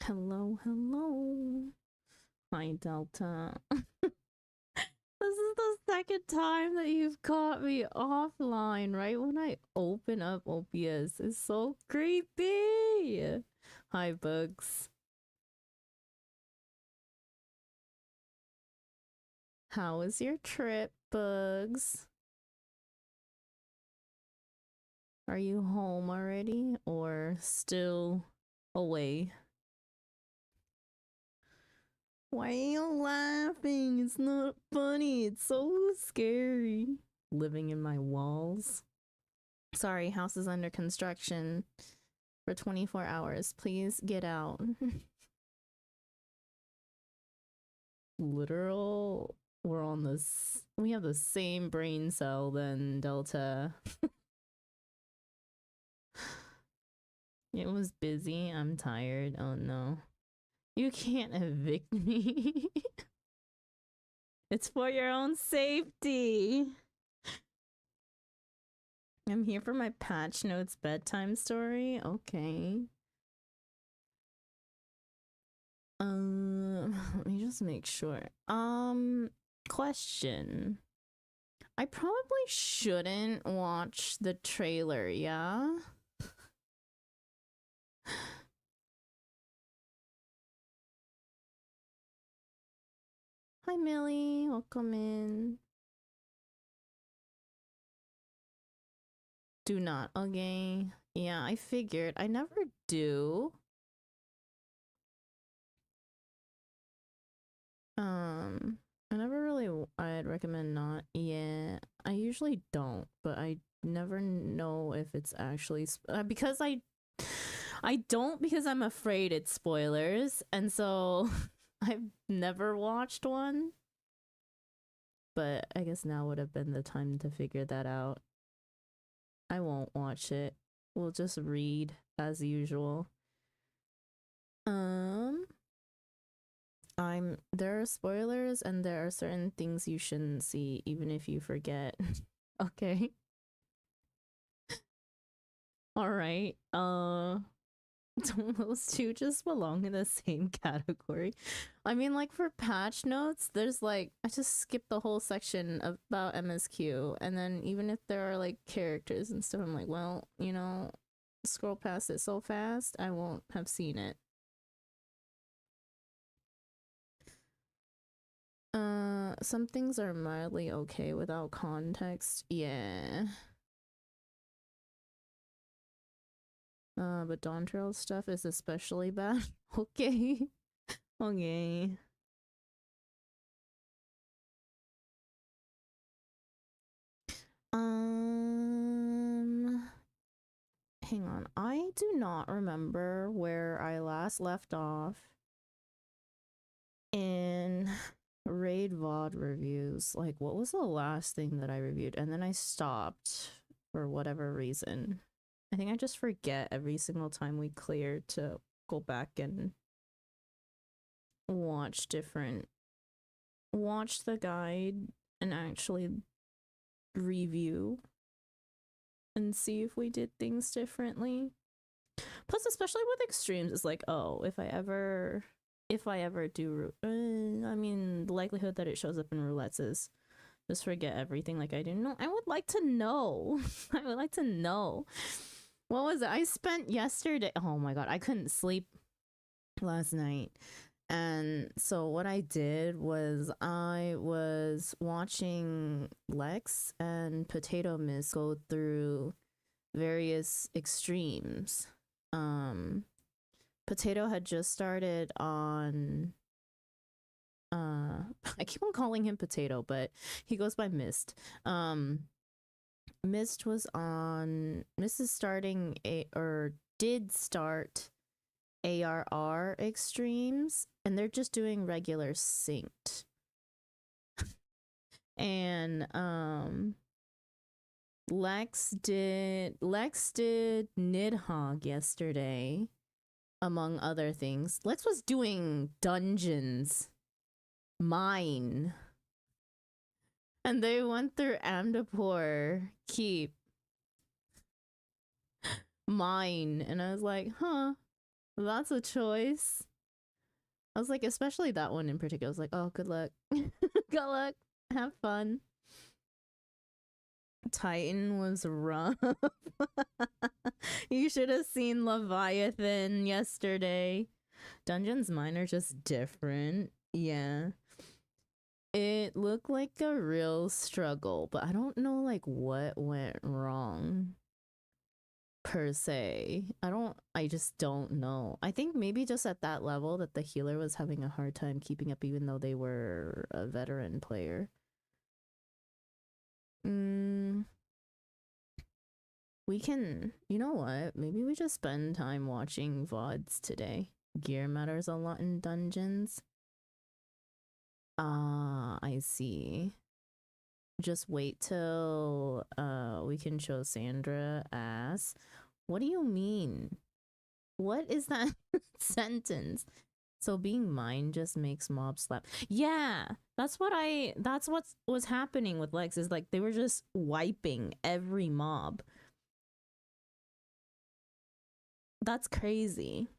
Hello, hello. Hi, Delta. This is the second time that you've caught me offline, right when I open up OBS. It's so creepy. Hi, Bugs. How was your trip, Bugs? Are you home already or still away? Why are you laughing? It's not funny. It's so scary. Living in my walls. Sorry, house is under construction for 24 hours. Please get out. Literal. We're on this. We have the same brain cell then, Delta. It was busy. I'm tired. Oh no. You can't evict me. It's for your own safety. I'm here for my patch notes bedtime story. Okay. Let me just make sure. Question. I probably shouldn't watch the trailer, yeah? Hi, Millie. Welcome in. Do not. Okay. Yeah, I figured. I never do. I never really. I'd recommend not. Yeah, I usually don't, but I never know if it's actually because I don't because I'm afraid it's spoilers, and so I've never watched one. But I guess now would have been the time to figure that out. I won't watch it. We'll just read as usual. There are spoilers and there are certain things you shouldn't see even if you forget. Okay. All right. Those two just belong in the same category. I mean, like for patch notes, there's like I just skipped the whole section about MSQ, and then even if there are like characters and stuff, I'm like, well, you know, scroll past it so fast, I won't have seen it. Some things are mildly okay without context. Yeah. But Dawn Trail stuff is especially bad. Okay. Okay. Hang on. I do not remember where I last left off in raid VoD reviews. Like, what was the last thing that I reviewed? And then I stopped for whatever reason. I think I just forget every single time we clear to go back and watch the guide and actually review and see if we did things differently. Plus, especially with extremes, it's like, oh, if I ever do, I mean, the likelihood that it shows up in roulettes is just forget everything like I didn't know. I would like to know. I would like to know. What was it? I spent yesterday. Oh my god, I couldn't sleep last night. And so what I did was I was watching Lex and Potato Mist go through various extremes. Potato had just started on I keep on calling him Potato, but he goes by Mist. Mist is starting did start ARR extremes, and they're just doing regular synced. And Lex did Nidhogg yesterday, among other things. Lex was doing dungeons, mine, and they went through Amdapur Keep, mine, and I was like, huh, that's a choice. I was like, especially that one in particular. I was like, oh, good luck. Good luck. Have fun. Titan was rough. You should have seen Leviathan yesterday. Dungeons Mine are just different. Yeah. It looked like a real struggle, but I don't know like what went wrong per se. I just don't know. I think maybe just at that level that the healer was having a hard time keeping up even though they were a veteran player. We can, you know what? Maybe we just spend time watching VoDs today. Gear matters a lot in dungeons. I see. Just wait till we can show Sandra ass. What do you mean? What is that sentence? So being mine just makes mob slap. Yeah, that's what was happening with Lex, is like they were just wiping every mob. That's crazy.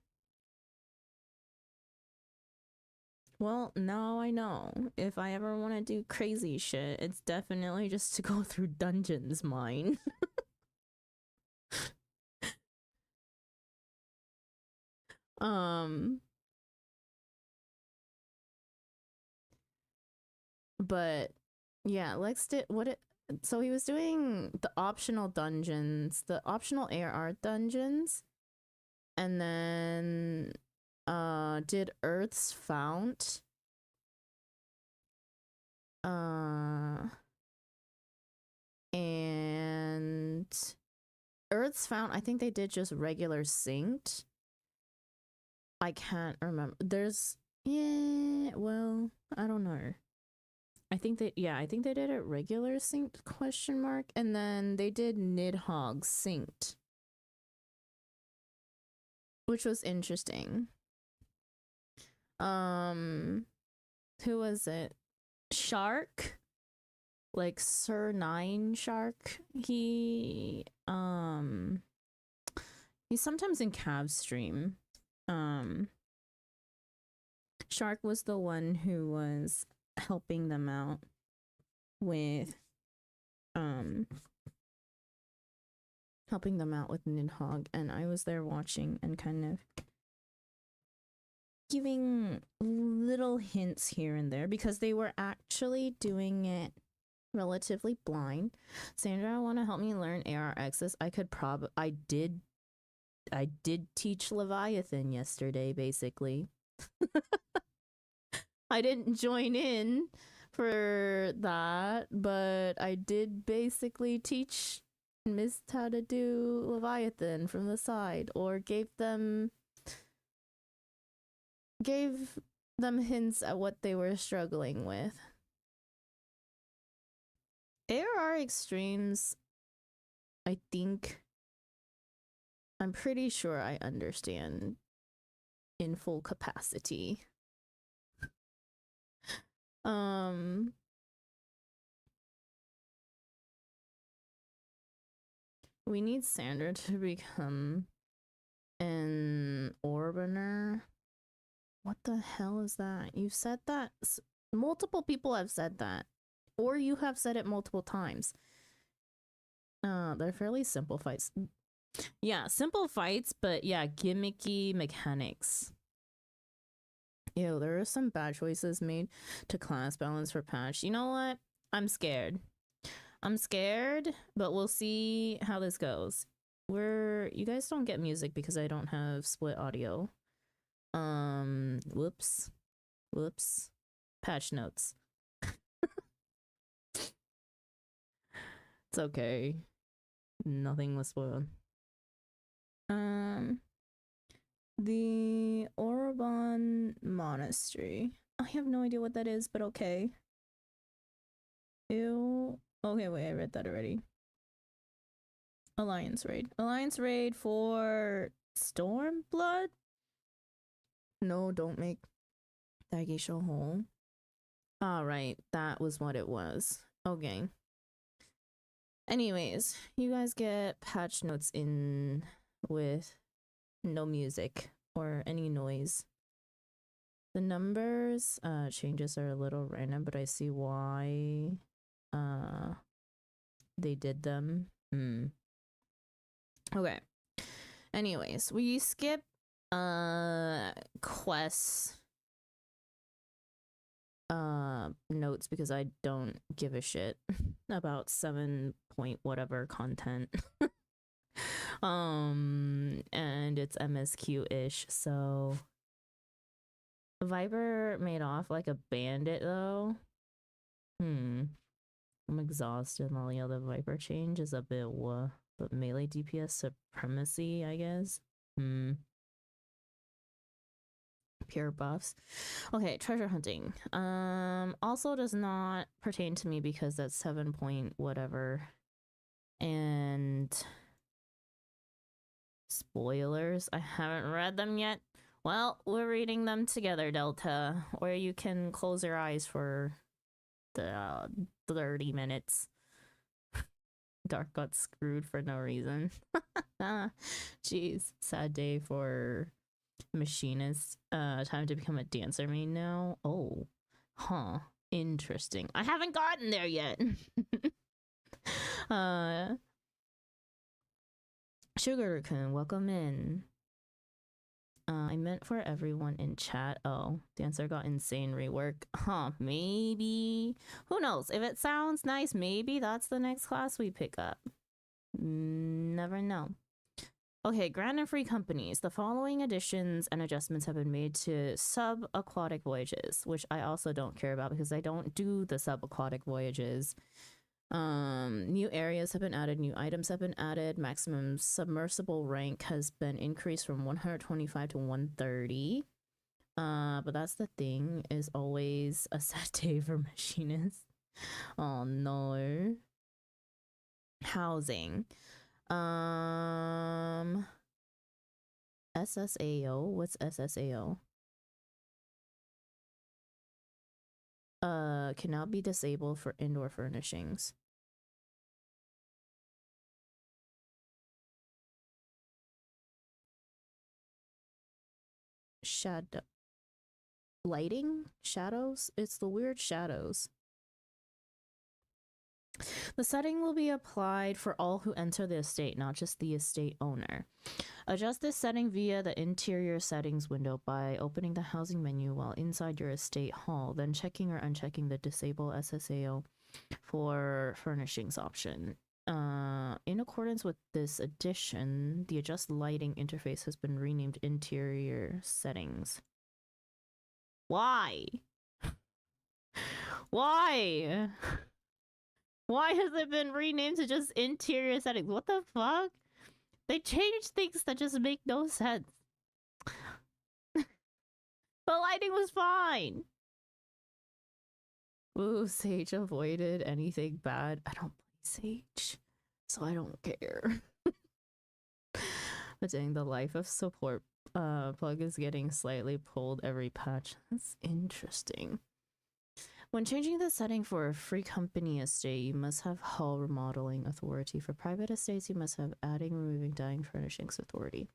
Well, now I know. If I ever want to do crazy shit, it's definitely just to go through Dungeons Mine. But yeah, Lex did so he was doing the optional dungeons, the optional AR dungeons, and then did Earth's Fount. And Earth's Fount, I think they did just regular synced. I can't remember. Yeah, well, I don't know. I think they did it regular synced ? And then they did Nidhogg synced, which was interesting. Who was it? Shark, like Sir Nine Shark. He's sometimes in Cav's stream. Shark was the one who was helping them out with Nidhogg, and I was there watching and kind of giving little hints here and there because they were actually doing it relatively blind. Sandra, want to help me learn ARXs? I did teach Leviathan yesterday, basically. I didn't join in for that, but I did basically teach Mist how to do Leviathan from the side, or gave them hints at what they were struggling with. ARR extremes, I'm pretty sure I understand in full capacity. We need Sandra to become an Orbaner. What the hell is that? You've said that. Multiple people have said that. Or you have said it multiple times. They're fairly simple fights. Yeah, simple fights, but yeah, gimmicky mechanics. Ew, there are some bad choices made to class balance for patch. You know what? I'm scared. But we'll see how this goes. You guys don't get music because I don't have split audio. Whoops. Patch notes. It's okay. Nothing was spoiled. The Orban Monastery. I have no idea what that is, but okay. Ew. Okay, wait, I read that already. Alliance raid for Stormblood? No, don't make Daggy show hole. Alright, that was what it was. Okay. Anyways, you guys get patch notes in with no music or any noise. The numbers changes are a little random, but I see why they did them. Okay. Anyways, we skip quests notes because I don't give a shit about 7 point whatever content. And it's MSQ-ish, so Viper made off like a bandit though. I'm exhausted and all the other Viper change is a bit but melee DPS supremacy, I guess. Pure buffs. Okay, treasure hunting. Also does not pertain to me because that's 7 point whatever. And spoilers, I haven't read them yet. Well, we're reading them together, Delta, or you can close your eyes for the 30 minutes. Dark got screwed for no reason. Jeez, sad day for machinist. Time to become a dancer main now. Oh, huh, interesting. I haven't gotten there yet. Sugar-kun, welcome in. I meant for everyone in chat. Oh, dancer got insane rework. Huh, maybe. Who knows? If it sounds nice, maybe that's the next class we pick up. Never know. Okay, grant and free companies. The following additions and adjustments have been made to sub-aquatic voyages, which I also don't care about because I don't do the sub-aquatic voyages. New areas have been added, new items have been added, maximum submersible rank has been increased from 125 to 130. But that's the thing, is always a sad day for machinists. Oh no. Housing. SSAO? What's SSAO? Cannot be disabled for indoor furnishings. Shadow lighting? Shadows? It's the weird shadows. The setting will be applied for all who enter the estate, not just the estate owner. Adjust this setting via the interior settings window by opening the housing menu while inside your estate hall, then checking or unchecking the disable SSAO for furnishings option. In accordance with this addition, the adjust lighting interface has been renamed interior settings. Why? Why? Why has it been renamed to just interior settings? What the fuck? They changed things that just make no sense. The lighting was fine. Ooh, Sage avoided anything bad. I don't play Sage, so I don't care. But dang, the life of support plug is getting slightly pulled every patch. That's interesting. When changing the setting for a free company estate, you must have hull remodeling authority. For private estates, you must have adding, removing, dying furnishings authority.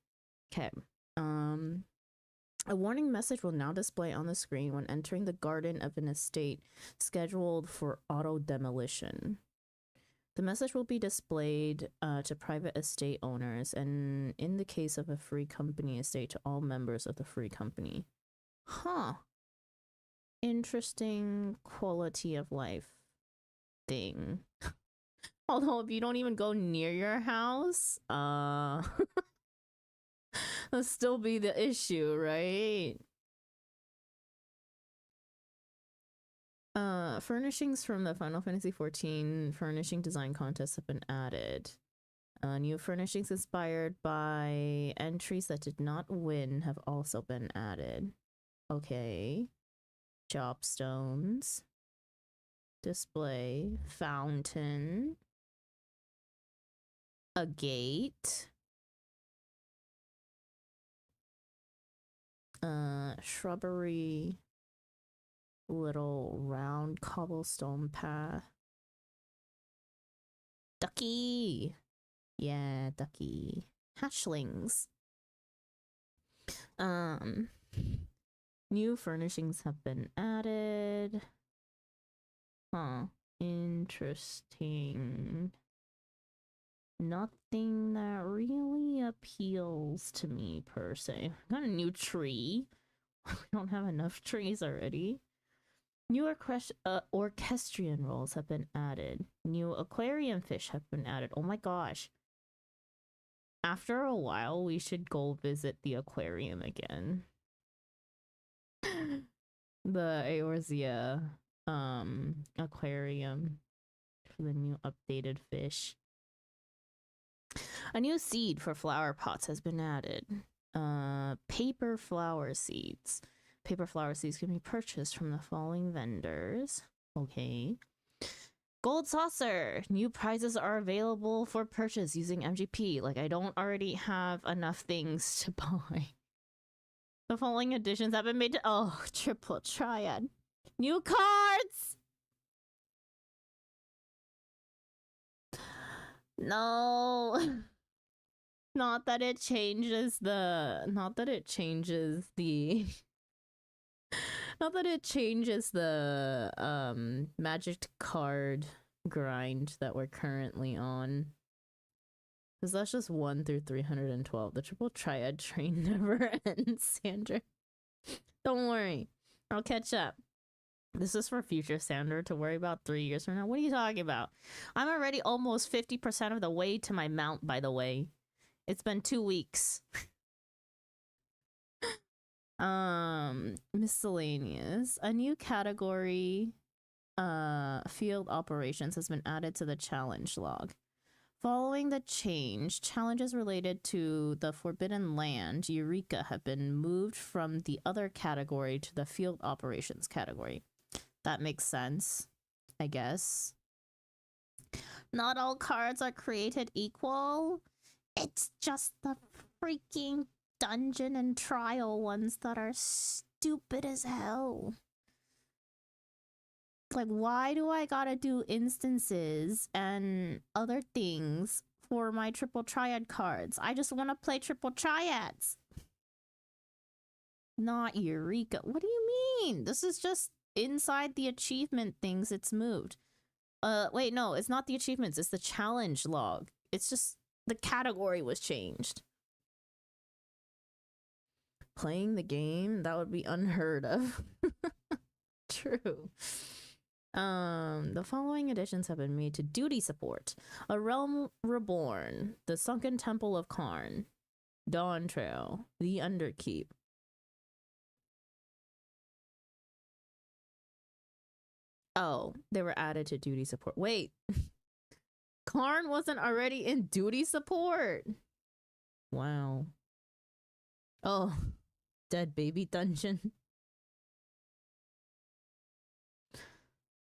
Okay. A warning message will now display on the screen when entering the garden of an estate scheduled for auto demolition. The message will be displayed to private estate owners, and in the case of a free company estate, to all members of the free company. Huh. Interesting quality of life thing. Although if you don't even go near your house, that'll still be the issue, right? Furnishings from the Final Fantasy XIV furnishing design contest have been added. New furnishings inspired by entries that did not win have also been added. Okay. Jobstones. Display. Fountain. A gate. Shrubbery. Little round cobblestone path. Ducky! Yeah, ducky. Hatchlings. New furnishings have been added. Huh. Interesting. Nothing that really appeals to me per se. Got a new tree. We don't have enough trees already. New orchestrion rolls have been added. New aquarium fish have been added. Oh my gosh. After a while, we should go visit the aquarium again. The Eorzea aquarium for the new updated fish. A new seed for flower pots has been added. Paper flower seeds. Paper flower seeds can be purchased from the following vendors. Okay. Gold saucer. New prizes are available for purchase using MGP. Like, I don't already have enough things to buy. The following additions have been made to— oh, triple triad. New cards! No. Not that it changes the— not that it changes the not that it changes the magic card grind that we're currently on. Because that's just 1 through 312. The triple triad train never ends, Sandra. Don't worry. I'll catch up. This is for future Sandra to worry about 3 years from now. What are you talking about? I'm already almost 50% of the way to my mount, by the way. It's been 2 weeks. Miscellaneous. A new category, field operations, has been added to the challenge log. Following the change, challenges related to the Forbidden Land, Eureka, have been moved from the other category to the field operations category. That makes sense, I guess. Not all cards are created equal. It's just the freaking dungeon and trial ones that are stupid as hell. Like, why do I gotta do instances and other things for my triple triad cards? I just want to play triple triads. Not Eureka. What do you mean? This is just inside the achievement things it's moved. Wait, no, it's not the achievements, it's the challenge log. It's just the category was changed. Playing the game? That would be unheard of. True. The following additions have been made to duty support. A Realm Reborn, the Sunken Temple of Karn, Dawn Trail, the Underkeep. Oh, they were added to duty support. Wait. Karn wasn't already in duty support? Wow. Oh, dead baby dungeon.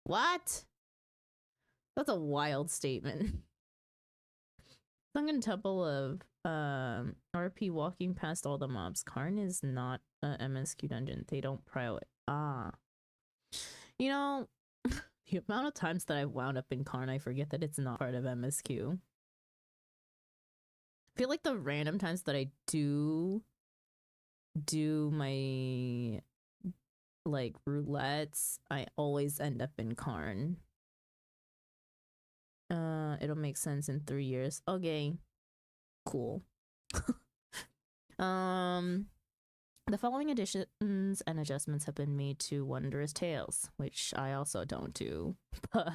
What? That's a wild statement. Sunken Temple of RP walking past all the mobs. Karn is not a MSQ dungeon. They don't prio it. Ah. You know, the amount of times that I've wound up in Karn, I forget that it's not part of MSQ. I feel like the random times that I do my like roulettes, I always end up in Karn. It'll make sense in 3 years. Okay. Cool. The following additions and adjustments have been made to Wondrous Tales, which I also don't do, but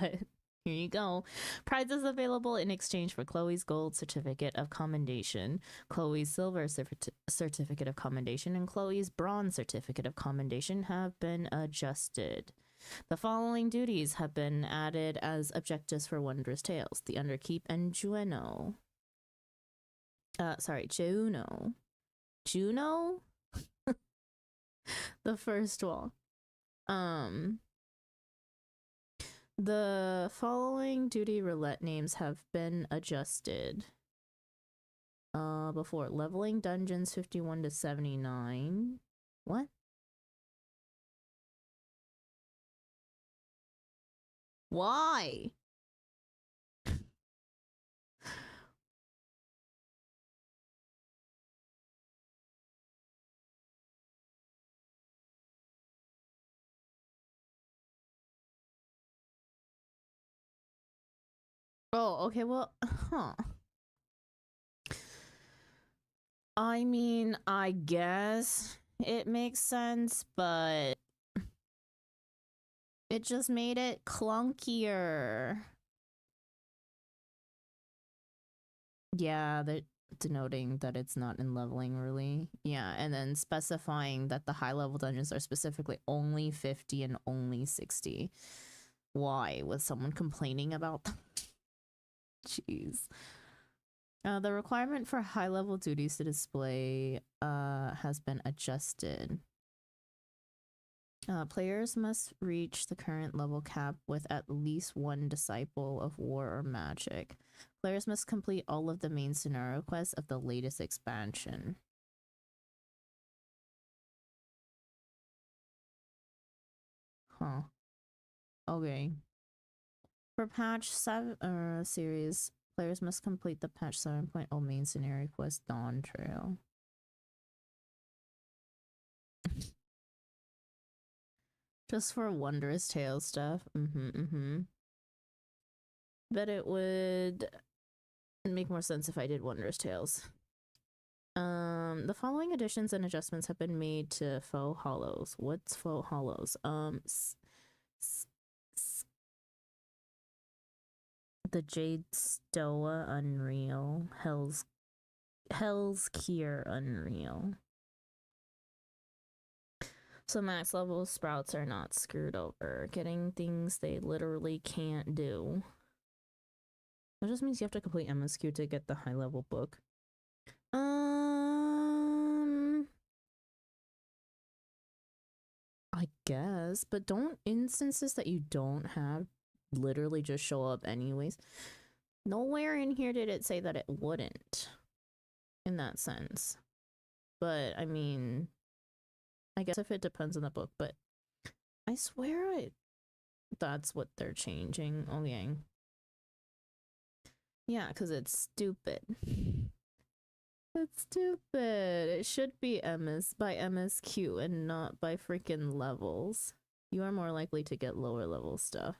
here you go. Prizes available in exchange for Chloe's Gold Certificate of Commendation, Chloe's Silver Certificate of Commendation, and Chloe's Bronze Certificate of Commendation have been adjusted. The following duties have been added as objectives for Wondrous Tales: the Underkeep and Juno. Juno? The first wall. The following duty roulette names have been adjusted. Before leveling dungeons 51 to 79. What? Why? Oh, okay, well, huh. I mean, I guess it makes sense, but it just made it clunkier. Yeah, they're denoting that it's not in leveling, really. Yeah, and then specifying that the high level dungeons are specifically only 50 and only 60. Why? Was someone complaining about that? Jeez. The requirement for high level duties to display has been adjusted. Players must reach the current level cap with at least one disciple of war or magic. Players must complete all of the main scenario quests of the latest expansion. Huh. Okay. For patch 7 series, players must complete the patch 7.0 main scenario quest Dawn Trail. Just for Wondrous Tales stuff. Bet it would make more sense if I did Wondrous Tales. The following additions and adjustments have been made to Faux Hollows. What's Faux Hollows? The Jade Stoa Unreal, Hell's Kier Unreal. So max level sprouts are not screwed over, getting things they literally can't do. That just means you have to complete MSQ to get the high level book. I guess, but don't instances that you don't have literally just show up anyways? Nowhere in here did it say that it wouldn't, in that sense. But I mean, I guess if it depends on the book, but I swear that's what they're changing. Okay. Yeah, because it's stupid. It's stupid. It should be by MSQ and not by freaking levels. You are more likely to get lower level stuff.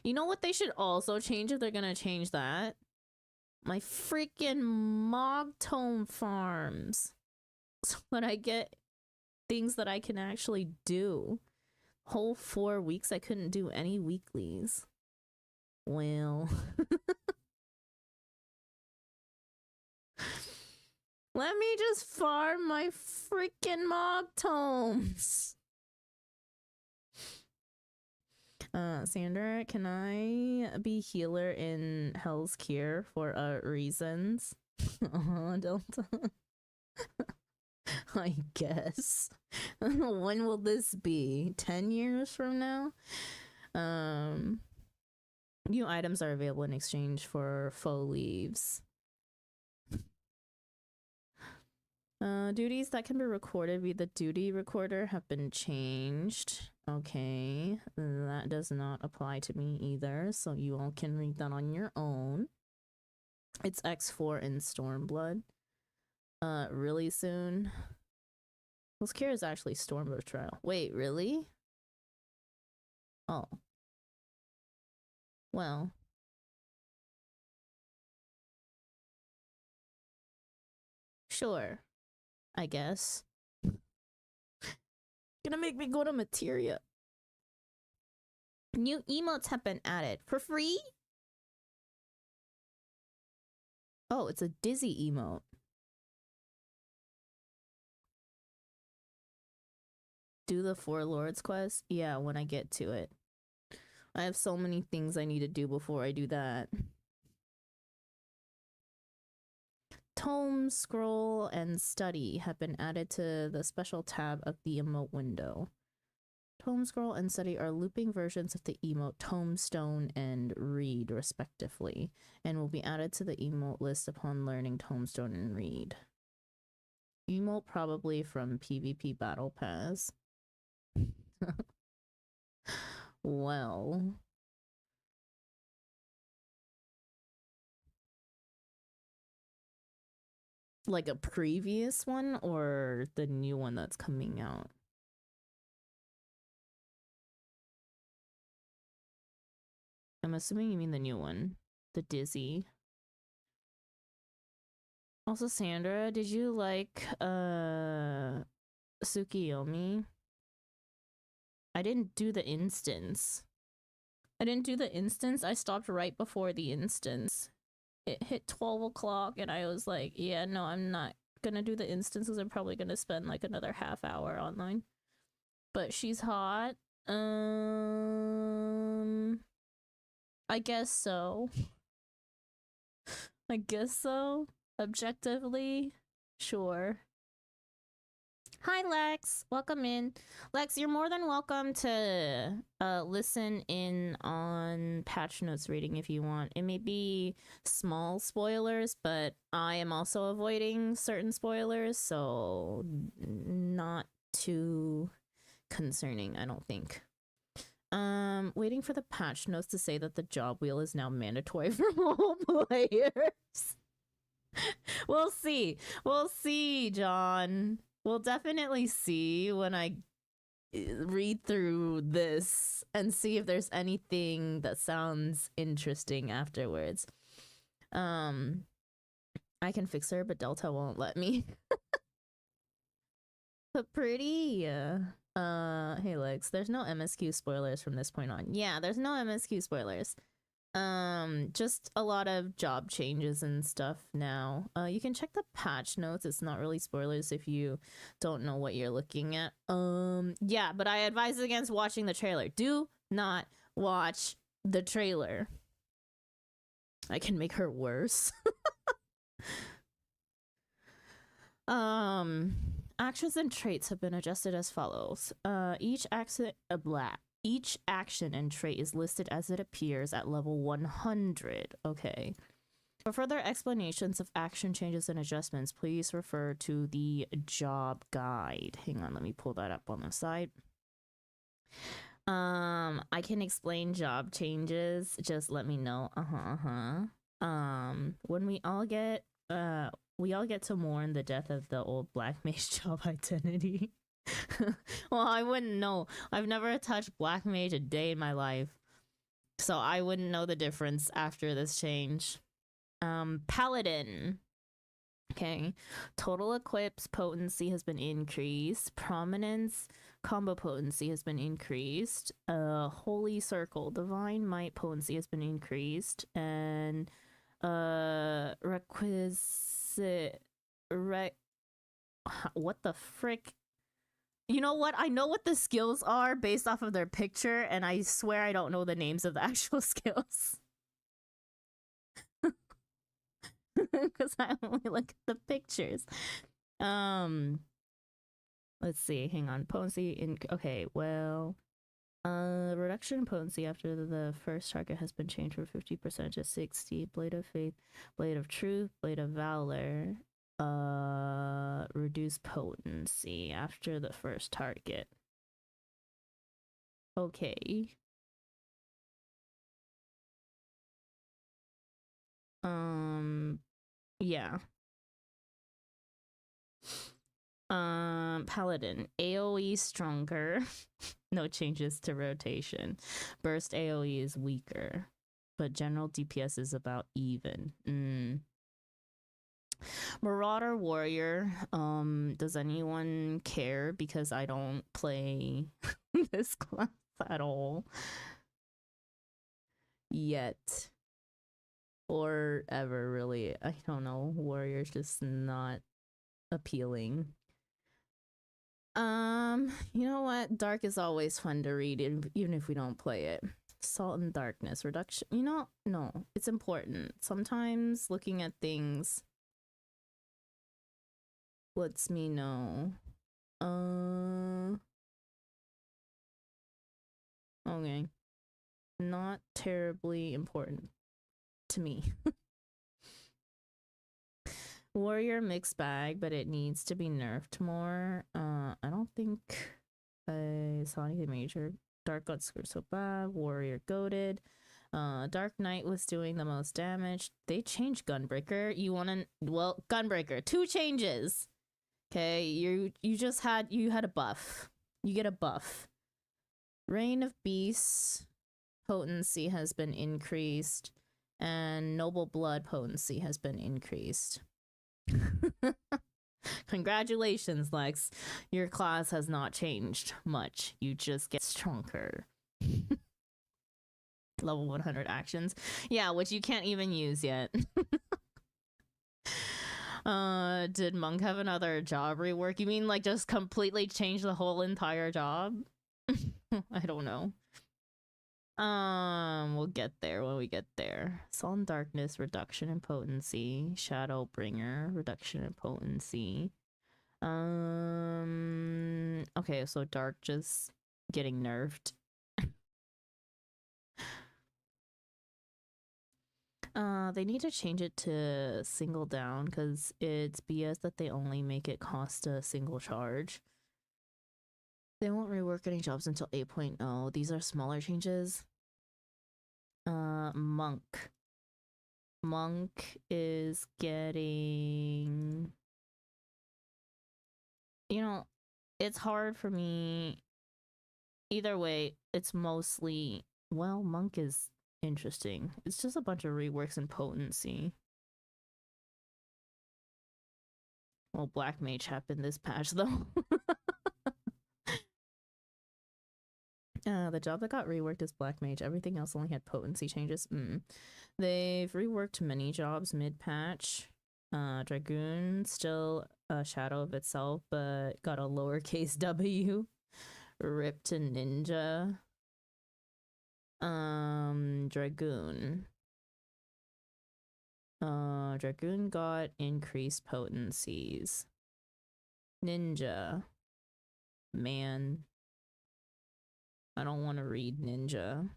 You know what they should also change if they're gonna change that? My freaking Mog Tome farms. So that I get things that I can actually do. Whole 4 weeks I couldn't do any weeklies. Well. Let me just farm my freaking Mog Tomes. Sander, can I be healer in Hell's Cure for reasons? Delta. I guess. When will this be? 10 years from now? New items are available in exchange for faux leaves. Duties that can be recorded via the duty recorder have been changed. Okay, that does not apply to me either, so you all can read that on your own. It's X4 in Stormblood. Really soon. Well, Kira is actually Stormblood Trial. Wait, really? Oh. Well. Sure. I guess. Gonna make me go to Materia. New emotes have been added. For free? Oh, it's a Dizzy emote. Do the Four Lords quest? Yeah, when I get to it. I have so many things I need to do before I do that. Tome, Scroll, and Study have been added to the special tab of the emote window. Tome, Scroll, and Study are looping versions of the emote Tomestone and Read, respectively, and will be added to the emote list upon learning Tomestone and Read. Emote probably from PvP Battle Pass. Well. Like a previous one or the new one that's coming out? I'm assuming you mean the new one. The Dizzy. Also, Sandra, did you like Tsukiyomi? I didn't do the instance. I stopped right before the instance. It hit 12 o'clock and I was like, yeah, no, I'm not gonna do the instance because I'm probably gonna spend like another half hour online. But she's hot. I guess so. I guess so. Objectively, sure. Hi, Lex. Welcome in. Lex, you're more than welcome to listen in on patch notes reading if you want. It may be small spoilers, but I am also avoiding certain spoilers, so not too concerning, I don't think. Waiting for the patch notes to say that the job wheel is now mandatory for all players. We'll see. We'll see, John. We'll definitely see when I read through this and see if there's anything that sounds interesting afterwards. I can fix her, but Delta won't let me. But pretty, hey Lex, there's no MSQ spoilers from this point on. Yeah, there's no MSQ spoilers. Just a lot of job changes and stuff now. You can check the patch notes. It's not really spoilers if you don't know what you're looking at. Yeah, but I advise against watching the trailer. Do not watch the trailer. I can make her worse. Actions and traits have been adjusted as follows. Each action and trait is listed as it appears at level 100. Okay. For further explanations of action changes and adjustments, please refer to the job guide. Hang on, let me pull that up on the side. I can explain job changes. Just let me know. When we all get to mourn the death of the old black mage job identity. Well, I wouldn't know. I've never touched black mage a day in my life, so I wouldn't know the difference after this change. Paladin. Okay. Total equips potency has been increased. Prominence combo potency has been increased. Holy circle divine might potency has been increased, and requisite what the frick? You know what? I know what the skills are based off of their picture, and I swear I don't know the names of the actual skills. Because I only look at the pictures. Let's see. Hang on. Potency in... Okay, well... reduction in potency after the first target has been changed from 50% to 60. Blade of Faith, Blade of Truth, Blade of Valor. Reduce potency after the first target. Okay. Yeah. Paladin. AoE stronger. No changes to rotation. Burst AoE is weaker, but general DPS is about even. Marauder Warrior. Does anyone care? Because I don't play this class at all. Yet. Or ever, really. I don't know. Warrior's just not appealing. You know what? Dark is always fun to read, even if we don't play it. Salt and Darkness. Reduction. You know, no. It's important. Sometimes looking at things lets me know. Okay. Not terribly important to me. Warrior mixed bag, but it needs to be nerfed more. I don't think I saw anything major. Dark got screwed so bad. Warrior goated. Dark Knight was doing the most damage. They changed Gunbreaker. You wanna... Well, Gunbreaker. 2 changes. Okay, you had a buff. You get a buff. Reign of Beasts. potency has been increased, and noble blood potency has been increased. Congratulations, Lex. Your class has not changed much. You just get stronger. Level 100 actions. Yeah, which you can't even use yet. Did Monk have another job rework? You mean like just completely change the whole entire job? I don't know. We'll get there when we get there. Salt and Darkness, reduction in potency. Shadowbringer, reduction in potency. Okay, so Dark just getting nerfed. They need to change it to single down because it's BS that they only make it cost a single charge. They won't rework any jobs until 8.0. These are smaller changes. Monk. Monk is getting... You know, it's hard for me. Either way, it's mostly... Well, Monk is interesting. It's just a bunch of reworks in potency. Well, Black Mage happened this patch, though. The job that got reworked is Black Mage. Everything else only had potency changes. They've reworked many jobs mid-patch. Dragoon, still a shadow of itself, but got a lowercase w. Rip to Ninja. Dragoon. Dragoon got increased potencies. Ninja. Man. I don't want to read Ninja.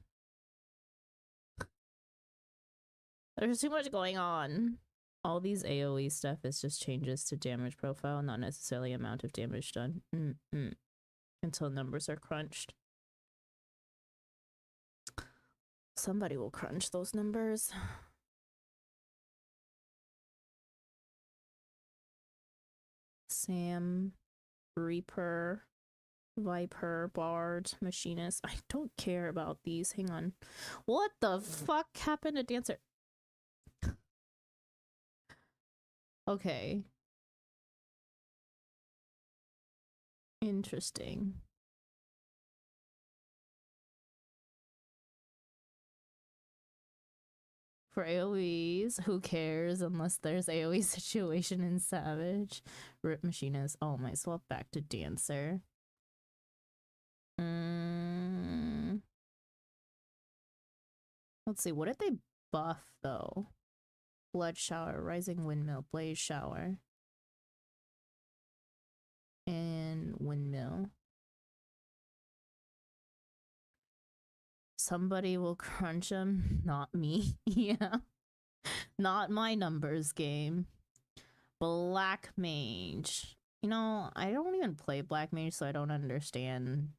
There's too much going on. All these AoE stuff is just changes to damage profile, not necessarily amount of damage done. Until numbers are crunched. Somebody will crunch those numbers. Sam, Reaper, Viper, Bard, Machinist. I don't care about these. Hang on. What the fuck happened to Dancer? Okay. Interesting. For AoEs, who cares unless there's AoE situation in Savage. Rip Machinist. Oh, might swap back to Dancer. Let's see, what did they buff though? Blood Shower, Rising Windmill, Blaze Shower, and Windmill. Somebody will crunch them, not me. Yeah. Not my numbers game. Black Mage. You know, I don't even play Black Mage, so I don't understand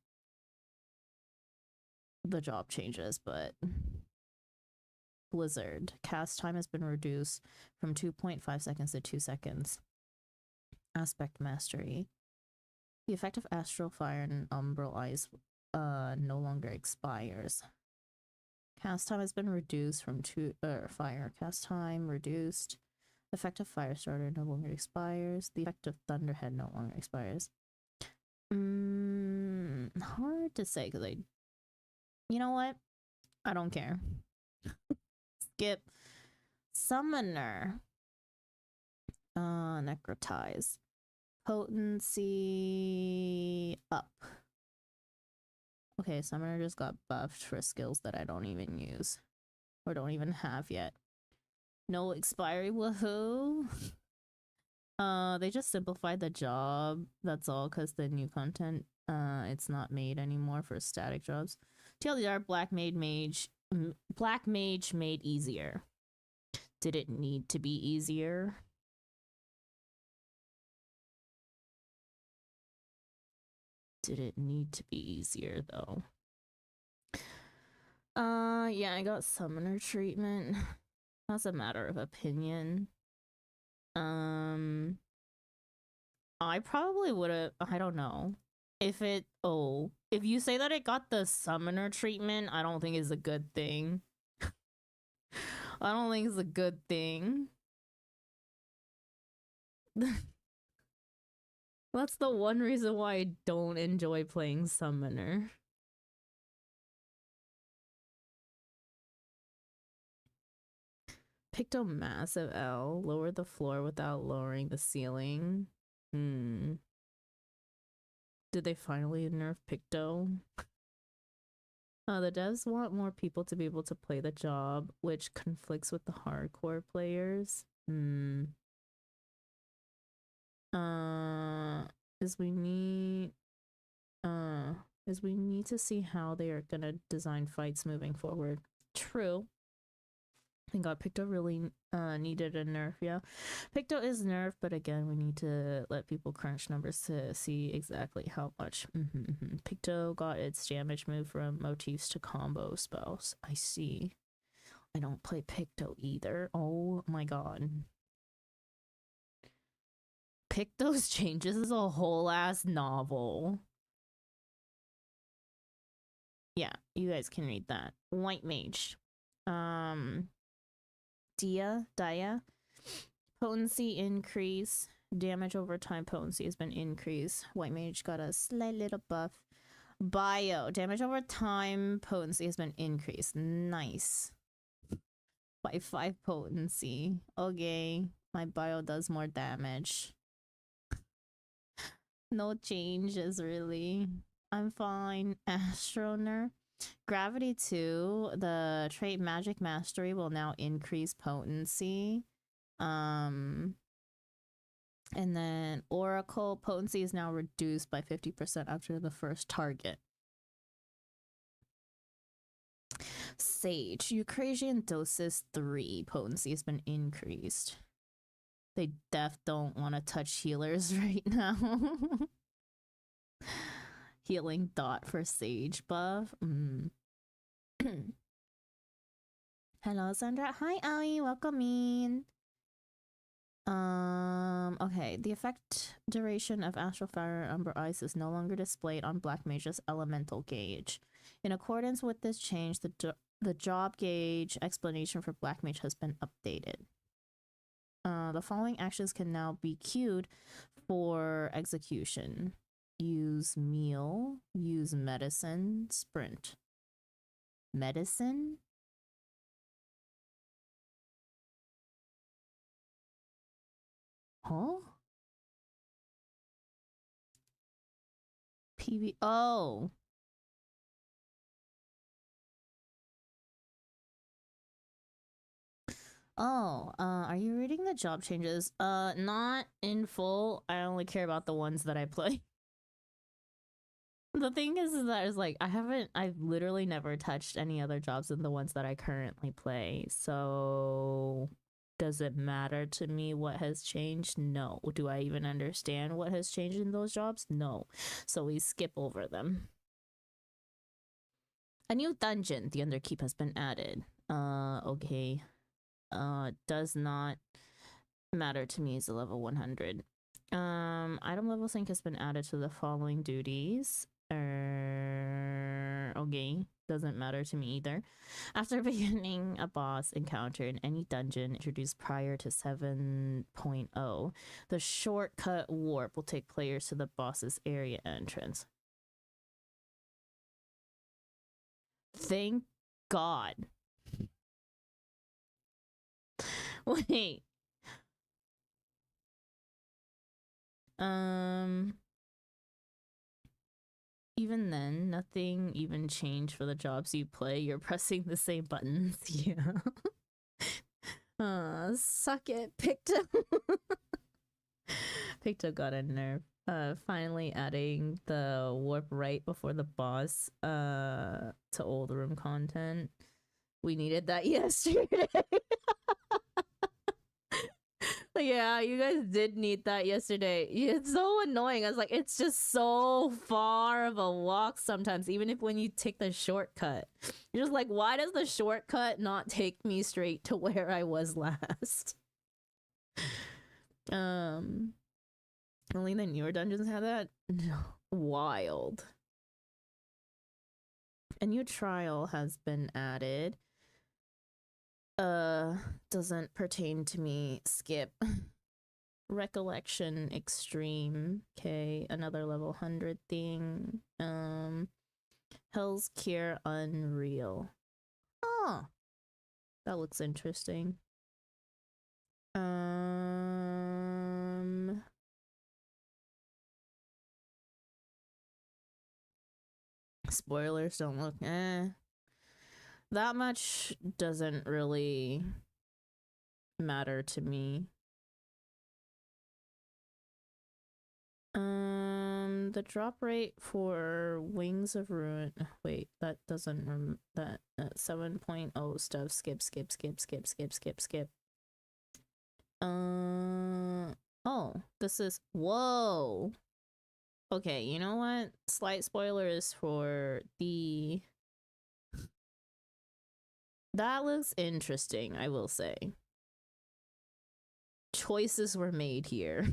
the job changes, but... Blizzard. Cast time has been reduced from 2.5 seconds to 2 seconds. Aspect Mastery. The effect of Astral Fire and Umbral Ice no longer expires. Cast time has been reduced from fire. Cast time reduced. The effect of Fire Starter no longer expires. The effect of Thunderhead no longer expires. Hard to say because you know what? I don't care. Skip. Summoner. Necrotize. Potency up. Okay, Summoner just got buffed for skills that I don't even use. Or don't even have yet. No expiry, woohoo! They just simplified the job. That's all, because the new content, it's not made anymore for static jobs. TLDR, Black Mage made easier. Did it need to be easier? Did it need to be easier though? Yeah, I got Summoner treatment. That's a matter of opinion. I probably would have, I don't know. if you say that it got the summoner treatment, I don't think it's a good thing. I don't think it's a good thing. That's the one reason why I don't enjoy playing summoner. Picto massive L. Lower the floor without lowering the ceiling. Did they finally nerf Picto? The devs want more people to be able to play the job, which conflicts with the hardcore players. Is we need to see how they are gonna design fights moving forward. True. Thank God, Picto really needed a nerf, yeah. Picto is nerfed, but again, we need to let people crunch numbers to see exactly how much. Picto got its damage move from motifs to combo spells. I see. I don't play Picto either. Oh my God. Picto's changes is a whole ass novel. Yeah, you guys can read that. White Mage. Dia, potency increase, damage over time potency has been increased. White Mage got a slight little buff. Bio, damage over time potency has been increased. Nice. By 5 potency. Okay, my bio does more damage. No changes really. I'm fine. Astroner. Gravity 2, the trait Magic Mastery will now increase potency. And then Oracle potency is now reduced by 50% after the first target. Sage, Eucrasian Dosis 3 potency has been increased. They don't want to touch healers right now. Healing dot for Sage buff. Hello, Sandra. Hi, Ali. Welcome in. Okay. The effect duration of Astral Fire Umber Ice is no longer displayed on Black Mage's elemental gauge. In accordance with this change, the job gauge explanation for Black Mage has been updated. The following actions can now be queued for execution. Use meal, use medicine, sprint. Medicine? Huh? PV. Oh. Oh, are you reading the job changes? Not in full. I only care about the ones that I play. The thing is that is like I've literally never touched any other jobs than the ones that I currently play. So does it matter to me what has changed? No. Do I even understand what has changed in those jobs? No. So we skip over them. A new dungeon, the Underkeep, has been added. Okay. Does not matter to me. Is a level 100. Item level sync has been added to the following duties. Okay, doesn't matter to me either. After beginning a boss encounter in any dungeon introduced prior to 7.0, the shortcut warp will take players to the boss's area entrance. Thank God. Wait. Even then, nothing even changed for the jobs you play. You're pressing the same buttons. Yeah. Suck it, Picto. Picto got a nerf. Finally adding the warp right before the boss to old room content. We needed that yesterday. Yeah, you guys did need that yesterday. It's so annoying. I was like, it's just so far of a walk sometimes, even if when you take the shortcut. You're just like, why does the shortcut not take me straight to where I was last? Only the newer dungeons have that? No. Wild. A new trial has been added. Doesn't pertain to me. Skip. Recollection extreme. Okay, another level 100 thing. Hell's Cure Unreal. Oh, that looks interesting. Spoilers don't look that much. Doesn't really matter to me. The drop rate for Wings of Ruin. Wait, that doesn't that 7.0 stuff. Skip. Oh, this is whoa. Okay, you know what? Slight spoilers for the. That looks interesting, I will say. Choices were made here.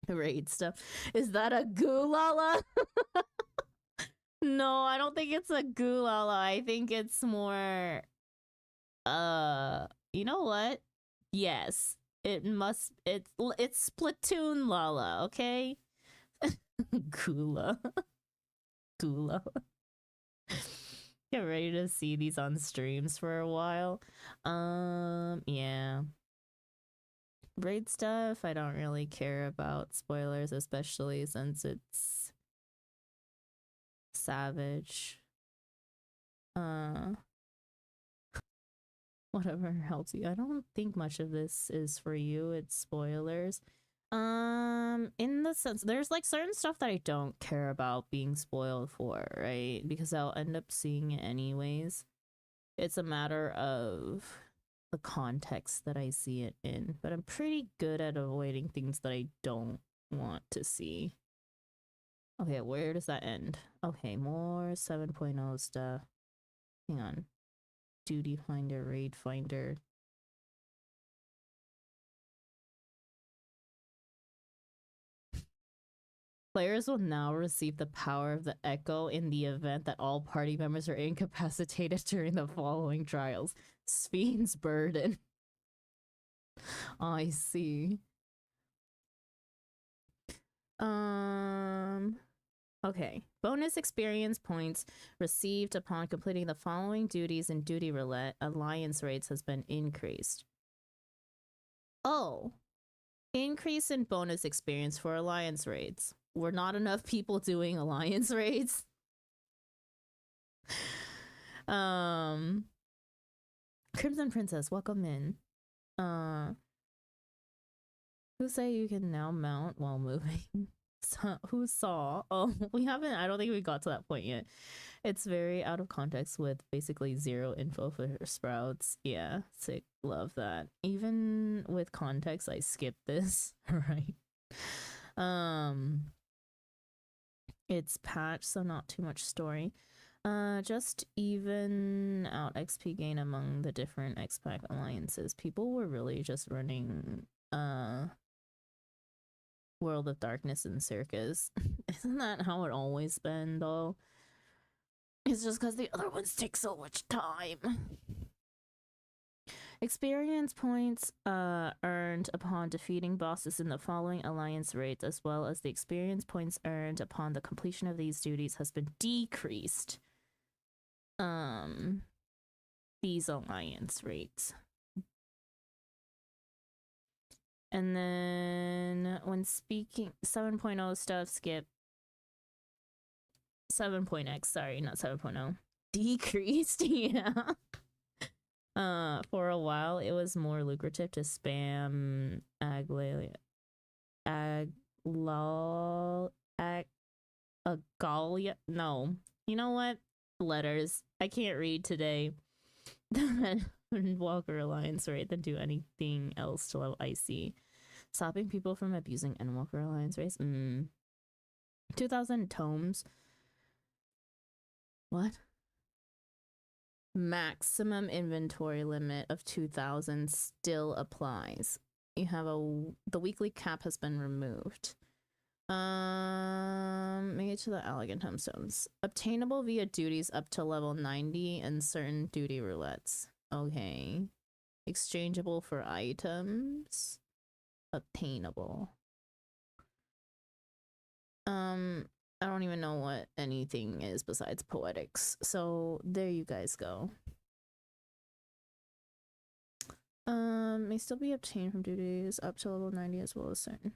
Raid stuff. Is that a Gulala? No, I don't think it's a Gulala. I think it's more you know what? Yes. It must it's Splatoon Lala, okay? Gula. Gula. Get ready to see these on streams for a while. Yeah. Raid stuff, I don't really care about spoilers, especially since it's Savage. Whatever helps you. I don't think much of this is for you. It's spoilers. In the sense, there's like certain stuff that I don't care about being spoiled for, right? Because I'll end up seeing it anyways. It's a matter of the context that I see it in, but I'm pretty good at avoiding things that I don't want to see. Okay, where does that end? Okay, more 7.0 stuff. Hang on. Duty Finder, Raid Finder. Players will now receive the power of the Echo in the event that all party members are incapacitated during the following trials. Sphyn's Burden. I see. Okay. Bonus experience points received upon completing the following duties in Duty Roulette alliance rates has been increased. Oh. Increase in bonus experience for alliance raids. Were not enough people doing alliance raids. Crimson Princess, welcome in. Who say you can now mount while moving? Who saw? Oh, we haven't. I don't think we got to that point yet. It's very out of context with basically zero info for sprouts. Yeah, sick. Love that. Even with context, I skipped this. Right. It's patched, so not too much story. Just even out XP gain among the different X-Pack alliances. People were really just running World of Darkness and Circus. Isn't that how it always been, though? It's just because the other ones take so much time. Experience points earned upon defeating bosses in the following alliance raids, as well as the experience points earned upon the completion of these duties, has been decreased. These alliance rates. And then when speaking 7.0 stuff, skip 7.x, sorry, not 7.0. Decreased, yeah. For a while it was more lucrative to spam Agalia. No. You know what? Letters. I can't read today. Walker Alliance, right? Than do anything else to level IC. Stopping people from abusing Endwalker Alliance race. 2,000 tomes. What? Maximum inventory limit of 2,000 still applies. you have the weekly cap has been removed. Make it to the elegant tombstones. Obtainable via duties up to level 90 and certain duty roulettes. Okay. Exchangeable for items. Obtainable. I don't even know what anything is besides poetics. So there you guys go. May still be obtained from duties up to level 90 as well as certain.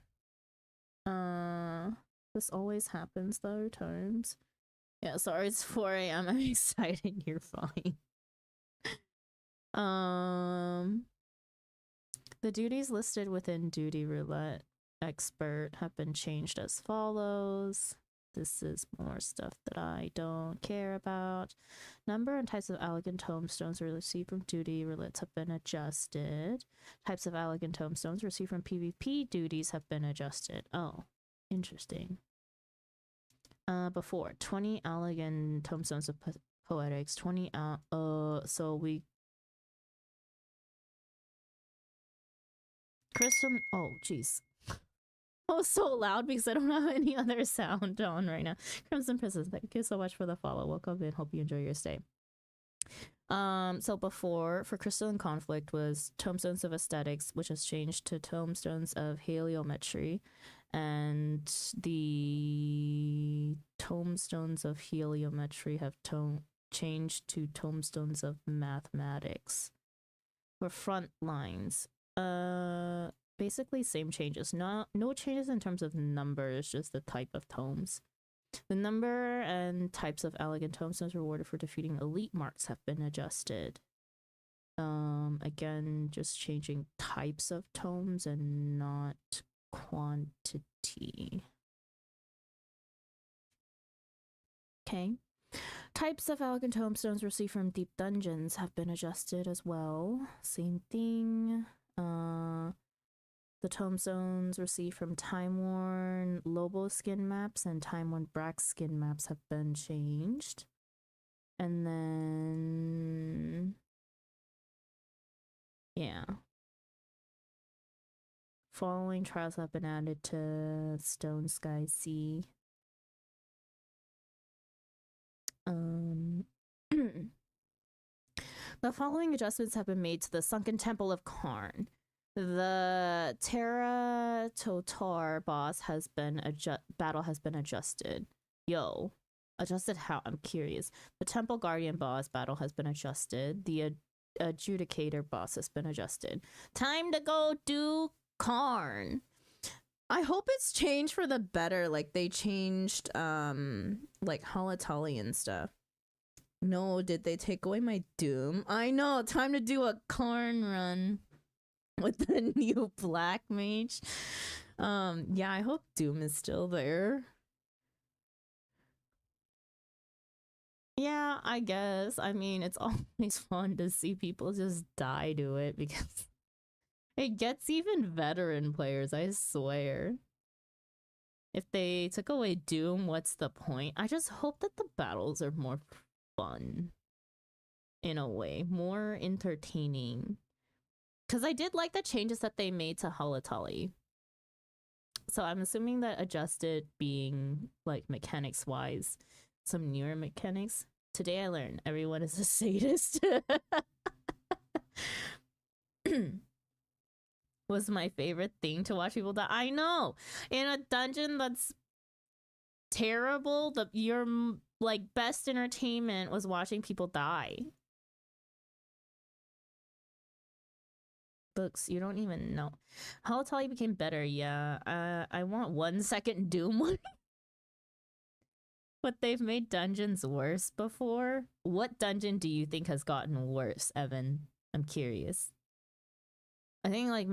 This always happens though, times. Yeah, sorry, it's 4 a.m. I'm excited, you're fine. The duties listed within Duty Roulette Expert have been changed as follows. This is more stuff that I don't care about. Number and types of elegant tombstones received from duty roulettes have been adjusted. Types of elegant tombstones received from PvP duties have been adjusted. Oh, interesting. Before 20 elegant tombstones of poetics, 20 so we Crystal, oh jeez. Oh, so loud because I don't have any other sound on right now. Crimson Princess, thank you so much for the follow. Welcome in. Hope you enjoy your stay. So before, for Crystal and Conflict was Tombstones of Aesthetics, which has changed to Tombstones of Heliometry, and the Tombstones of Heliometry have changed to Tombstones of Mathematics. For front lines, basically same changes. No changes in terms of numbers, just the type of tomes. The number and types of elegant tombstones rewarded for defeating elite marks have been adjusted. Again, just changing types of tomes and not quantity. Okay. Types of elegant tombstones received from deep dungeons have been adjusted as well. Same thing. The tombstones received from Time-worn Lobo skin maps and Time-worn Brax skin maps have been changed. And then... yeah. Following trials have been added to Stone Sky Sea. The following adjustments have been made to the Sunken Temple of Karn. The Terra Totar boss has been battle has been adjusted. Yo, adjusted how? I'm curious. The Temple Guardian boss battle has been adjusted. The Adjudicator boss has been adjusted. Time to go do Karn. I hope it's changed for the better. Like they changed like Halatali and stuff. No, did they take away my Doom? I know. Time to do a Karn run with the new Black Mage. Yeah, I hope Doom is still there. Yeah, I guess. I mean, it's always fun to see people just die to it because it gets even veteran players, I swear. If they took away Doom, what's the point? I just hope that the battles are more fun. In a way. More entertaining. Because I did like the changes that they made to Halatali. So I'm assuming that adjusted being, like, mechanics-wise, some newer mechanics. Today I learned everyone is a sadist. Was my favorite thing to watch people die. I know! In a dungeon that's terrible, your, like, best entertainment was watching people die. Books, you don't even know. Halatali became better, yeah. I want 1 second Doom one. But they've made dungeons worse before. What dungeon do you think has gotten worse, Evan? I'm curious. I think like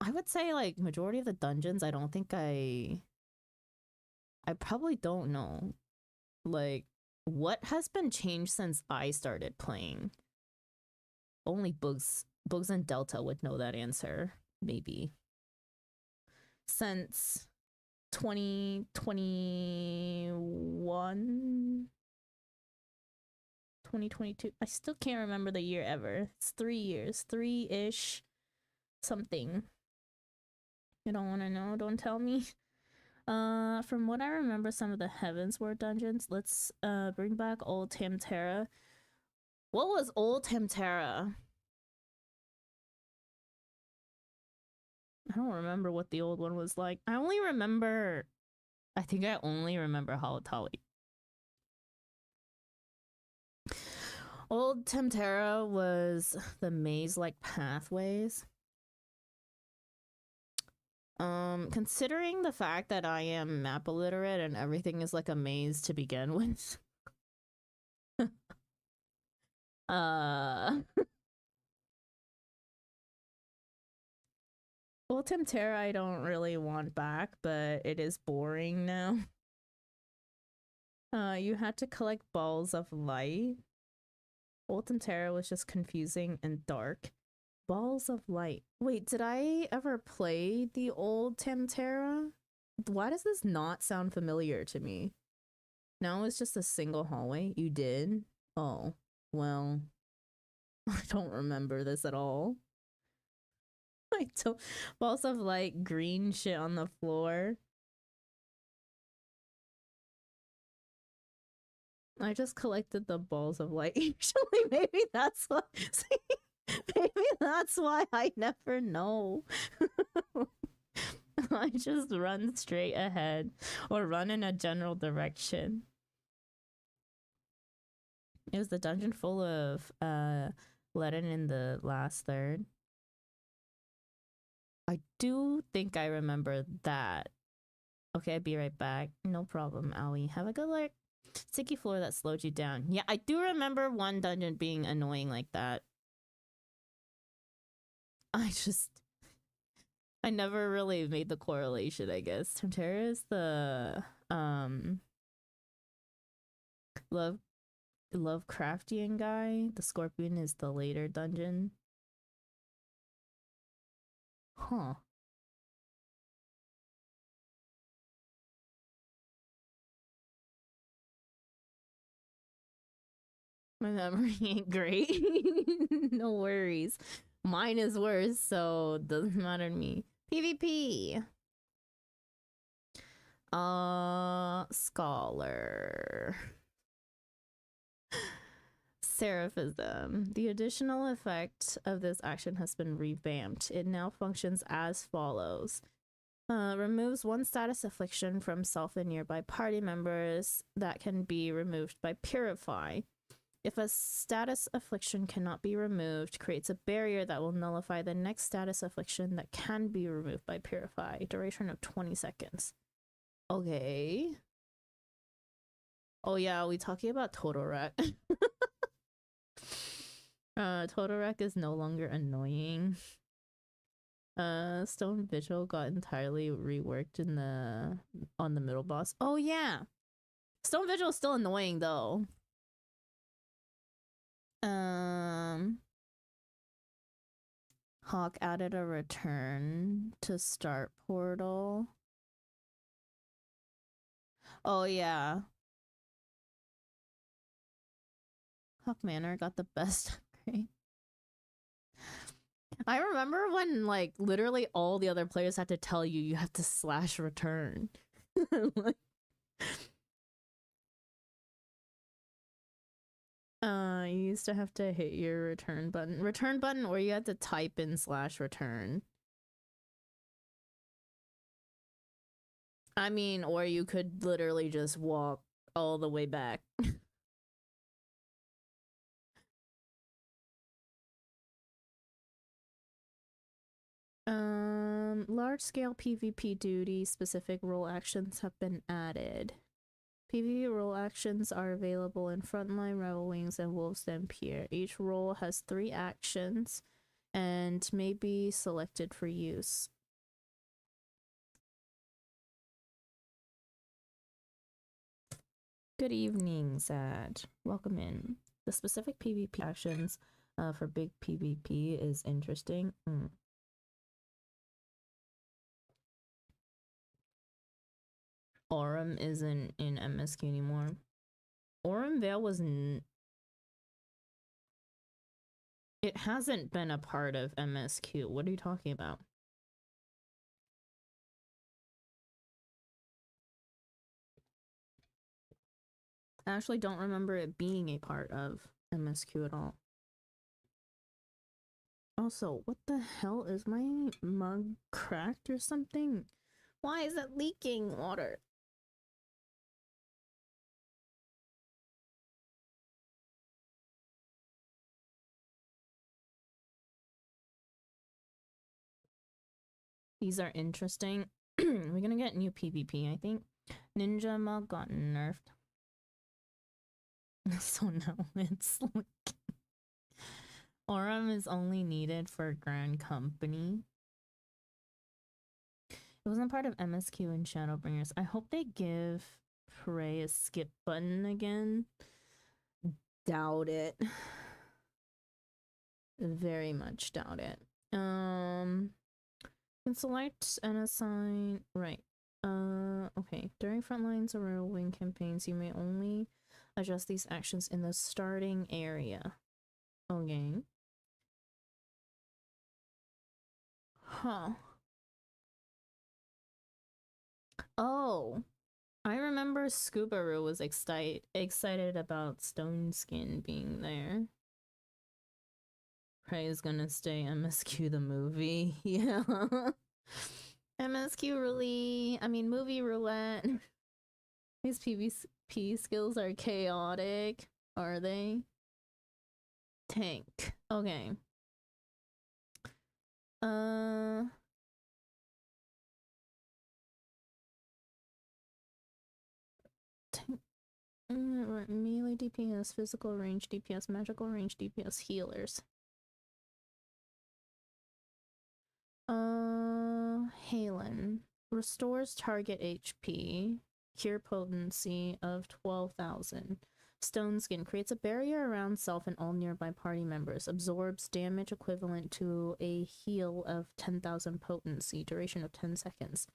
I would say like majority of the dungeons, I don't think I probably don't know. Like, what has been changed since I started playing? Only Bugs and Delta would know that answer, maybe. Since 2021, 2022. I still can't remember the year ever. It's 3 years, 3-ish. something. You don't want to know? Don't tell me. From what I remember, some of the Heavensward dungeons. Let's bring back Old Tamtara. What was Old Tamtara? I don't remember what the old one was like. I think I only remember Halatali. Old Tamtara was the maze-like pathways. Considering the fact that I am map illiterate and everything is like a maze to begin with. Well, Temterra I don't really want back, but it is boring now. You had to collect balls of light. Old Temterra was just confusing and dark. Balls of light. Wait, did I ever play the old Temterra? Why does this not sound familiar to me? Now it's just a single hallway. You did? Oh, well, I don't remember this at all. I don't. Balls of light, green shit on the floor. I just collected the balls of light. Actually, maybe that's why. Maybe that's why I never know. I just run straight ahead or run in a general direction. It was the dungeon full of Lenin in the last third. I do think I remember that. Okay, I'll be right back. No problem, Owie. Have a good look. Sticky floor that slowed you down. Yeah, I do remember one dungeon being annoying like that. I never really made the correlation, I guess. Temterra is the Lovecraftian guy. The Scorpion is the later dungeon. Huh. My memory ain't great. No worries. Mine is worse, so it doesn't matter to me. PvP. Scholar. Seraphism. The additional effect of this action has been revamped. It now functions as follows. Removes one status affliction from self and nearby party members that can be removed by Purify. If a status affliction cannot be removed, creates a barrier that will nullify the next status affliction that can be removed by Purify. Duration of 20 seconds. Okay. Oh yeah, are we talking about Totolrek? Totolrek is no longer annoying. Stone Vigil got entirely reworked in on the middle boss. Oh yeah. Stone Vigil is still annoying though. Hawk added a return to start portal. Oh yeah. Hawk Manor got the best upgrade. I remember when like literally all the other players had to tell you you have to slash return. Like, you used to have to hit your return button, or you had to type in slash return. I mean, or you could literally just walk all the way back. Large-scale PvP duty specific role actions have been added. PvP role actions are available in Frontline, Rebel Wings, and Wolves Dampier. Each role has 3 actions and may be selected for use. Good evening, Zad. Welcome in. The specific PvP actions for big PvP is interesting. Aurum isn't in MSQ anymore. Aurum Vale was it It hasn't been a part of MSQ. What are you talking about? I actually don't remember it being a part of MSQ at all. Also, what the hell? Is my mug cracked or something? Why is it leaking water? These are interesting. We're gonna get new PvP, I think. Ninja mug got nerfed. So now it's like Aurum is only needed for Grand Company. It wasn't part of MSQ and Shadowbringers. I hope they give Prey a skip button again. Doubt it. Very much doubt it. Can select and assign. Right. Okay. During frontlines or whirlwind campaigns, you may only adjust these actions in the starting area. Okay. Huh. Oh. I remember Scoobaroo was excited about Stone Skin being there. Prey is gonna stay MSQ the movie. Yeah. MSQ really, I mean, movie roulette. His PvP skills are chaotic. Are they? Tank. Okay. Tank. Melee DPS, physical range DPS, magical range DPS, healers. Halen. Restores target HP. Cure potency of 12,000. Stone Skin creates a barrier around self and all nearby party members. Absorbs damage equivalent to a heal of 10,000 potency. Duration of 10 seconds.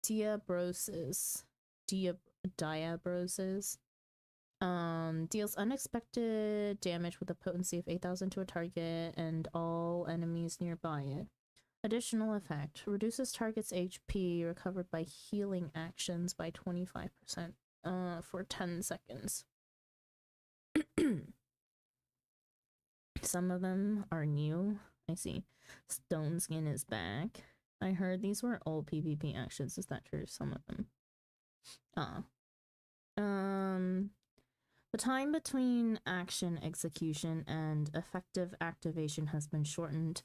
Diabrosis. Deals unexpected damage with a potency of 8,000 to a target and all enemies nearby it. Additional effect. Reduces target's HP recovered by healing actions by 25% for 10 seconds. Some of them are new. I see. Stone Skin is back. I heard these were old PvP actions. Is that true? Some of them. The time between action execution and effective activation has been shortened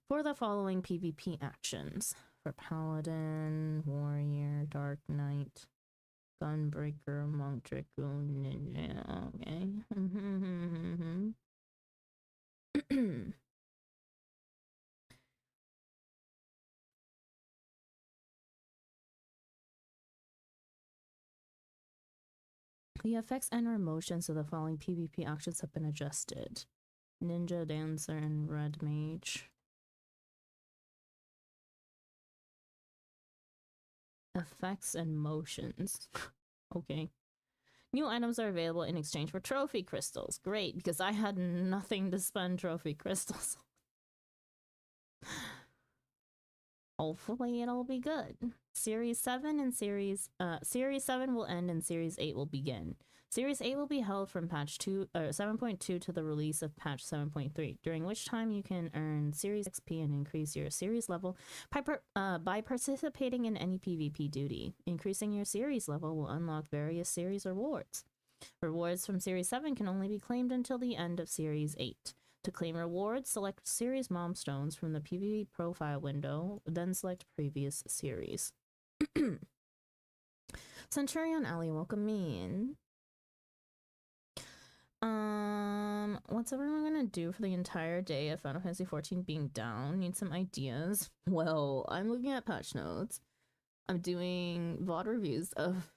for the following PvP actions. For Paladin, Warrior, Dark Knight, Gunbreaker, Monk, Dragoon, Ninja. Okay. The effects and emotions of the following PvP actions have been adjusted. Ninja, Dancer, and Red Mage. Effects and motions. Okay. New items are available in exchange for trophy crystals. Great, because I had nothing to spend trophy crystals. Hopefully it'll be good. Series 7 and Series 7 will end and Series 8 will begin. Series 8 will be held from patch 7.2 to the release of patch 7.3, during which time you can earn Series XP and increase your series level by participating in any PvP duty. Increasing your series level will unlock various series rewards. Rewards from Series 7 can only be claimed until the end of Series 8. To claim rewards, select Series Momstones from the PvP profile window, then select previous series. Centurion Alley, welcome in. What's everyone gonna do for the entire day of Final Fantasy XIV being down? Need some ideas? Well, I'm looking at patch notes. I'm doing VoD reviews of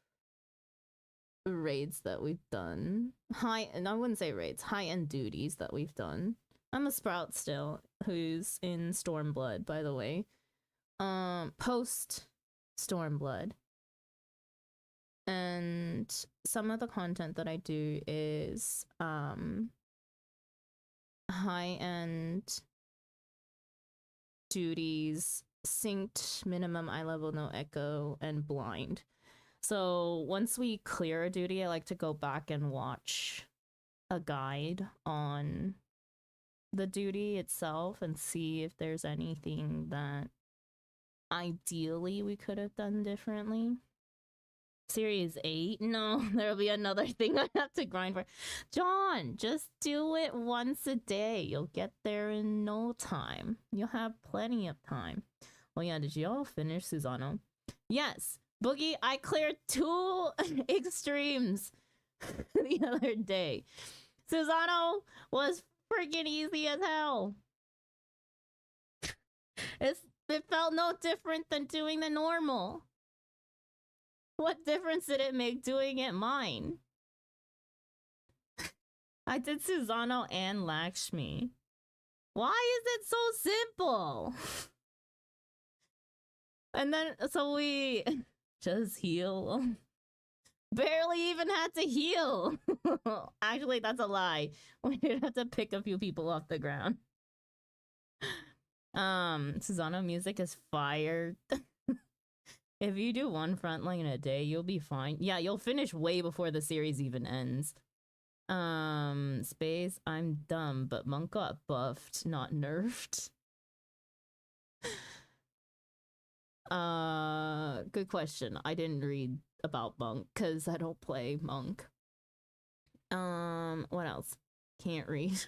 raids that we've done. I wouldn't say raids, high-end duties that we've done. I'm a Sprout still, who's in Stormblood, by the way. Post Stormblood. And some of the content that I do is high-end duties, synced, minimum eye level, no echo, and blind. So once we clear a duty, I like to go back and watch a guide on the duty itself and see if there's anything that ideally we could have done differently. Series 8? No, there'll be another thing I have to grind for. John, just do it once a day. You'll get there in no time. You'll have plenty of time. Oh yeah, did y'all finish Susano? Yes. Boogie, I cleared 2 extremes the other day. Susano was freaking easy as hell. It felt no different than doing the normal. What difference did it make doing it mine? I did Susano and Lakshmi. Why is it so simple? And then, so we just heal. Barely even had to heal. Actually, that's a lie. We did have to pick a few people off the ground. Susano music is fire. If you do 1 frontline a day, you'll be fine. Yeah, you'll finish way before the series even ends. Space, I'm dumb, but Monk got buffed, not nerfed. Good question. I didn't read about Monk because I don't play Monk. What else? Can't read.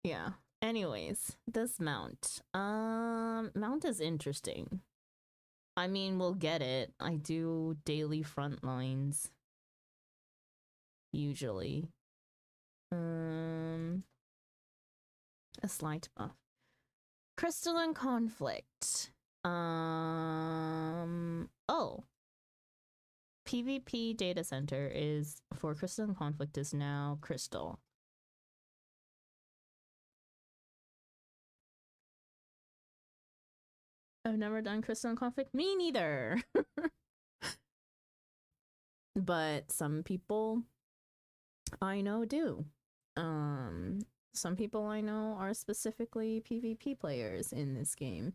Yeah. Anyways, this mount. Mount is interesting. I mean, we'll get it. I do daily front lines. Usually. A slight buff. Crystalline Conflict. Oh. PvP data center is for Crystalline Conflict is now Crystal. I've never done Crystalline Conflict. Me neither. But some people I know do. Some people I know are specifically PvP players in this game.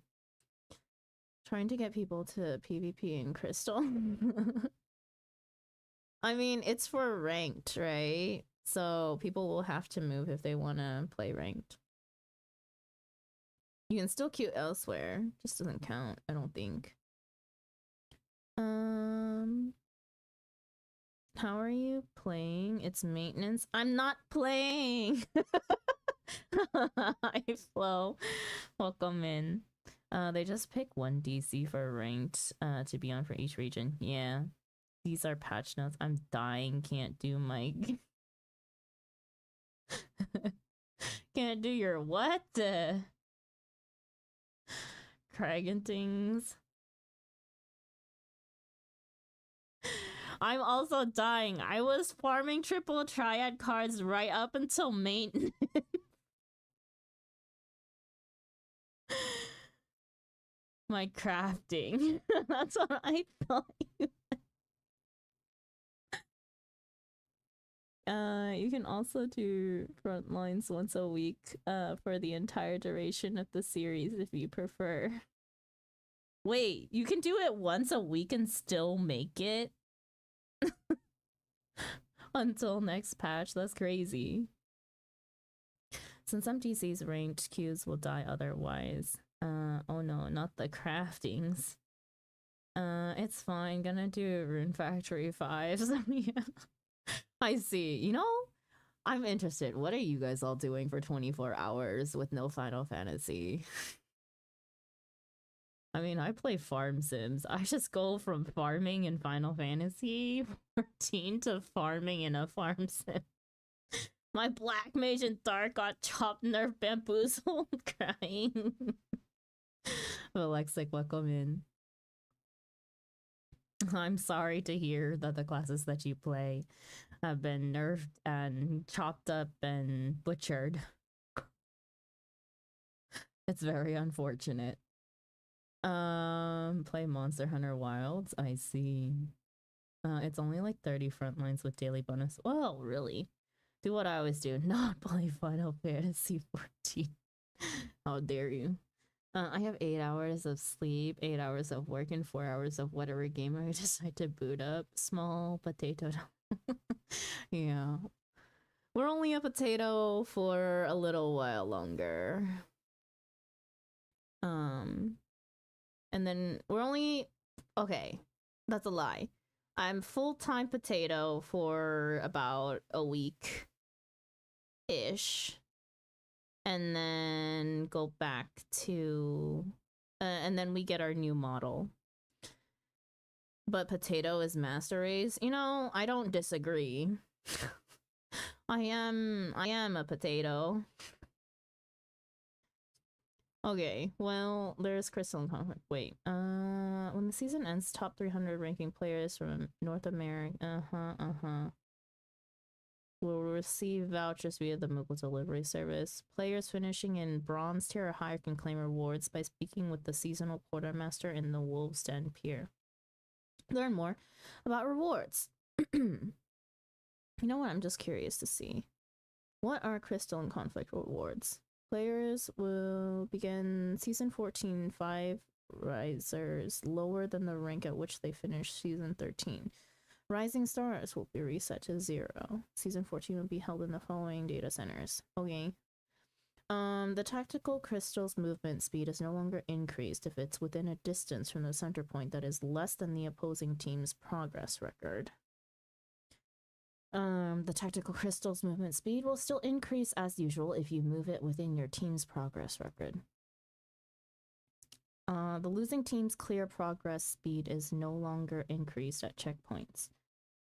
Trying to get people to PvP in Crystal. I mean, it's for ranked, right? So people will have to move if they want to play ranked. You can still queue elsewhere. Just doesn't count, I don't think. How are you playing? It's maintenance. I'm not playing. Hi, Flo. Welcome in. They just pick 1 DC for ranked to be on for each region. Yeah. These are patch notes. I'm dying. Can't do my... Can't do your what? Crag and things. I'm also dying. I was farming triple triad cards right up until maintenance. My crafting. That's what I thought you you can also do front lines once a week for the entire duration of the series if you prefer. Wait, you can do it once a week and still make it? Until next patch? That's crazy. Since some DC's ranked, queues will die otherwise. Oh no, not the craftings. It's fine. Gonna do Rune Factory 5. So yeah. I see. You know, I'm interested. What are you guys all doing for 24 hours with no Final Fantasy? I mean, I play farm sims. I just go from farming in Final Fantasy 14 to farming in a farm sim. My black mage and dark got chopped, nerf, bamboozled, crying. Alexic, welcome in. I'm sorry to hear that the classes that you play have been nerfed and chopped up and butchered. It's very unfortunate. Play Monster Hunter Wilds. I see. It's only like 30 front lines with daily bonus. Well, really? Do what I always do. Not play Final Fantasy 14. How dare you? I have 8 hours of sleep, 8 hours of work, and 4 hours of whatever game I decide to boot up. Small potato. Yeah. We're only a potato for a little while longer. And then we're only... Okay, that's a lie. I'm full-time potato for about a week-ish. And then go back to... and then we get our new model. But potato is master race? You know, I don't disagree. I am a potato. Okay, well, there's Crystal and Conflict. Wait, when the season ends, top 300 ranking players from North America, will receive vouchers via the mobile delivery service. Players finishing in bronze tier or higher can claim rewards by speaking with the seasonal quartermaster in the Wolves Den Pier. Learn more about rewards. You know what? I'm just curious to see. What are Crystal and Conflict rewards? Players will begin Season 14 5 risers lower than the rank at which they finish Season 13. Rising stars will be reset to 0. Season 14 will be held in the following data centers. Okay. The tactical crystal's movement speed is no longer increased if it's within a distance from the center point that is less than the opposing team's progress record. The tactical crystal's movement speed will still increase as usual if you move it within your team's progress record. The losing team's clear progress speed is no longer increased at checkpoints.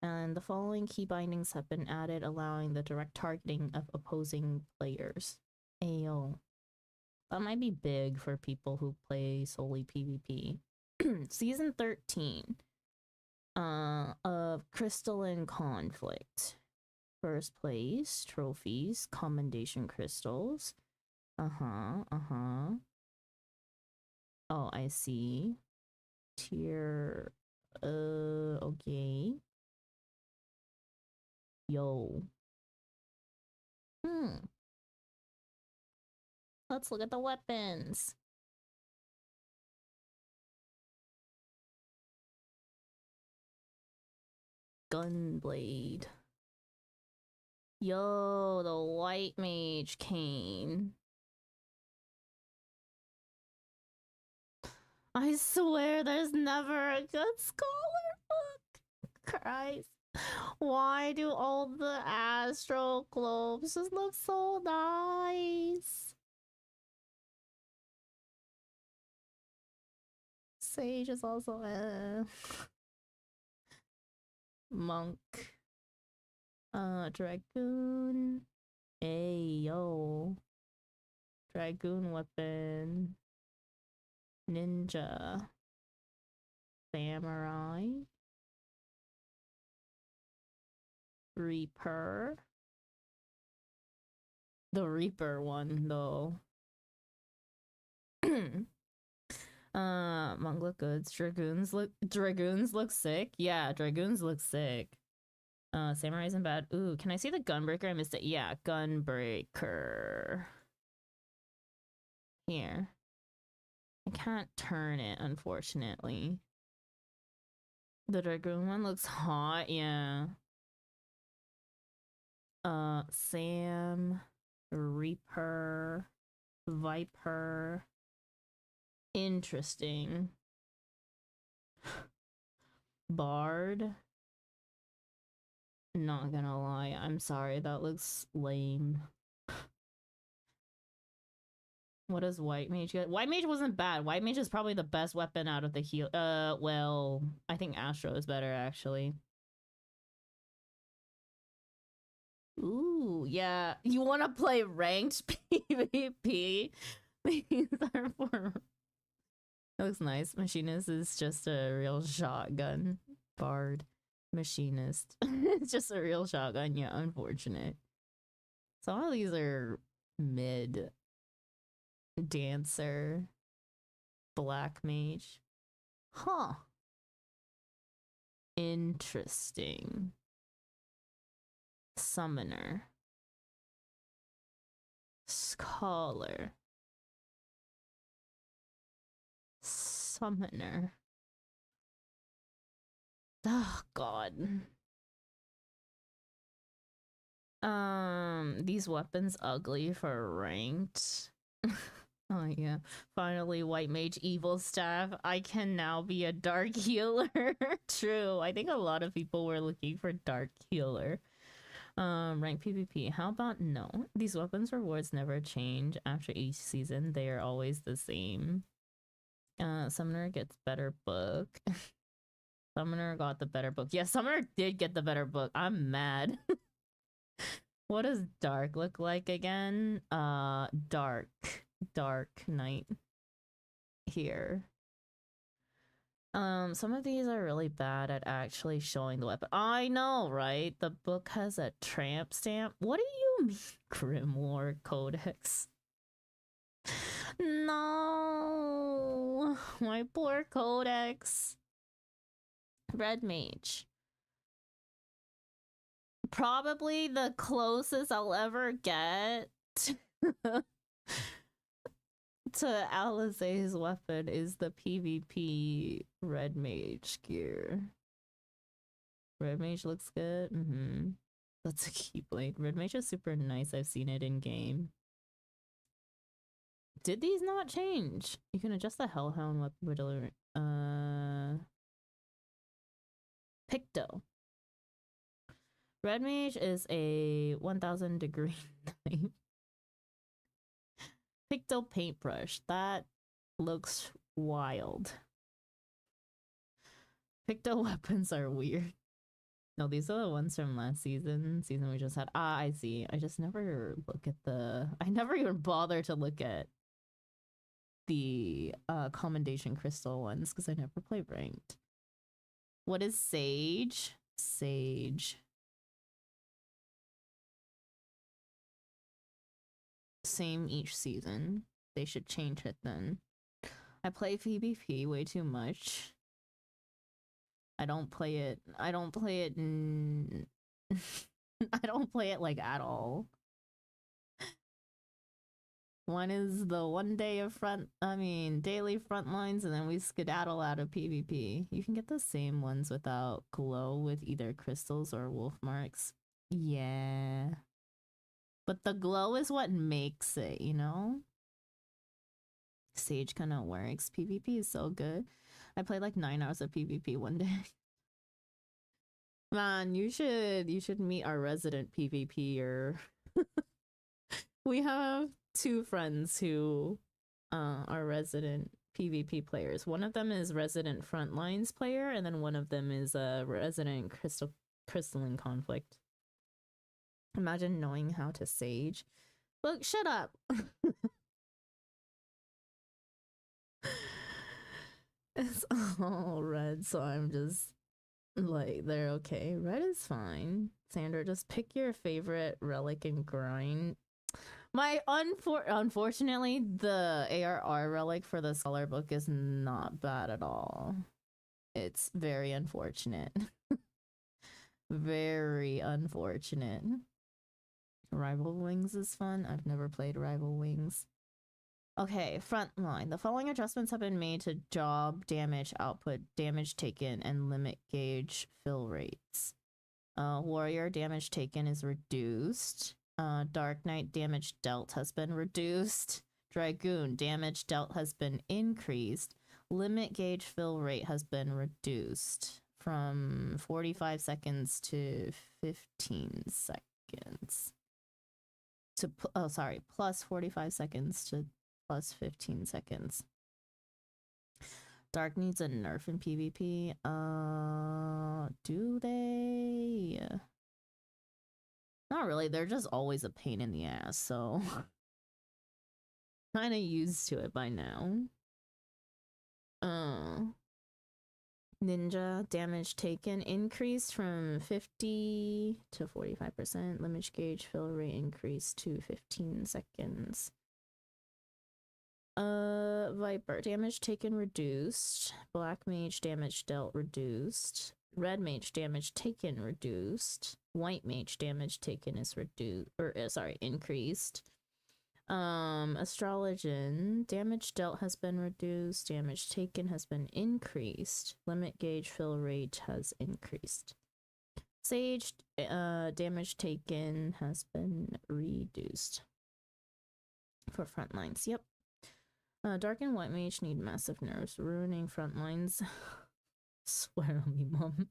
And the following key bindings have been added, allowing the direct targeting of opposing players. Ayo. That might be big for people who play solely PvP. Season 13 of Crystal and Conflict. First place, trophies, commendation crystals. Oh, I see. Tier, okay. Yo. Let's look at the weapons. Gunblade. Yo, the white mage cane. I swear there's never a good scholar book. Christ. Why do all the astral globes just look so nice? Sage is also monk. Dragoon. Ayo. Dragoon weapon. Ninja. Samurai. Reaper. The Reaper one, though. Monk look good. Dragoons look sick. Yeah, dragoons look sick. Samurai isn't bad. Ooh, can I see the Gunbreaker? I missed it. Yeah, Gunbreaker. Here. I can't turn it, unfortunately. The Dragoon one looks hot, yeah. Sam, Reaper, Viper. Interesting. Bard. Not gonna lie, I'm sorry, that looks lame. What does White Mage get? White Mage wasn't bad. White Mage is probably the best weapon out of the heal. Well, I think Astro is better, actually. Ooh, yeah. You want to play ranked PvP? These are for... It looks nice. Machinist is just a real shotgun. Bard. Machinist. It's just a real shotgun. Yeah, unfortunate. Some of these are mid. Dancer. Black Mage. Huh. Interesting. Summoner. Scholar. Summoner. Oh god. These weapons ugly for ranked. Oh yeah. Finally, white mage evil staff. I can now be a dark healer. True. I think a lot of people were looking for dark healer. Rank PvP. How about no? These weapons rewards never change after each season. They are always the same. Summoner gets better book. Summoner got the better book. Yeah, Summoner did get the better book. I'm mad. What does dark look like again? Dark Knight here. Some of these are really bad at actually showing the weapon. I know, right? The book has a tramp stamp. What do you mean, Grimoire Codex? No, my poor Codex. Red Mage. Probably the closest I'll ever get to Alizé's weapon is the PvP Red Mage gear. Red Mage looks good. That's a Keyblade. Red Mage is super nice. I've seen it in game. Did these not change? You can adjust the Hellhound weapon for delivery. Picto. Red Mage is a 1000 degree knife. Picto paintbrush. That looks wild. Picto weapons are weird. No, these are the ones from last season. Season we just had. Ah, I see. I just never look at the... I never even bother to look at the commendation crystal ones because I never play ranked. What is Sage? Sage. Same each season. They should change it then. I play PvP way too much. I don't play it. I don't play it. I don't play it like at all. One is the 1 day of daily front lines, and then we skedaddle out of PvP. You can get the same ones without glow with either crystals or wolf marks. Yeah. But the glow is what makes it, you know? Sage kind of works. PvP is so good. I played like 9 hours of PvP one day. Man, you should meet our resident PvPer. We have 2 friends who are resident PvP players. One of them is resident Frontlines player, and then one of them is a resident crystalline conflict. Imagine knowing how to Sage. Look, shut up. It's all red, so I'm just like, they're okay. Red is fine. Sandra, just pick your favorite relic and grind. My unfortunately, the ARR relic for the Scholar book is not bad at all. It's very unfortunate. Very unfortunate. Rival Wings is fun. I've never played Rival Wings. Okay, frontline. The following adjustments have been made to job damage output, damage taken, and limit gauge fill rates. Warrior damage taken is reduced. Dark Knight damage dealt has been reduced. Dragoon damage dealt has been increased. Limit gauge fill rate has been reduced from 45 seconds to 15 seconds. Plus 45 seconds to plus 15 seconds. Dark needs a nerf in PvP. Do they? Not really. They're just always a pain in the ass, so kind of used to it by now. Ninja damage taken increased from 50 to 45%. Limit gauge fill rate increased to 15 seconds. Viper damage taken reduced. Black mage damage dealt reduced. Red mage damage taken reduced. White mage damage taken is reduced, or sorry, increased. Astrologian damage dealt has been reduced. Damage taken has been increased. Limit gauge fill rate has increased. Sage damage taken has been reduced. For front lines, yep. Dark and white mage need massive nerfs, ruining front lines. Swear on me, mom.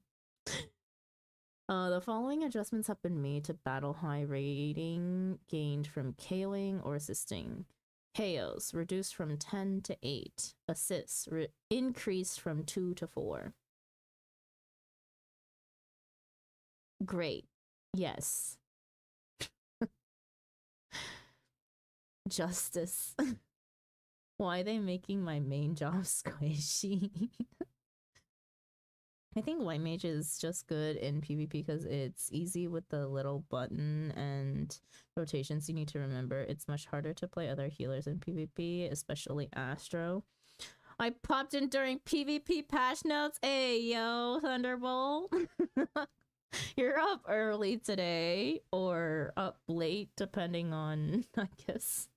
The following adjustments have been made to battle high rating gained from KOing or assisting. KOs reduced from 10 to 8. Assists increased from 2 to 4. Great. Yes. Justice. Why are they making my main job squishy? I think white mage is just good in PvP because it's easy with the little button and rotations you need to remember. It's much harder to play other healers in PvP, especially Astro. I popped in during PvP patch notes. Hey, yo, Thunderbolt. You're up early today, or up late, depending on, I guess,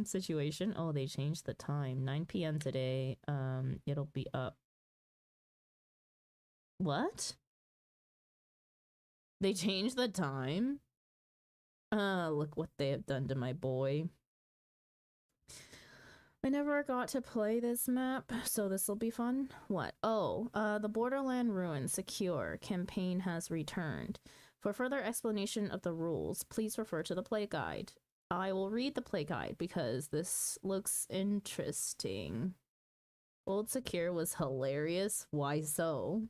situation. Oh, they changed the time. 9 p.m. today. It'll be up. What? They changed the time? Look what they have done to my boy. I never got to play this map, so this will be fun. What? Oh, the Borderland Ruin Secure campaign has returned. For further explanation of the rules, please refer to the play guide. I will read the play guide because this looks interesting. Old Secure was hilarious. Why so?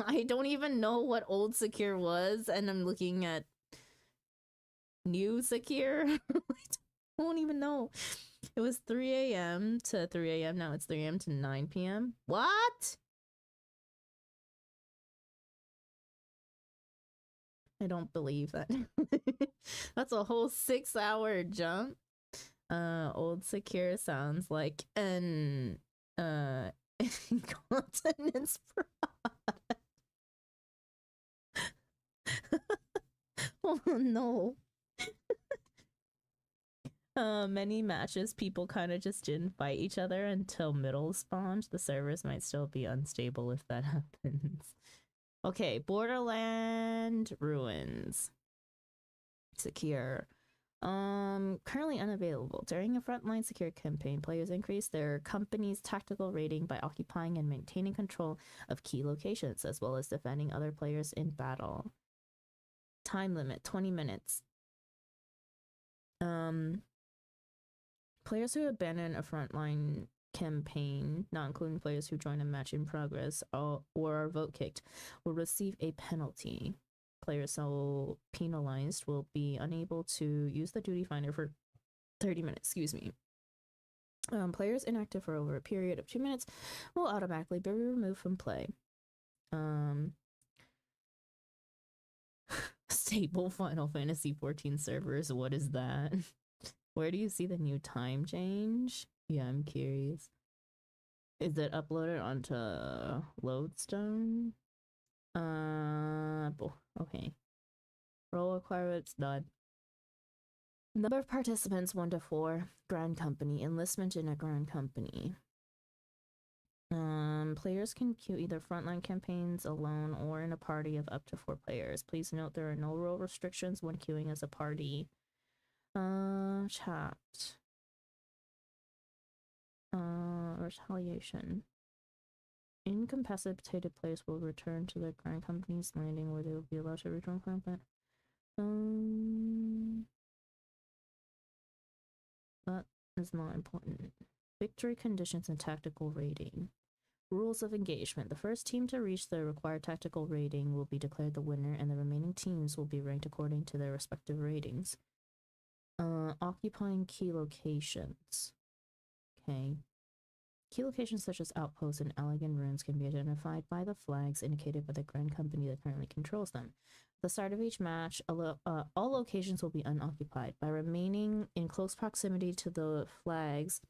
I don't even know what Old Secure was, and I'm looking at New Secure. I don't even know. It was 3 a.m. to 3 a.m. Now it's 3 a.m. to 9 p.m. What? I don't believe that. That's a whole 6-hour jump. Old Secure sounds like an incontinence product. Oh no. Many matches, people kind of just didn't fight each other until middle spawned. The servers might still be unstable if that happens. Okay, Borderland Ruins. Secure. Currently unavailable. During a frontline secure campaign, players increase their company's tactical rating by occupying and maintaining control of key locations, as well as defending other players in battle. Time limit, 20 minutes. Players who abandon a frontline campaign, not including players who join a match in progress or are vote kicked, will receive a penalty. Players so penalized will be unable to use the duty finder for 30 minutes, excuse me. Players inactive for over a period of 2 minutes will automatically be removed from play. Stable Final Fantasy XIV servers, what is that? Where do you see the new time change? Yeah, I'm curious. Is it uploaded onto Lodestone? Okay. Role requirements done. Number of participants 1 to 4. Grand Company. Enlistment in a Grand Company. Players can queue either frontline campaigns alone or in a party of up to 4 players. Please note there are no role restrictions when queuing as a party. Chat. Retaliation. Incapacitated players will return to their Grand Company's landing where they will be allowed to rejoin combat. That is not important. Victory conditions and tactical rating. Rules of engagement. The first team to reach the required tactical rating will be declared the winner, and the remaining teams will be ranked according to their respective ratings. Occupying key locations. Okay. Key locations such as outposts and elegant ruins can be identified by the flags indicated by the Grand Company that currently controls them. At the start of each match, all locations will be unoccupied. By remaining in close proximity to the flags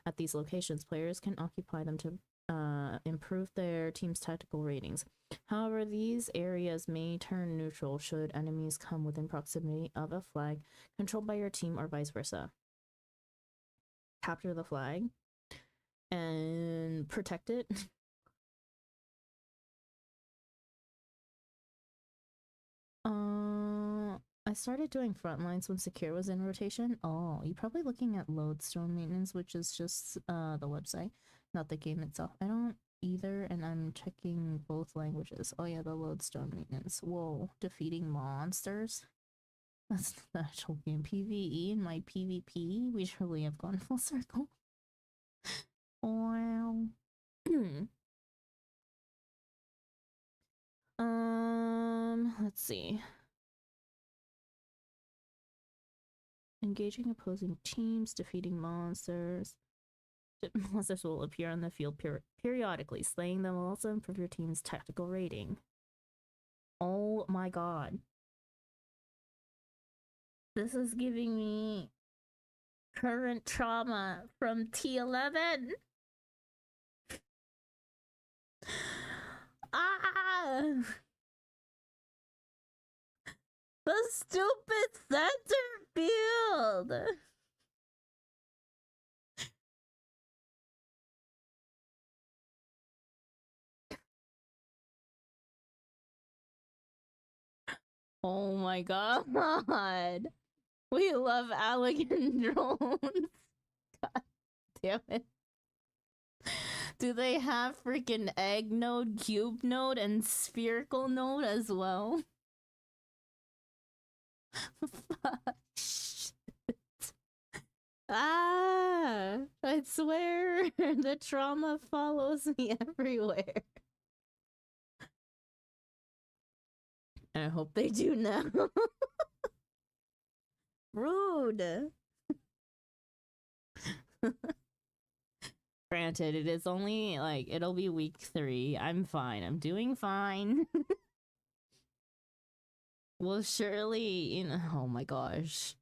at these locations, players can occupy them to improve their team's tactical ratings. However, these areas may turn neutral should enemies come within proximity of a flag controlled by your team or vice versa. Capture the flag and protect it. I started doing front lines when secure was in rotation. Oh, you're probably looking at lodestone maintenance, which is just the website, not the game itself. I don't either, and I'm checking both languages. Oh yeah, the lodestone maintenance. Whoa, defeating monsters. That's the actual game. PvE and my PvP. We surely have gone full circle. Wow. Let's see. Engaging opposing teams, defeating monsters. Monsters will appear on the field periodically. Slaying them will also improve your team's tactical rating. Oh my god. This is giving me current trauma from T11. Ah! The stupid center field! Oh my god. We love elegant drones. God damn it. Do they have freaking egg node, cube node, and spherical node as well? Fuck. Ah, I swear the trauma follows me everywhere. I hope they do now. Rude. Granted, it is only like it'll be week 3. I'm fine. I'm doing fine. Well, surely, you know. Oh my gosh,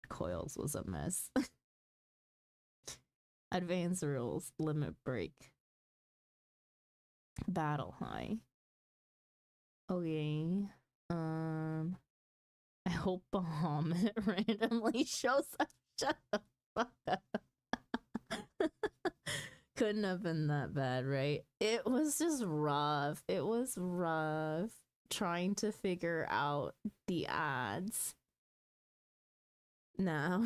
coils was a mess. Advanced rules, limit break, battle high. Okay. I hope Bahamut randomly shows up. Shut the fuck up. Couldn't have been that bad, right? It was just rough. It was rough trying to figure out the ads. Now,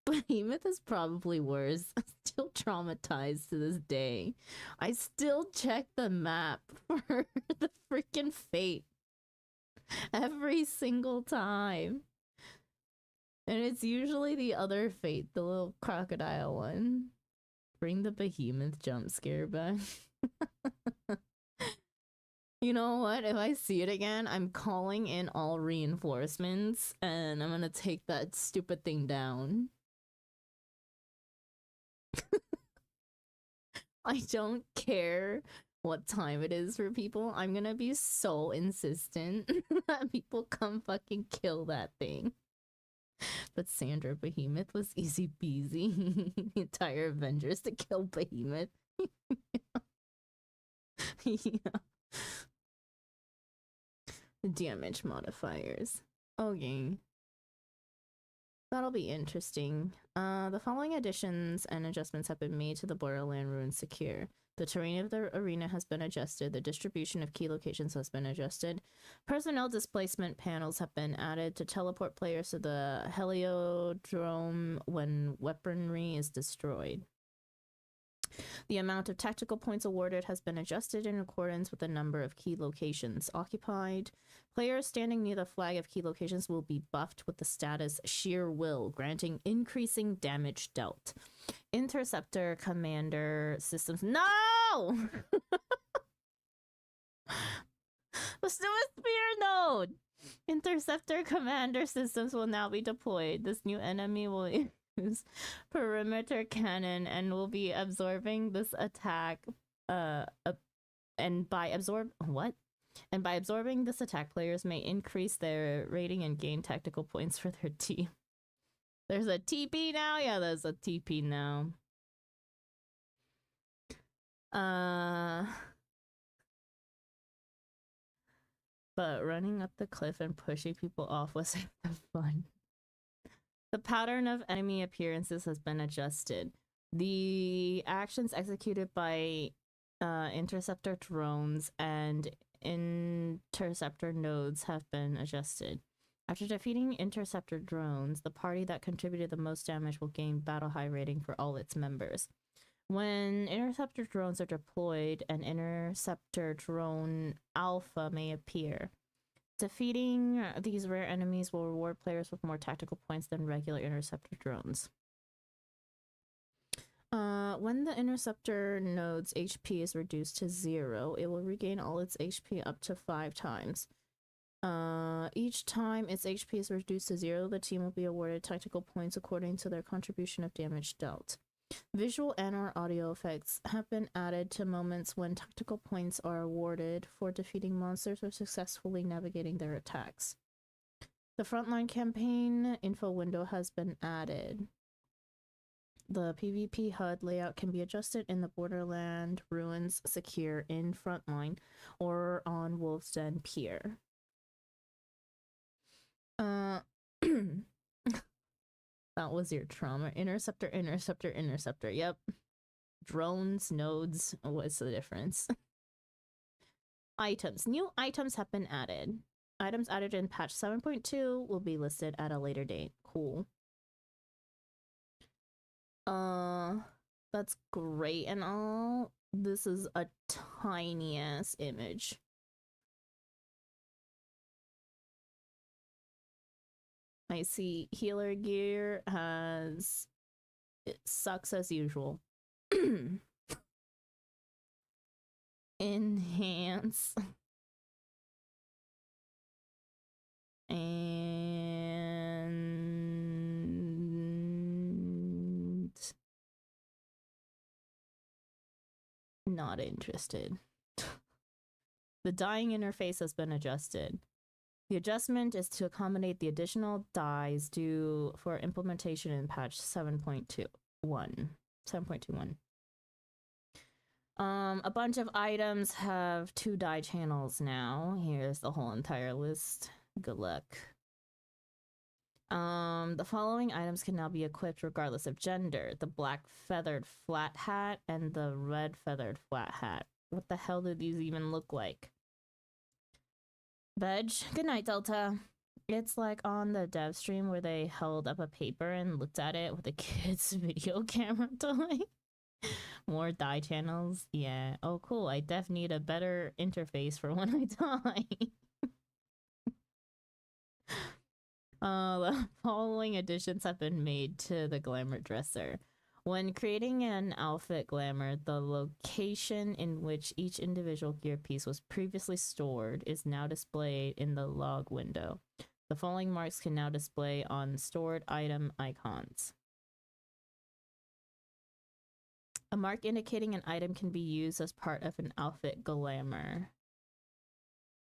Behemoth is probably worse. I'm still traumatized to this day. I still check the map for the freaking fate every single time. And it's usually the other fate, the little crocodile one. Bring the behemoth jump scare back. You know what? If I see it again, I'm calling in all reinforcements and I'm gonna take that stupid thing down. I don't care what time it is for people. I'm gonna be so insistent that people come fucking kill that thing. But Sandra Behemoth was easy peasy. The entire Avengers to kill Behemoth. Yeah. Damage modifiers. Okay. That'll be interesting. The following additions and adjustments have been made to the Borderland Ruin Secure. The terrain of the arena has been adjusted. The distribution of key locations has been adjusted. Personnel displacement panels have been added to teleport players to the heliodrome when weaponry is destroyed. The amount of tactical points awarded has been adjusted in accordance with the number of key locations occupied. Players standing near the flag of key locations will be buffed with the status Sheer Will, granting increasing damage dealt. Interceptor Commander Systems. No! Let's do a spear node! Interceptor Commander Systems will now be deployed. This new enemy will use perimeter cannon and will be absorbing this attack. And by absorbing this attack, players may increase their rating and gain tactical points for their team. There's a TP now? Yeah, there's a TP now. But running up the cliff and pushing people off was fun. The pattern of enemy appearances has been adjusted. The actions executed by interceptor drones and interceptor nodes have been adjusted. After defeating interceptor drones, the party that contributed the most damage will gain battle high rating for all its members. When interceptor drones are deployed, an interceptor drone alpha may appear. Defeating these rare enemies will reward players with more tactical points than regular interceptor drones. When the interceptor node's HP is reduced to 0, it will regain all its HP up to 5 times. Each time its HP is reduced to 0, the team will be awarded tactical points according to their contribution of damage dealt. Visual and/or audio effects have been added to moments when tactical points are awarded for defeating monsters or successfully navigating their attacks. The frontline campaign info window has been added. The PvP HUD layout can be adjusted in the Borderland Ruins Secure in Frontline or on Wolf's Den Pier. That was your trauma. Interceptor, interceptor, interceptor. Yep. Drones, nodes. What's the difference? Items. New items have been added. Items added in patch 7.2 will be listed at a later date. Cool. That's great and all. This is a tiny ass image. I see healer gear has... It sucks as usual. Enhance. And... Not interested. The dying interface has been adjusted. The adjustment is to accommodate the additional dies due for implementation in patch 7.21. 7.21. A bunch of items have 2 die channels now. Here's the whole entire list. Good luck. The following items can now be equipped regardless of gender. The black feathered flat hat and the red feathered flat hat. What the hell do these even look like? Veg. Good night, Delta. It's like on the dev stream where they held up a paper and looked at it with a kid's video camera toy. More die channels. Yeah. Oh, cool. I def need a better interface for when I die. The following additions have been made to the glamour dresser. When creating an outfit glamour, the location in which each individual gear piece was previously stored is now displayed in the log window. The following marks can now display on stored item icons. A mark indicating an item can be used as part of an outfit glamour.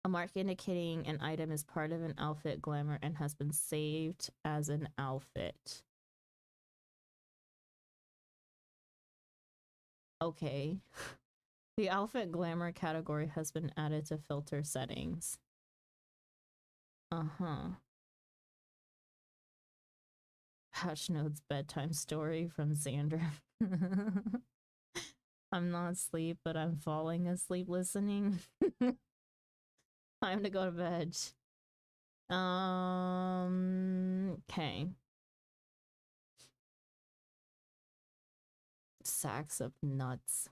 A mark indicating an item is part of an outfit glamour and has been saved as an outfit. Okay. The outfit glamour category has been added to filter settings. Patch notes bedtime story from Xander. I'm not asleep, but I'm falling asleep listening. Time to go to bed. Okay. Sacks of nuts.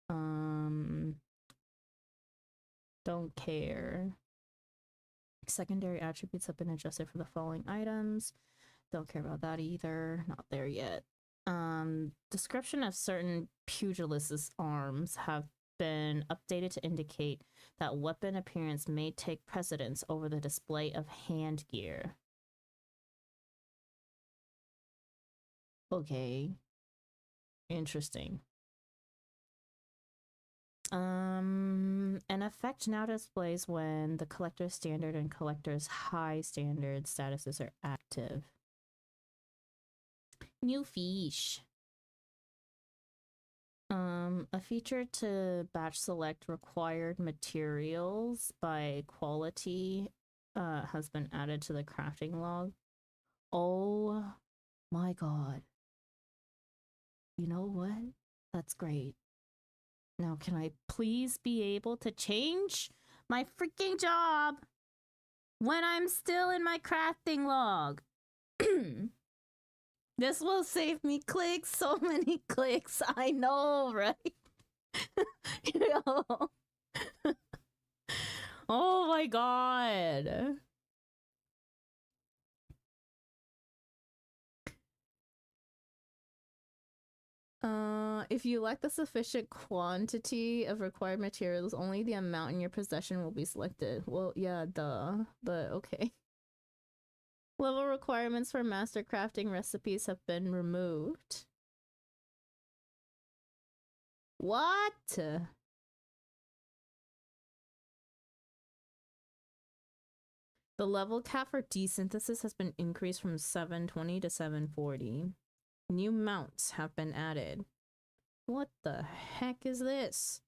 Don't care. Secondary attributes have been adjusted for the following items. Don't care about that either. Not there yet. Description of certain pugilist's arms have been updated to indicate that weapon appearance may take precedence over the display of hand gear. Okay. Interesting. An effect now displays when the collector's standard and collector's high standard statuses are active. New fish. A feature to batch select required materials by quality has been added to the crafting log. Oh my god. You know what? That's great. Now can I please be able to change my freaking job when I'm still in my crafting log? This will save me clicks, so many clicks. I know, right? Yo. Oh my god. If you lack the sufficient quantity of required materials, only the amount in your possession will be selected. Well, yeah, duh, but okay. Level requirements for master crafting recipes have been removed. What? The level cap for desynthesis has been increased from 720 to 740. New mounts have been added. What the heck is this?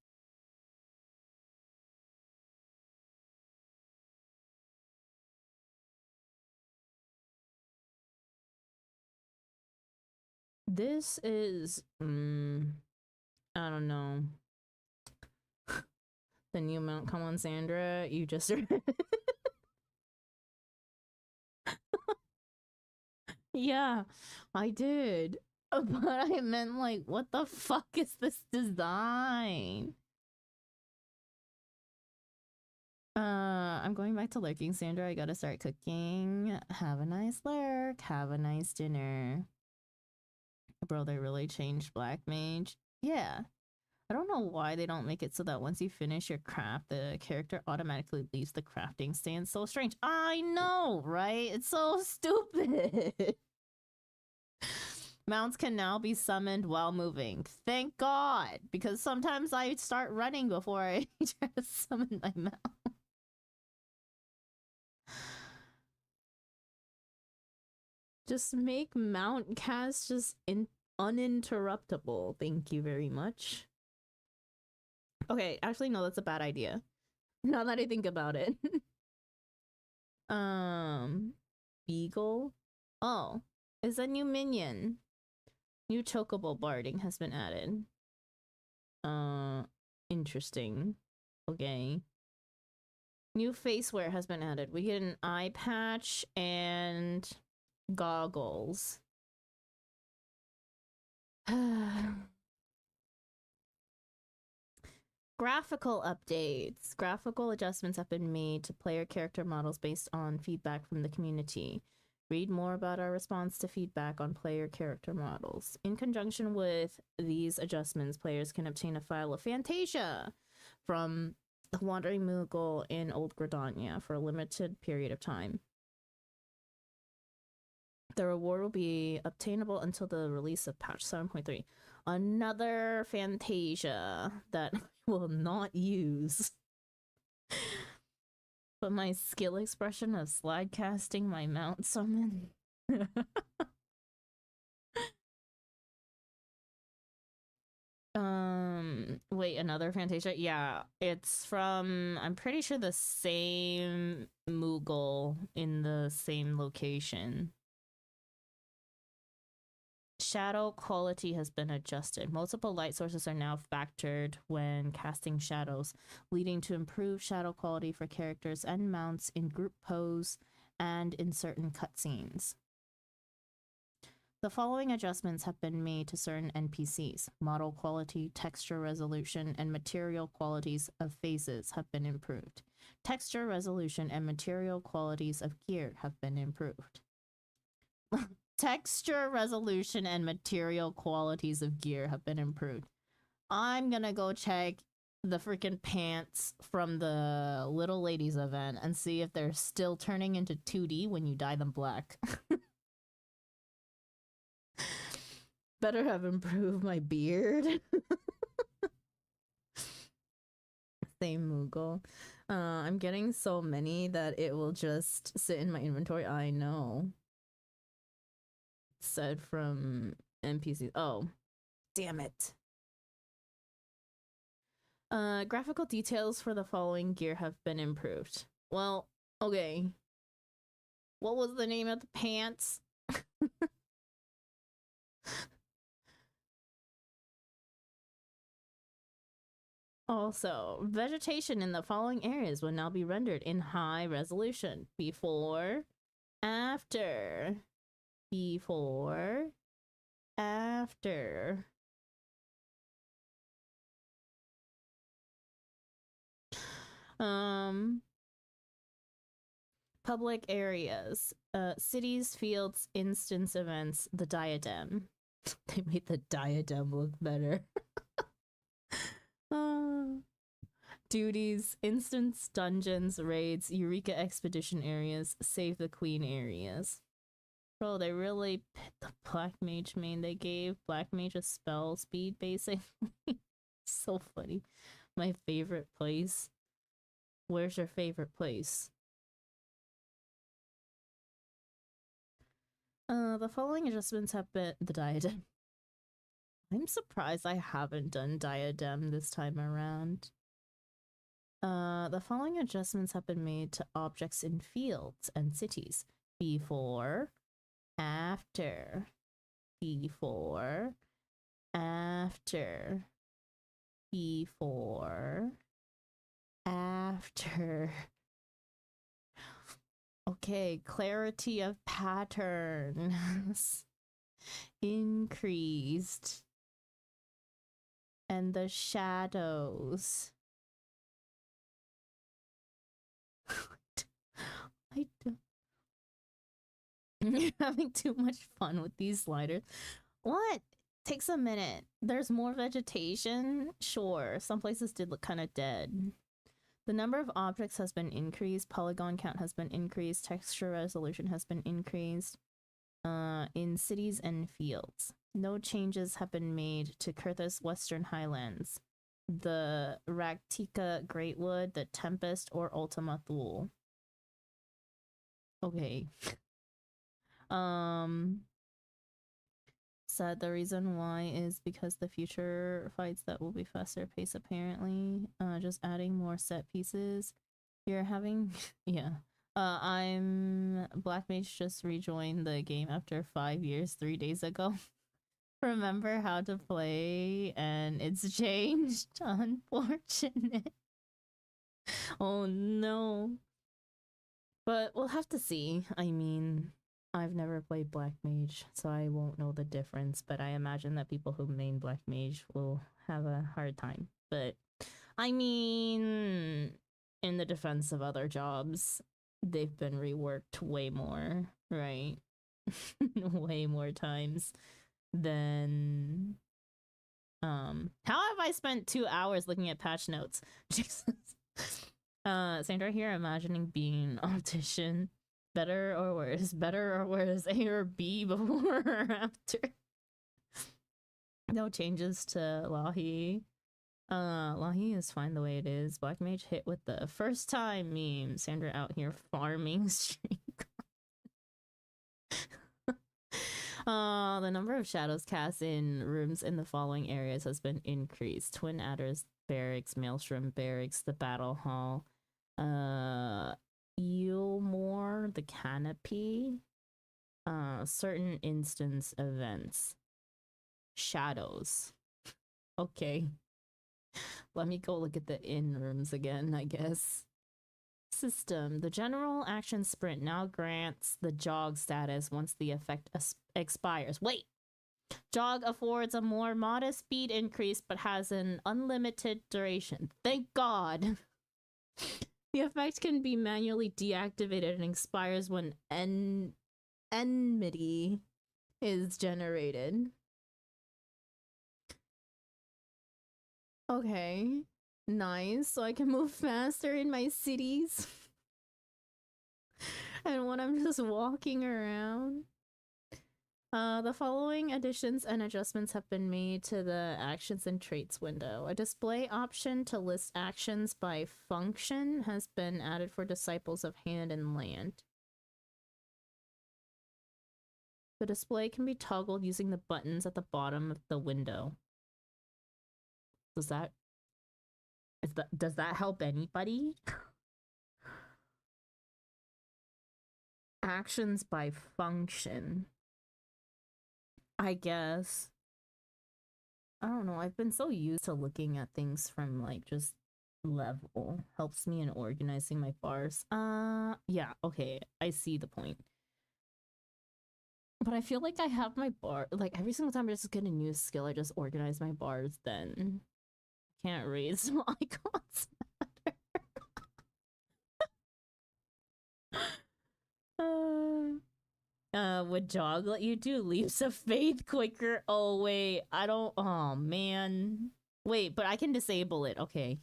This is... I don't know. The new mount. Come on, Sandra. You just... Yeah, I did. But I meant like, what the fuck is this design? I'm going back to lurking, Sandra. I gotta start cooking. Have a nice lurk. Have a nice dinner. Bro, they really changed Black Mage. Yeah. I don't know why they don't make it so that once you finish your craft, the character automatically leaves the crafting stand. So strange. I know, right? It's so stupid. Mounts can now be summoned while moving. Thank God, because sometimes I start running before I try to summon my mount. Just make mount cast just uninterruptible. Thank you very much. Okay, actually no, that's a bad idea. Now that I think about it. Beagle. Oh, is a new minion. New chocobo barding has been added. Interesting. Okay. New faceware has been added. We get an eye patch and goggles. Graphical updates. Graphical adjustments have been made to player character models based on feedback from the community. Read more about our response to feedback on player character models. In conjunction with these adjustments, players can obtain a file of Fantasia from the Wandering Moogle in Old Gridania for a limited period of time. The reward will be obtainable until the release of patch 7.3. Another Fantasia that I will not use. But my skill expression of slide casting my mount summon. Wait, another Fantasia? Yeah, it's from, I'm pretty sure the same Moogle in the same location. Shadow quality has been adjusted. Multiple light sources are now factored when casting shadows, leading to improved shadow quality for characters and mounts in group pose and in certain cutscenes. The following adjustments have been made to certain NPCs. Model quality, texture resolution, and material qualities of faces have been improved. Texture resolution and material qualities of gear have been improved. Texture resolution and material qualities of gear have been improved. I'm gonna go check the freaking pants from the Little Ladies event and see if they're still turning into 2D when you dye them black. Better have improved my beard. Same Moogle. I'm getting so many that it will just sit in my inventory. I know. said from NPCs. Oh, damn it. Graphical details for the following gear have been improved. Well, okay. What was the name of the pants? Also, vegetation in the following areas will now be rendered in high resolution. Before, after. Before, after. Public areas, cities, fields, instance events, the diadem. They made the diadem look better. Duties, instance, dungeons, raids, Eureka expedition areas, save the queen areas. Bro, they really pit the Black Mage main. They gave Black Mage a spell speed, basically. So funny. My favorite place. Where's your favorite place? The following adjustments have been the diadem. I'm surprised I haven't done diadem this time around. The following adjustments have been made to objects in fields and cities. Before, after, before, after, before, after. Okay, clarity of patterns increased. And the shadows. I don't. You're having too much fun with these sliders. What? Takes a minute. There's more vegetation? Sure. Some places did look kind of dead. The number of objects has been increased. Polygon count has been increased. Texture resolution has been increased. In cities and fields. No changes have been made to Kurtha's Western Highlands, the Ragtika Greatwood, the Tempest, or Ultima Thule. Okay. Said the reason why is because the future fights that will be faster pace apparently. Just adding more set pieces. You're having yeah. I'm Black Mage just rejoined the game after 5 years 3 days ago. Remember how to play and it's changed. Unfortunate. Oh no. But we'll have to see. I mean, I've never played Black Mage, so I won't know the difference, but I imagine that people who main Black Mage will have a hard time. But I mean, in the defense of other jobs, they've been reworked way more, right? Way more times than how have I spent 2 hours looking at patch notes? Jesus. Sandra here imagining being an optician. Better or worse? Better or worse? A or B before or after? No changes to Lahi. Lahi is fine the way it is. Black Mage hit with the first time meme. Sandra out here farming streak. The number of shadows cast in rooms in the following areas has been increased. Twin Adders Barracks, Maelstrom Barracks, the Battle Hall, Eelmore, the Canopy, certain instance events. Shadows. Okay. Let me go look at the in rooms again, I guess. System. The general action sprint now grants the jog status once the effect expires. Wait! Jog affords a more modest speed increase but has an unlimited duration. Thank God! The effect can be manually deactivated and expires when enmity is generated. Okay. Nice. So I can move faster in my cities. And when I'm just walking around. The following additions and adjustments have been made to the actions and traits window. A display option to list actions by function has been added for Disciples of Hand and Land. The display can be toggled using the buttons at the bottom of the window. Does that help anybody? Actions by function. I guess. I don't know. I've been so used to looking at things from like just level. Helps me in organizing my bars. Yeah, okay. I see the point. But I feel like I have my bar, like every single time I just get a new skill, I just organize my bars then. Can't read, so icons matter. Would jog let you do leaps of faith quicker? Oh wait, I don't, oh man. Wait, but I can disable it, okay.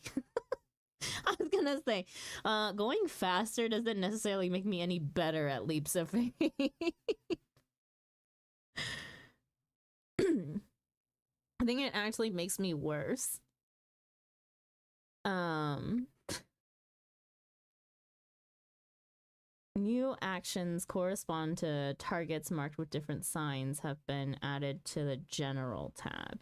I was gonna say, going faster doesn't necessarily make me any better at leaps of faith. I think it actually makes me worse. New actions correspond to targets marked with different signs have been added to the General tab.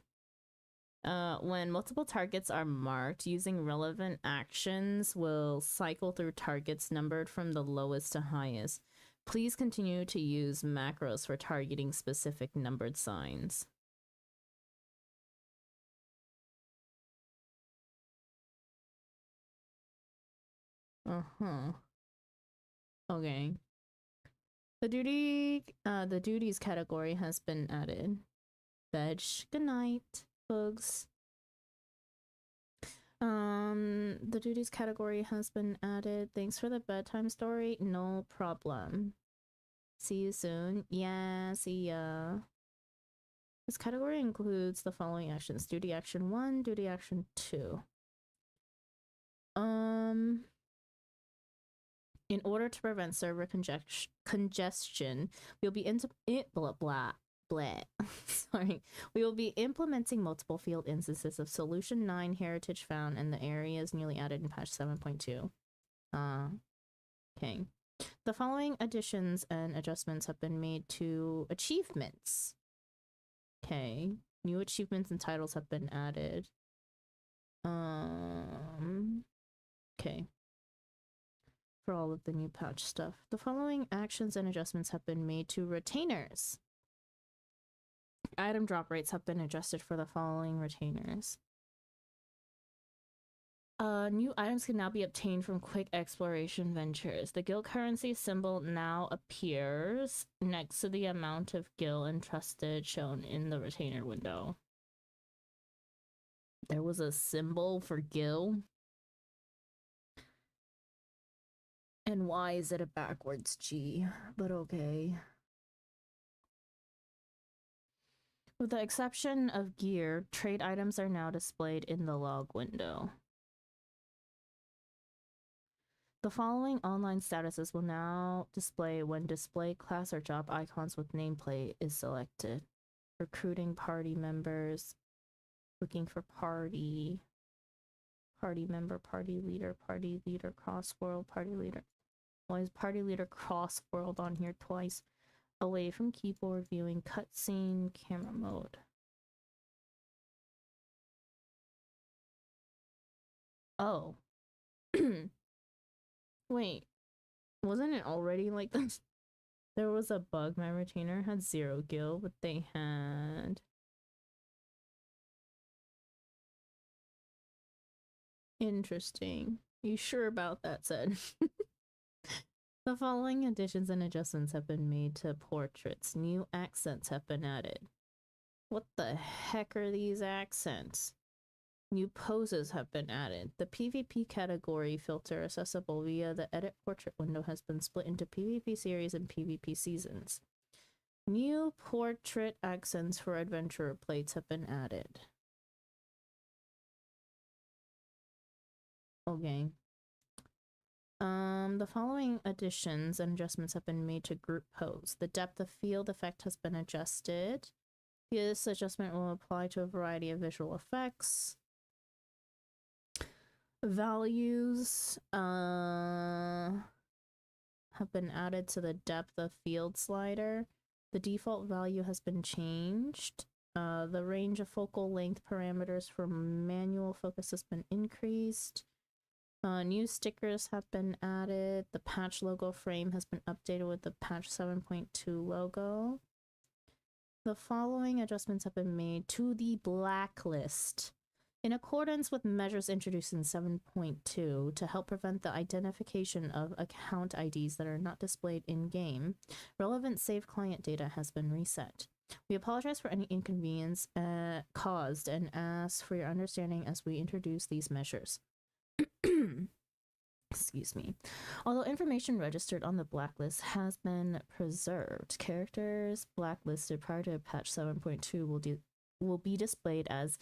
When multiple targets are marked, using relevant actions will cycle through targets numbered from the lowest to highest. Please continue to use macros for targeting specific numbered signs. Uh-huh. Okay. The duties category has been added. Veg, good night, bugs. The duties category has been added. Thanks for the bedtime story. No problem. See you soon. Yeah, see ya. This category includes the following actions: duty action 1, duty action 2. In order to prevent server congestion, we'll be Sorry. We will be implementing multiple field instances of Solution 9 heritage found in the areas newly added in patch 7.2. Okay. The following additions and adjustments have been made to achievements. Okay. New achievements and titles have been added. Okay. For all of the new patch stuff. The following actions and adjustments have been made to retainers. Item drop rates have been adjusted for the following retainers. New items can now be obtained from quick exploration ventures. The guild currency symbol now appears next to the amount of gil entrusted shown in the retainer window. There was a symbol for gil. And why is it a backwards G? But okay. With the exception of gear, trade items are now displayed in the log window. The following online statuses will now display when display class or job icons with nameplate is selected. Recruiting party members, looking for party member, party leader, cross-world, party leader. Why is party leader cross-world on here twice? Away from keyboard, viewing cutscene, camera mode. Oh. Wait, wasn't it already like this? There was a bug. My retainer had 0 gil, but they had... Interesting. You sure about that, said? The following additions and adjustments have been made to portraits. New accents have been added. What the heck are these accents? New poses have been added. The PvP category filter accessible via the edit portrait window has been split into PvP series and PvP seasons. New portrait accents for adventurer plates have been added. Okay. The following additions and adjustments have been made to group pose. The depth of field effect has been adjusted. This adjustment will apply to a variety of visual effects. Values have been added to the depth of field slider. The default value has been changed. The range of focal length parameters for manual focus has been increased. New stickers have been added. The patch logo frame has been updated with the patch 7.2 logo. The following adjustments have been made to the blacklist. In accordance with measures introduced in 7.2 to help prevent the identification of account IDs that are not displayed in-game, relevant save client data has been reset. We apologize for any inconvenience caused and ask for your understanding as we introduce these measures. Excuse me. Although information registered on the blacklist has been preserved, characters blacklisted prior to patch 7.2 will be displayed as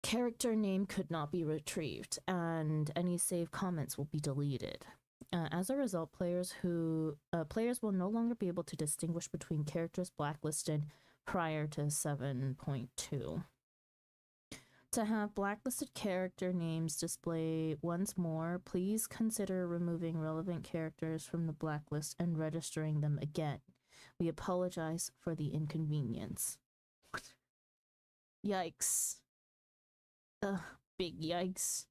character name could not be retrieved, and any saved comments will be deleted. As a result, players will no longer be able to distinguish between characters blacklisted prior to 7.2. To have blacklisted character names display once more, please consider removing relevant characters from the blacklist and registering them again. We apologize for the inconvenience. Yikes. Ugh, big yikes.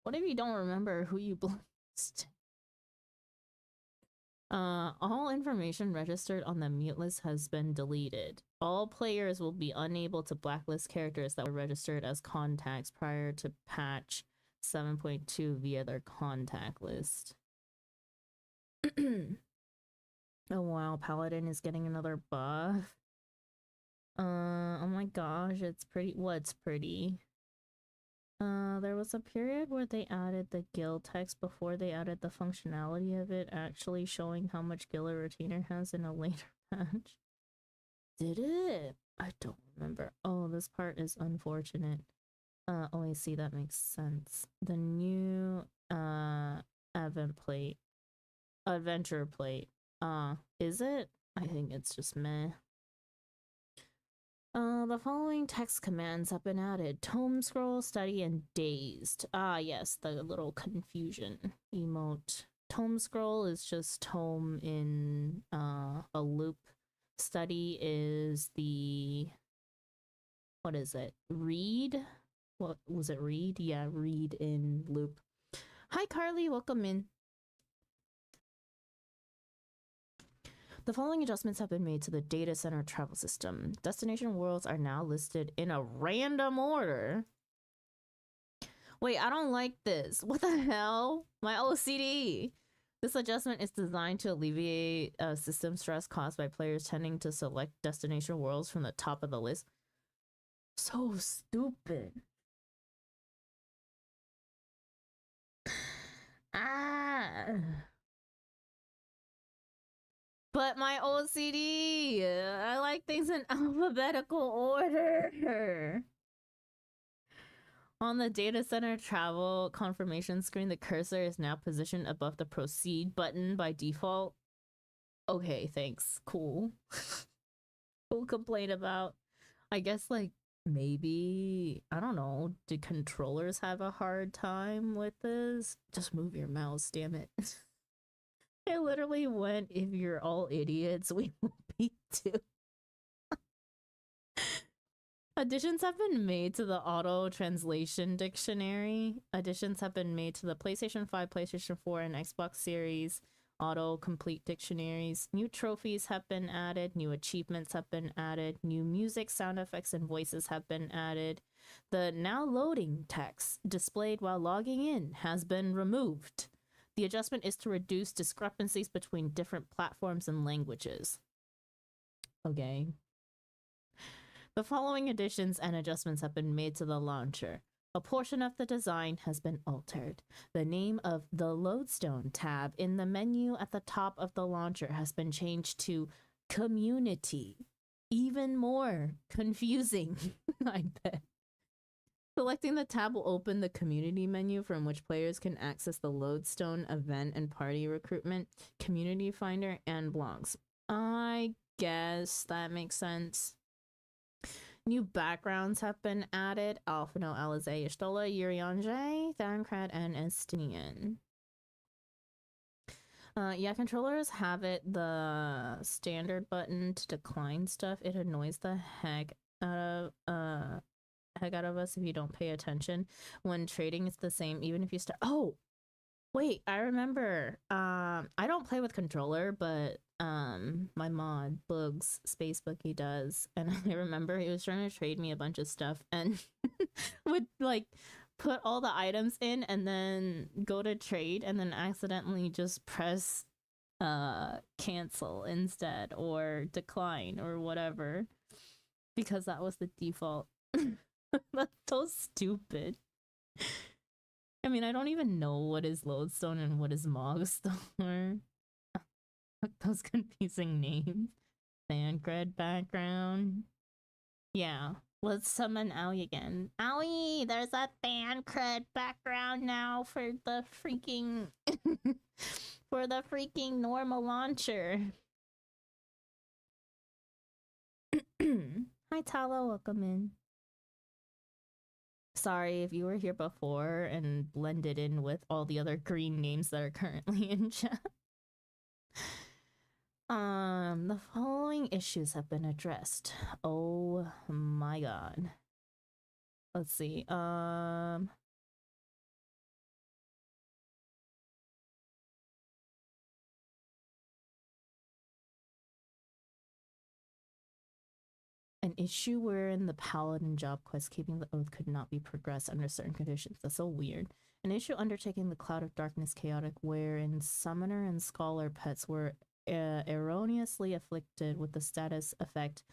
What if you don't remember who you blacklisted? All information registered on the mute list has been deleted. All players will be unable to blacklist characters that were registered as contacts prior to patch 7.2 via their contact list. Oh wow, Paladin is getting another buff. Oh my gosh, it's pretty. What's pretty? There was a period where they added the guild text before they added the functionality of it actually showing how much guild a retainer has in a later patch. Did it? I don't remember. Oh, this part is unfortunate. Oh, I see, that makes sense. The new adventure plate. Is it? I think it's just meh. The following text commands have been added. Tome scroll, study, and dazed. Ah, yes, the little confusion emote. Tome scroll is just tome in a loop. Study is the... what is it? Read? What was it? Read? Yeah, read in loop. Hi, Carly. Welcome in. The following adjustments have been made to the data center travel system. Destination worlds are now listed in a random order. Wait, I don't like this. What the hell? My OCD. This adjustment is designed to alleviate system stress caused by players tending to select destination worlds from the top of the list. So stupid. But my OCD, I like things in alphabetical order. On the data center travel confirmation screen, the cursor is now positioned above the proceed button by default. Okay, thanks. Cool. Cool complaint about. I guess, like, maybe, I don't know, do controllers have a hard time with this? Just move your mouse, damn it. It literally went, if you're all idiots, we will be too. Additions have been made to the auto translation dictionary. Additions have been made to the PlayStation 5, PlayStation 4, and Xbox Series auto complete dictionaries. New trophies have been added. New achievements have been added. New music, sound effects, and voices have been added. The now loading text displayed while logging in has been removed. The adjustment is to reduce discrepancies between different platforms and languages. Okay. The following additions and adjustments have been made to the launcher. A portion of the design has been altered. The name of the Lodestone tab in the menu at the top of the launcher has been changed to Community. Even more confusing, I bet. Selecting the tab will open the community menu from which players can access the Lodestone event and party recruitment, community finder, and blogs. I guess that makes sense. New backgrounds have been added. Alphino, Alize, Ishtola, Urianjay, Thancred, and Estinian. Yeah, controllers have it the standard button to decline stuff. It annoys the heck out of us if you don't pay attention. When trading is the same, even if you start. Oh, wait, I remember. I don't play with controller, but my mod Bugs Space Boogie does, and I remember he was trying to trade me a bunch of stuff and would like put all the items in and then go to trade and then accidentally just press cancel instead or decline or whatever because that was the default. That's so stupid. I mean, I don't even know what is lodestone and what is mogstone. Those confusing names. Thancred background. Yeah. Let's summon Owie again. Owie, there's a Thancred background now for the freaking for the freaking normal launcher. Hi Tala, welcome in. Sorry if you were here before and blended in with all the other green names that are currently in chat. The following issues have been addressed. Oh my god. Let's see. An issue wherein the paladin job quest keeping the oath could not be progressed under certain conditions. That's so weird. An issue undertaking the cloud of darkness chaotic wherein summoner and scholar pets were erroneously afflicted with the status effect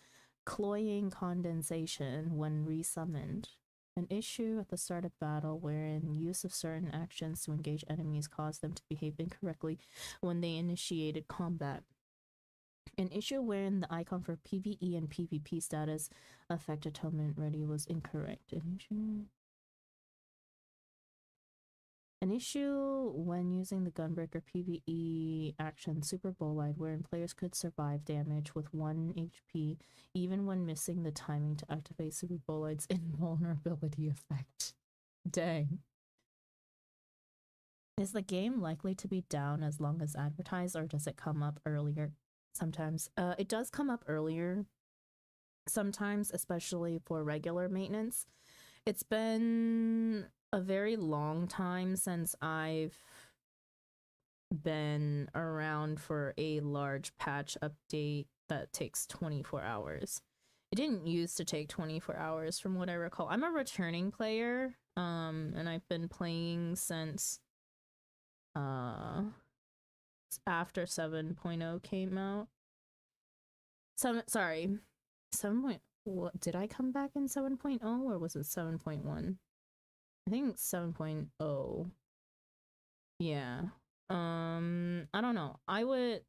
cloying condensation when resummoned. An issue at the start of battle wherein use of certain actions to engage enemies caused them to behave incorrectly when they initiated combat. An issue wherein the icon for PvE and PvP status effect atonement ready was incorrect. An issue when using the Gunbreaker PvE action Super Bolide, wherein players could survive damage with 1 HP even when missing the timing to activate Super Bolide's invulnerability effect. Dang. Is the game likely to be down as long as advertised, or does it come up earlier? Sometimes. It does come up earlier. Sometimes, especially for regular maintenance. It's been a very long time since I've been around for a large patch update that takes 24 hours. It didn't used to take 24 hours from what I recall. I'm a returning player, and I've been playing since after 7.0 came out. Sorry. 7. What, did I come back in 7.0 or was it 7.1? I think 7.0. Yeah. I don't know. I would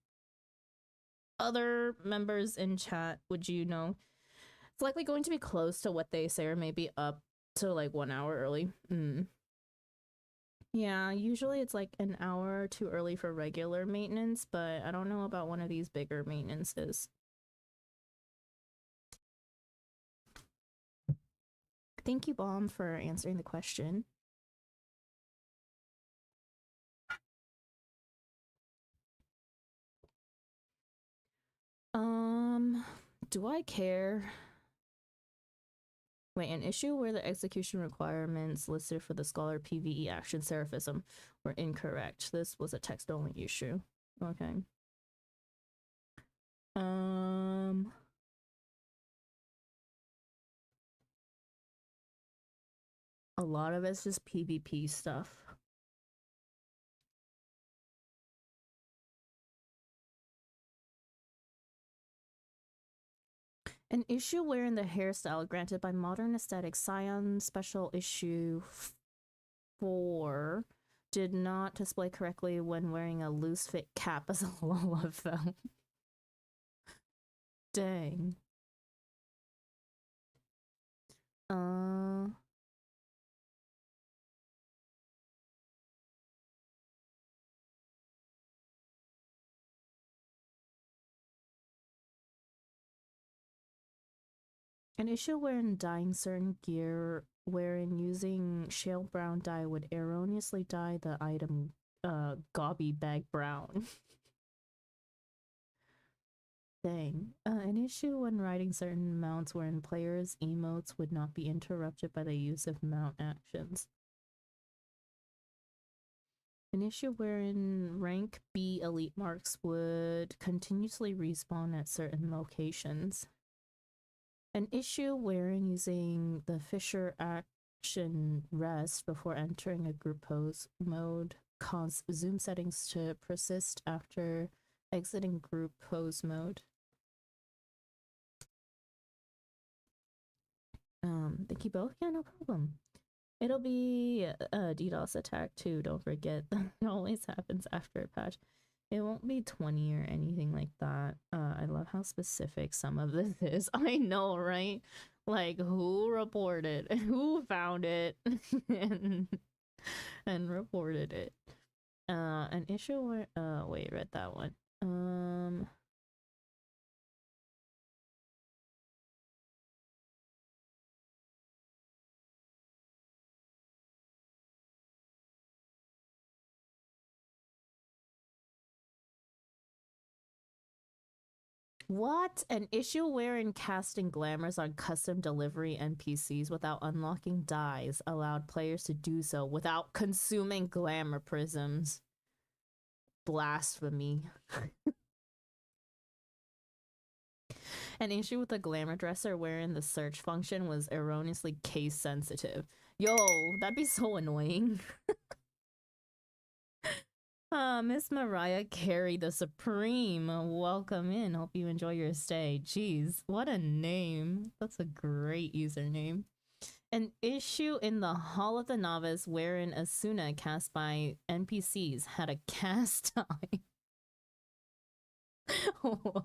other members in chat, would you know? It's likely going to be close to what they say or maybe up to like 1 hour early. Yeah, usually it's like an hour too early for regular maintenance, but I don't know about one of these bigger maintenances. Thank you, Bomb, for answering the question. Do I care? Wait, an issue where the execution requirements listed for the Scholar PvE action Seraphism were incorrect. This was a text-only issue. Okay. A lot of it's just PvP stuff. An issue wherein the hairstyle granted by Modern Aesthetic Scion Special Issue 4 did not display correctly when wearing a loose fit cap as a Lola fell. Dang. An issue wherein dyeing certain gear wherein using shale brown dye would erroneously dye the item gobby bag brown. Dang. An issue when writing certain mounts wherein players' emotes would not be interrupted by the use of mount actions. An issue wherein rank B elite marks would continuously respawn at certain locations. An issue wherein using the Fisher action rest before entering a group pose mode caused zoom settings to persist after exiting group pose mode. Thank you both. Yeah, no problem. It'll be a DDoS attack too, don't forget. It always happens after a patch. It won't be 20 or anything like that. I love how specific some of this is. I know, right? Like, who reported, who found it, and reported it. An issue where, wait, read that one. What? An issue wherein casting glamours on custom delivery NPCs without unlocking dyes allowed players to do so without consuming glamour prisms. Blasphemy. An issue with the glamour dresser wherein the search function was erroneously case sensitive. Yo, that'd be so annoying. Miss Mariah Carey the Supreme, welcome in. Hope you enjoy your stay. Jeez, what a name. That's a great username. An issue in the Hall of the Novice wherein Asuna cast by NPCs had a cast eye. Oh.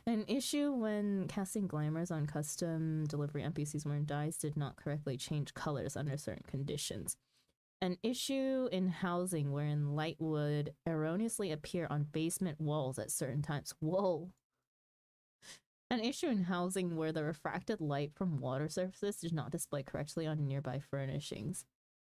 An issue when casting glamours on custom delivery NPCs wherein dyes did not correctly change colors under certain conditions. An issue in housing wherein light would erroneously appear on basement walls at certain times. Whoa. An issue in housing where the refracted light from water surfaces did not display correctly on nearby furnishings.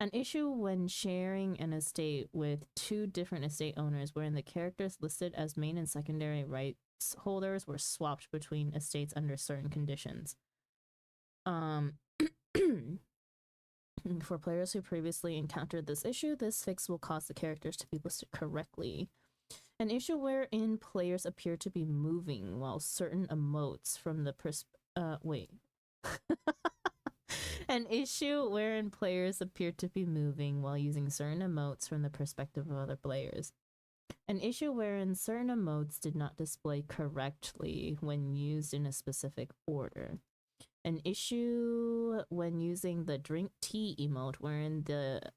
An issue when sharing an estate with two different estate owners wherein the characters listed as main and secondary rights holders were swapped between estates under certain conditions. For players who previously encountered this issue, this fix will cause the characters to be listed correctly. An issue wherein players appear to be moving while certain emotes from the wait. An issue wherein players appear to be moving while using certain emotes from the perspective of other players. An issue wherein certain emotes did not display correctly when used in a specific order. An issue when using the drink tea emote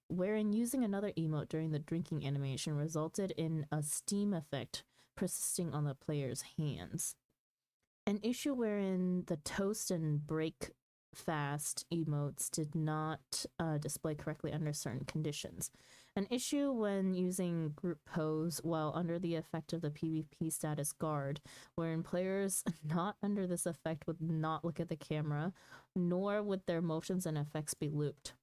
wherein using another emote during the drinking animation resulted in a steam effect persisting on the player's hands. An issue wherein the toast and break fast emotes did not display correctly under certain conditions. An issue when using group pose while under the effect of the PvP status guard, wherein players not under this effect would not look at the camera, nor would their motions and effects be looped.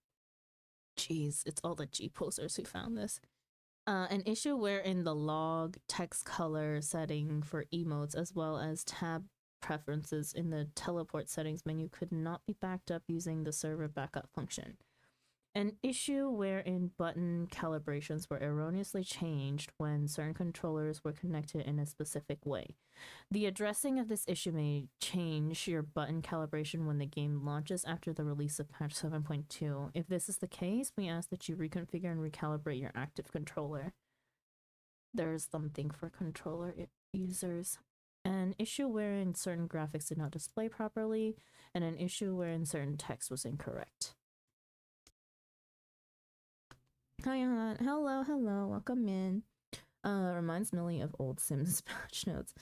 Jeez, it's all the G posers who found this. An issue wherein the log text color setting for emotes as well as tab preferences in the teleport settings menu could not be backed up using the server backup function. An issue wherein button calibrations were erroneously changed when certain controllers were connected in a specific way. The addressing of this issue may change your button calibration when the game launches after the release of patch 7.2. If this is the case, we ask that you reconfigure and recalibrate your active controller. There's something for controller users. An issue wherein certain graphics did not display properly, and an issue wherein certain text was incorrect. Hi, hello, welcome in. Reminds Millie of old Sims patch notes.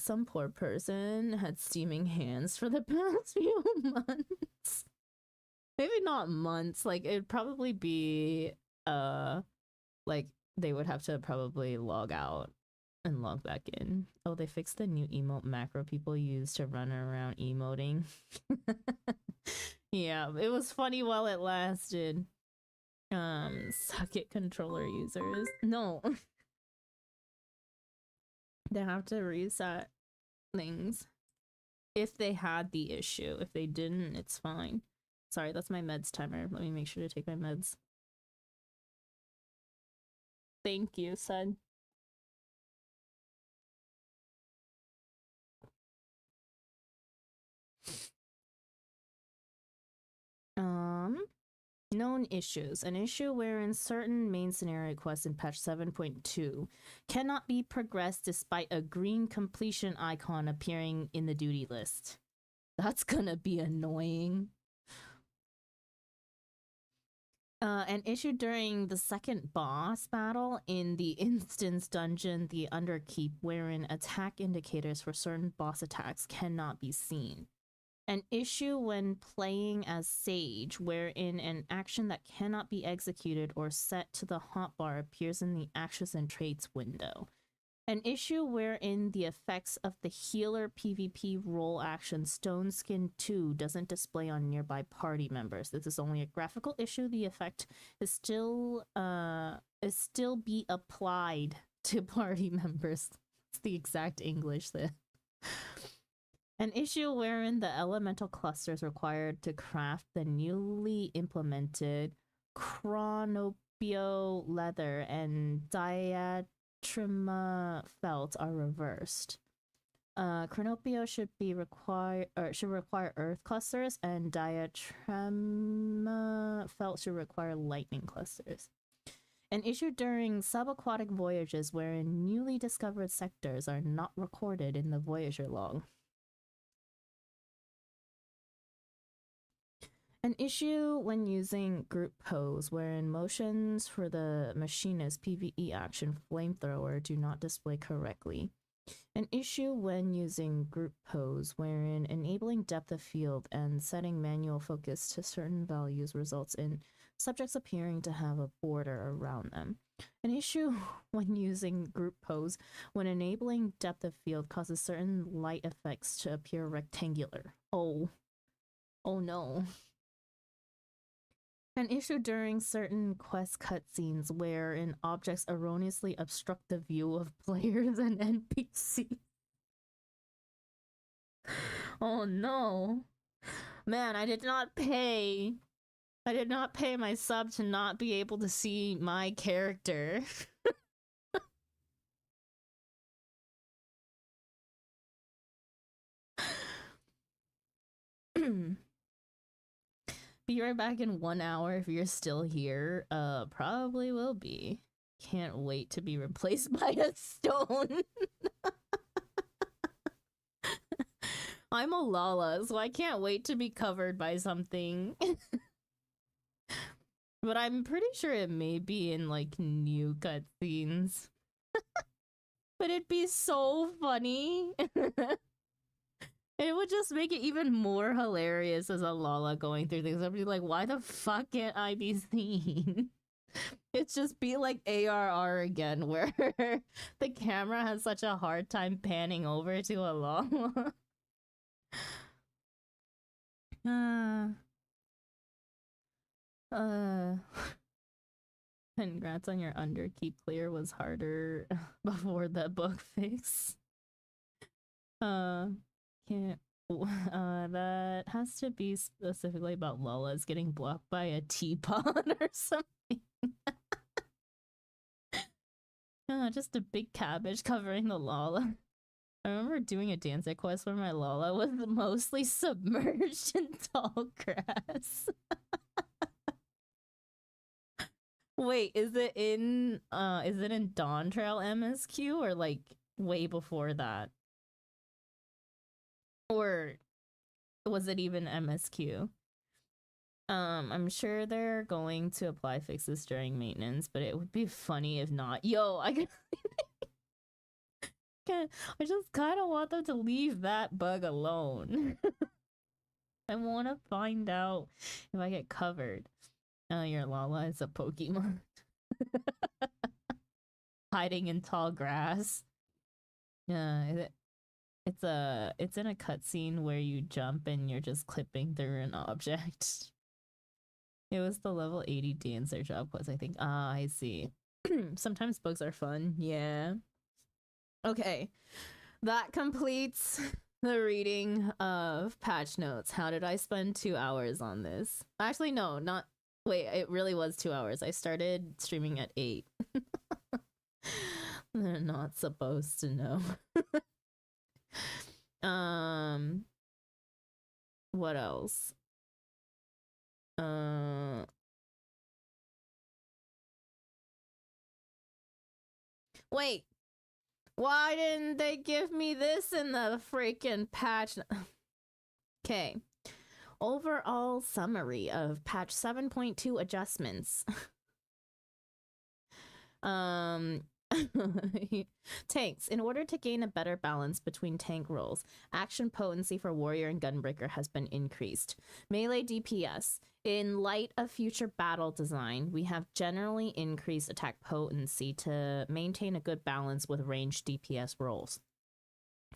Some poor person had steaming hands for the past few months. Maybe not months, like it'd probably be like they would have to probably log out and log back in. Oh, they fixed the new emote macro people use to run around emoting. Yeah, it was funny while it lasted. Suck it, controller users. No. They have to reset things if they had the issue. If they didn't, it's fine. Sorry, that's my meds timer. Let me make sure to take my meds. Thank you, Sud. Known issues. An issue wherein certain main scenario quests in patch 7.2 cannot be progressed despite a green completion icon appearing in the duty list. That's gonna be annoying. An issue during the second boss battle in the instance dungeon, the Underkeep, wherein attack indicators for certain boss attacks cannot be seen. An issue when playing as Sage, wherein an action that cannot be executed or set to the hotbar appears in the actions and traits window. An issue wherein the effects of the healer PvP role action Stone Skin 2 doesn't display on nearby party members. This is only a graphical issue. The effect is still be applied to party members. It's the exact English there. An issue wherein the elemental clusters required to craft the newly implemented Chronopio leather and Diatrima felt are reversed. Chronopio should require earth clusters, and Diatrima felt should require lightning clusters. An issue during subaquatic voyages wherein newly discovered sectors are not recorded in the Voyager log. An issue when using group pose, wherein motions for the machinist PvE action flamethrower do not display correctly. An issue when using group pose, wherein enabling depth of field and setting manual focus to certain values results in subjects appearing to have a border around them. An issue when using group pose, when enabling depth of field causes certain light effects to appear rectangular. Oh no. An issue during certain quest cutscenes wherein objects erroneously obstruct the view of players and NPCs. Oh no. Man, I did not pay my sub to not be able to see my character. Be right back in 1 hour if you're still here. Probably will be. Can't wait to be replaced by a stone. I'm a Lala, so I can't wait to be covered by something. But I'm pretty sure it may be in like new cutscenes. But it'd be so funny. It would just make it even more hilarious as a Lala going through things. I'd be like, why the fuck can't I be seen? It's just be like ARR again, where the camera has such a hard time panning over to a Lala. Congrats on your Underkeep clear was harder before the bug fix. Can't. That has to be specifically about Lala's getting blocked by a teapot or something. Just a big cabbage covering the Lala. I remember doing a dance quest where my Lala was mostly submerged in tall grass. Wait, is it in Dawn Trail MSQ or like way before that? Or was it even MSQ? I'm sure they're going to apply fixes during maintenance, but it would be funny if not. Yo, I just kind of want them to leave that bug alone. I want to find out if I get covered. Your Lala is a Pokemon. Hiding in tall grass. Yeah, it's in a cutscene where you jump and you're just clipping through an object. It was the level 80 dancer job quest, I think. Ah, I see. Sometimes bugs are fun. Yeah. Okay. That completes the reading of patch notes. How did I spend 2 hours on this? Actually, no, not. Wait, it really was 2 hours. I started streaming at 8. They're not supposed to know. What else? Wait. Why didn't they give me this in the freaking patch? Okay. Overall summary of patch 7.2 adjustments. Tanks. In order to gain a better balance between tank roles, action potency for warrior and gunbreaker has been increased. Melee DPS. In light of future battle design, we have generally increased attack potency to maintain a good balance with ranged DPS roles.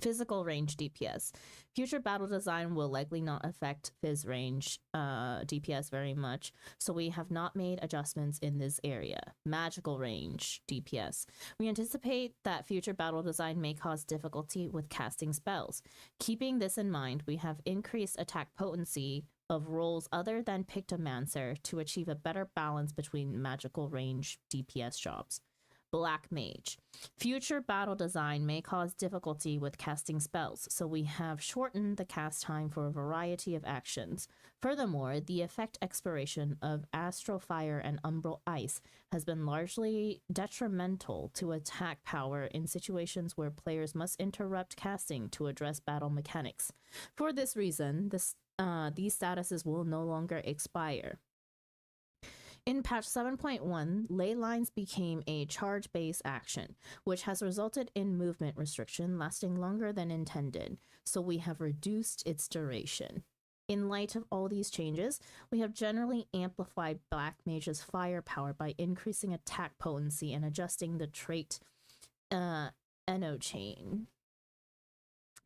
Physical range DPS. Future battle design will likely not affect phys range DPS very much, so we have not made adjustments in this area. Magical range DPS. We anticipate that future battle design may cause difficulty with casting spells. Keeping this in mind, we have increased attack potency of roles other than Pictomancer to achieve a better balance between magical range DPS jobs. Black Mage. Future battle design may cause difficulty with casting spells, so we have shortened the cast time for a variety of actions. Furthermore, the effect expiration of Astral Fire and Umbral Ice has been largely detrimental to attack power in situations where players must interrupt casting to address battle mechanics. For this reason, these statuses will no longer expire. In patch 7.1, ley lines became a charge-based action, which has resulted in movement restriction lasting longer than intended, so we have reduced its duration. In light of all these changes, we have generally amplified Black Mage's firepower by increasing attack potency and adjusting the trait Enochain.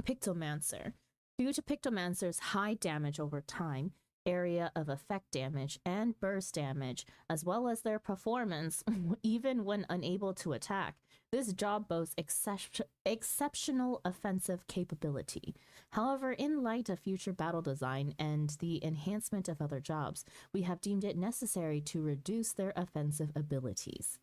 Pictomancer. Due to Pictomancer's high damage over time, area of effect damage, and burst damage, as well as their performance, even when unable to attack, this job boasts exceptional offensive capability. However, in light of future battle design and the enhancement of other jobs, we have deemed it necessary to reduce their offensive abilities.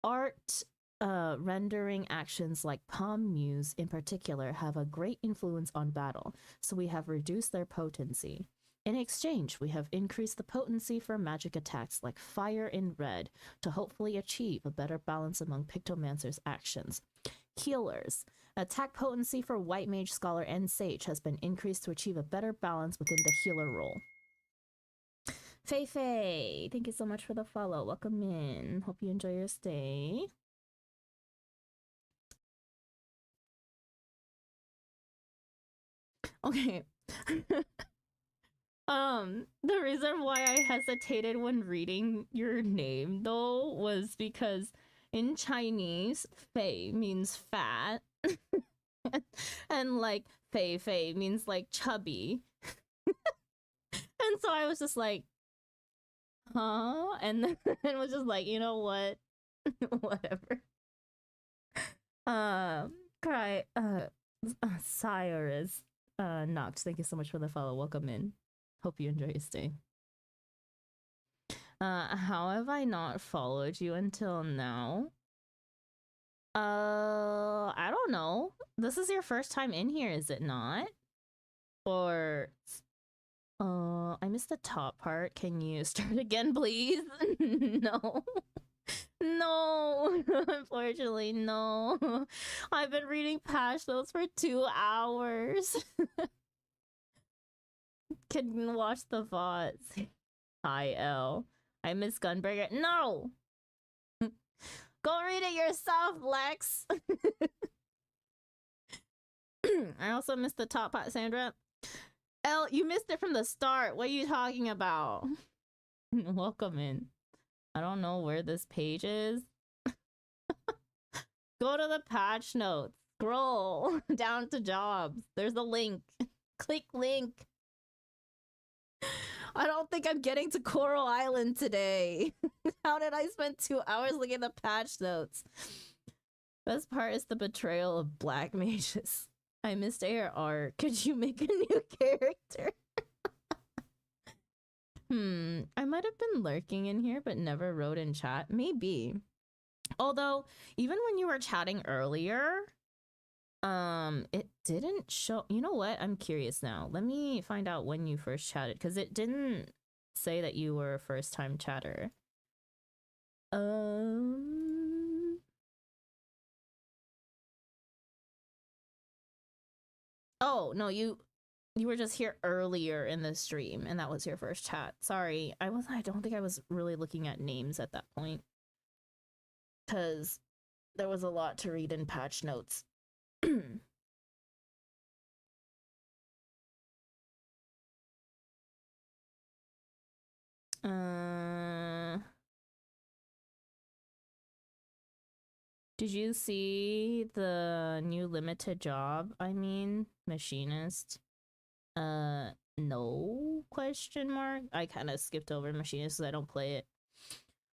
Art rendering actions like Palm Muse in particular have a great influence on battle, so we have reduced their potency. In exchange, we have increased the potency for magic attacks like Fire in Red to hopefully achieve a better balance among Pictomancer's actions. Healers. Attack potency for White Mage, Scholar, and Sage has been increased to achieve a better balance within the healer role. Fei, thank you so much for the follow. Welcome in. Hope you enjoy your stay. Okay. The reason why I hesitated when reading your name though was because in Chinese, Fei means fat. And like Fei means like chubby. And so I was just like, huh? And then it was just like, you know what? Whatever. Cyrus Noct, thank you so much for the follow. Welcome in. Hope you enjoy your stay. How have I not followed you until now? I don't know. This is your first time in here, is it not? Or I missed the top part. Can you start again, please? No. No, unfortunately, no. I've been reading patch notes for 2 hours. Can watch the VoDs. Hi, L. I miss Gunbreaker. No! Go read it yourself, Lex! I also missed the top part, Sandra. L, you missed it from the start. What are you talking about? Welcome in. I don't know where this page is. Go to the patch notes. Scroll down to jobs. There's a link. Click link. I don't think I'm getting to Coral Island today. How did I spend 2 hours looking at the patch notes? Best part is the betrayal of black mages. I missed AR. Could you make a new character? I might have been lurking in here but never wrote in chat. Maybe. Although, even when you were chatting earlier, it didn't show. You know what? I'm curious now. Let me find out when you first chatted, because it didn't say that you were a first-time chatter. Oh, no, you were just here earlier in the stream, and that was your first chat. Sorry. I don't think I was really looking at names at that point, because there was a lot to read in patch notes. Did you see the new limited job? I mean, machinist. No question mark. I kind of skipped over machinist because I don't play it.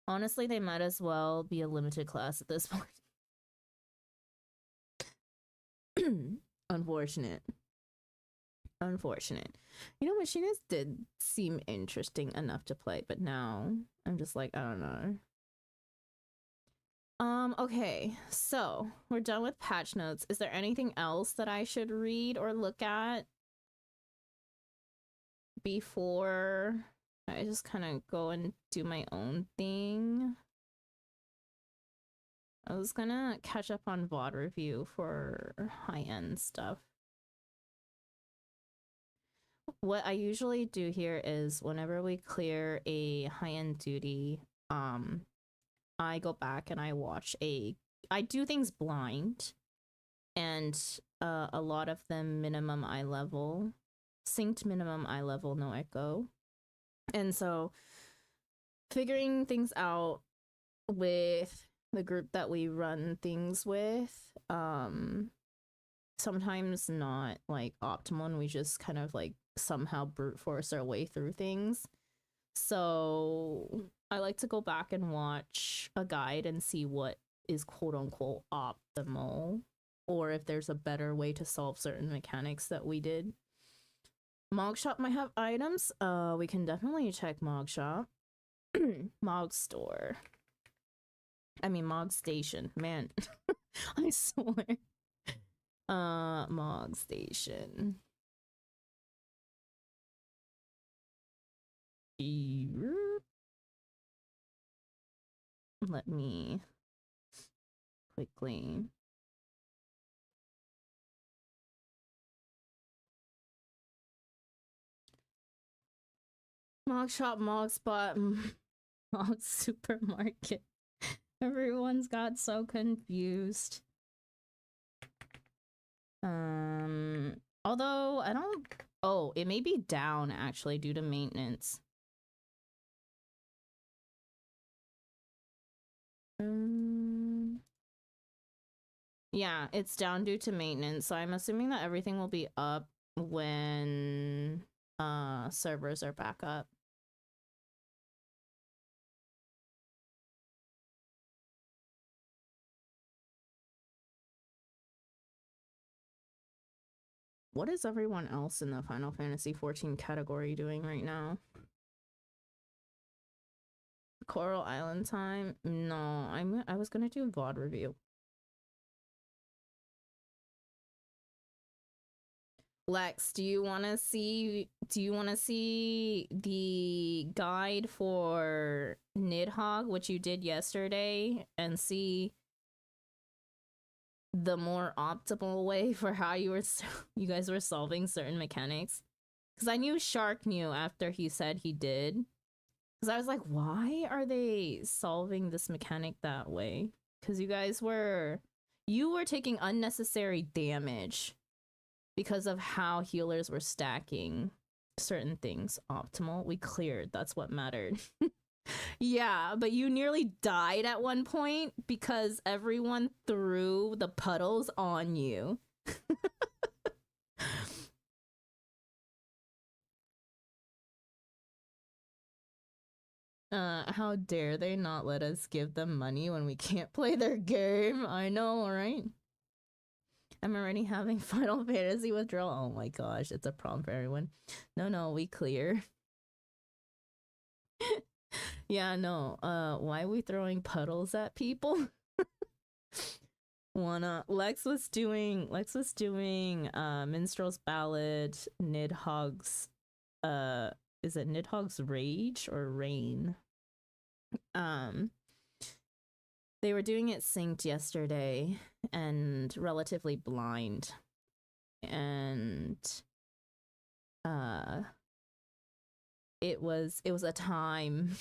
Honestly, they might as well be a limited class at this point. Unfortunate. You know, machinist did seem interesting enough to play, but now I'm just like, I don't know. Okay, so we're done with patch notes. Is there anything else that I should read or look at before I just kind of go and do my own thing? I was gonna catch up on VoD review for high-end stuff. What I usually do here is whenever we clear a high-end duty, I go back and I watch I do things blind, and a lot of them minimum eye level, synced minimum eye level, no echo. And so figuring things out with the group that we run things with, sometimes not like optimal, and we just kind of like somehow brute force our way through things. So I like to go back and watch a guide and see what is quote unquote optimal, or if there's a better way to solve certain mechanics that we did. Mog Shop might have items. We can definitely check Mog Shop. Mog Store. I mean Mog Station. Man, I swear. Mog Station. Let me quickly. Mog Shop, Mog Spot, Mog Supermarket. Everyone's got so confused. Although I don't. Oh, it may be down actually due to maintenance. Yeah, it's down due to maintenance, so I'm assuming that everything will be up when servers are back up. What is everyone else in the Final Fantasy XIV category doing right now? Coral Island time? No, I was gonna do a VoD review. Lex, do you want to see the guide for Nidhogg, which you did yesterday, and see the more optimal way for how you guys were solving certain mechanics? Because I knew Shark knew after he said he did. Because I was like, why are they solving this mechanic that way? Because you were taking unnecessary damage because of how healers were stacking certain things optimal. We cleared. That's what mattered. Yeah, but you nearly died at one point because everyone threw the puddles on you. How dare they not let us give them money when we can't play their game? I know, right? I'm already having Final Fantasy withdrawal. Oh my gosh, it's a problem for everyone. No, we clear. Yeah, no. Why are we throwing puddles at people? Lex was doing Minstrel's Ballad, Nidhogg's is it Nidhogg's Rage or Rain? They were doing it synced yesterday and relatively blind. And it was a time.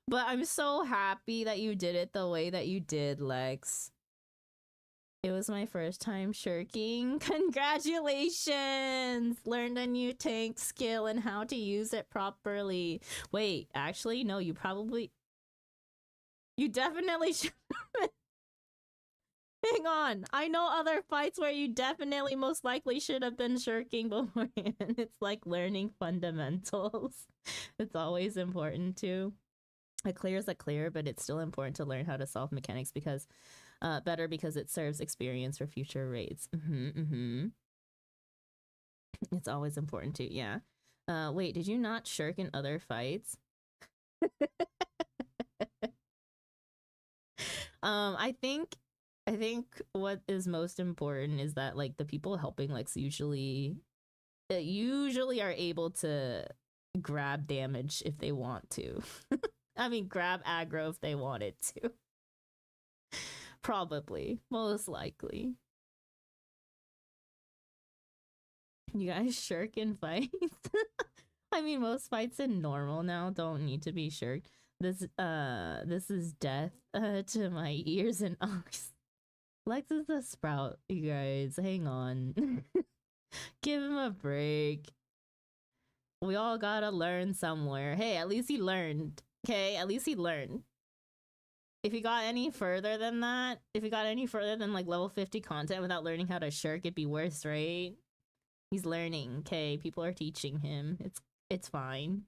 But I'm so happy that you did it the way that you did, Lex. It was my first time shirking. Congratulations! Learned a new tank skill and how to use it properly. Wait, actually, no, you definitely should. Hang on. I know other fights where you definitely most likely should have been shirking beforehand. It's like learning fundamentals. It's always important to. A clear is a clear, but it's still important to learn how to solve mechanics because better because it serves experience for future raids. It's always important to, yeah. Wait, did you not shirk in other fights? I think what is most important is that like the people helping Lex usually are able to grab damage if they want to. I mean, grab aggro if they wanted to. Probably, most likely. You guys shirk in fights? I mean, most fights in normal now don't need to be shirked. This is death to my ears and eyes. Lex is a sprout, you guys. Hang on. Give him a break. We all gotta learn somewhere. Hey, at least he learned. Okay, at least he learned. If he got any further than that, if he got any further than like level 50 content without learning how to shirk, it'd be worse, right? He's learning, okay? People are teaching him. It's fine.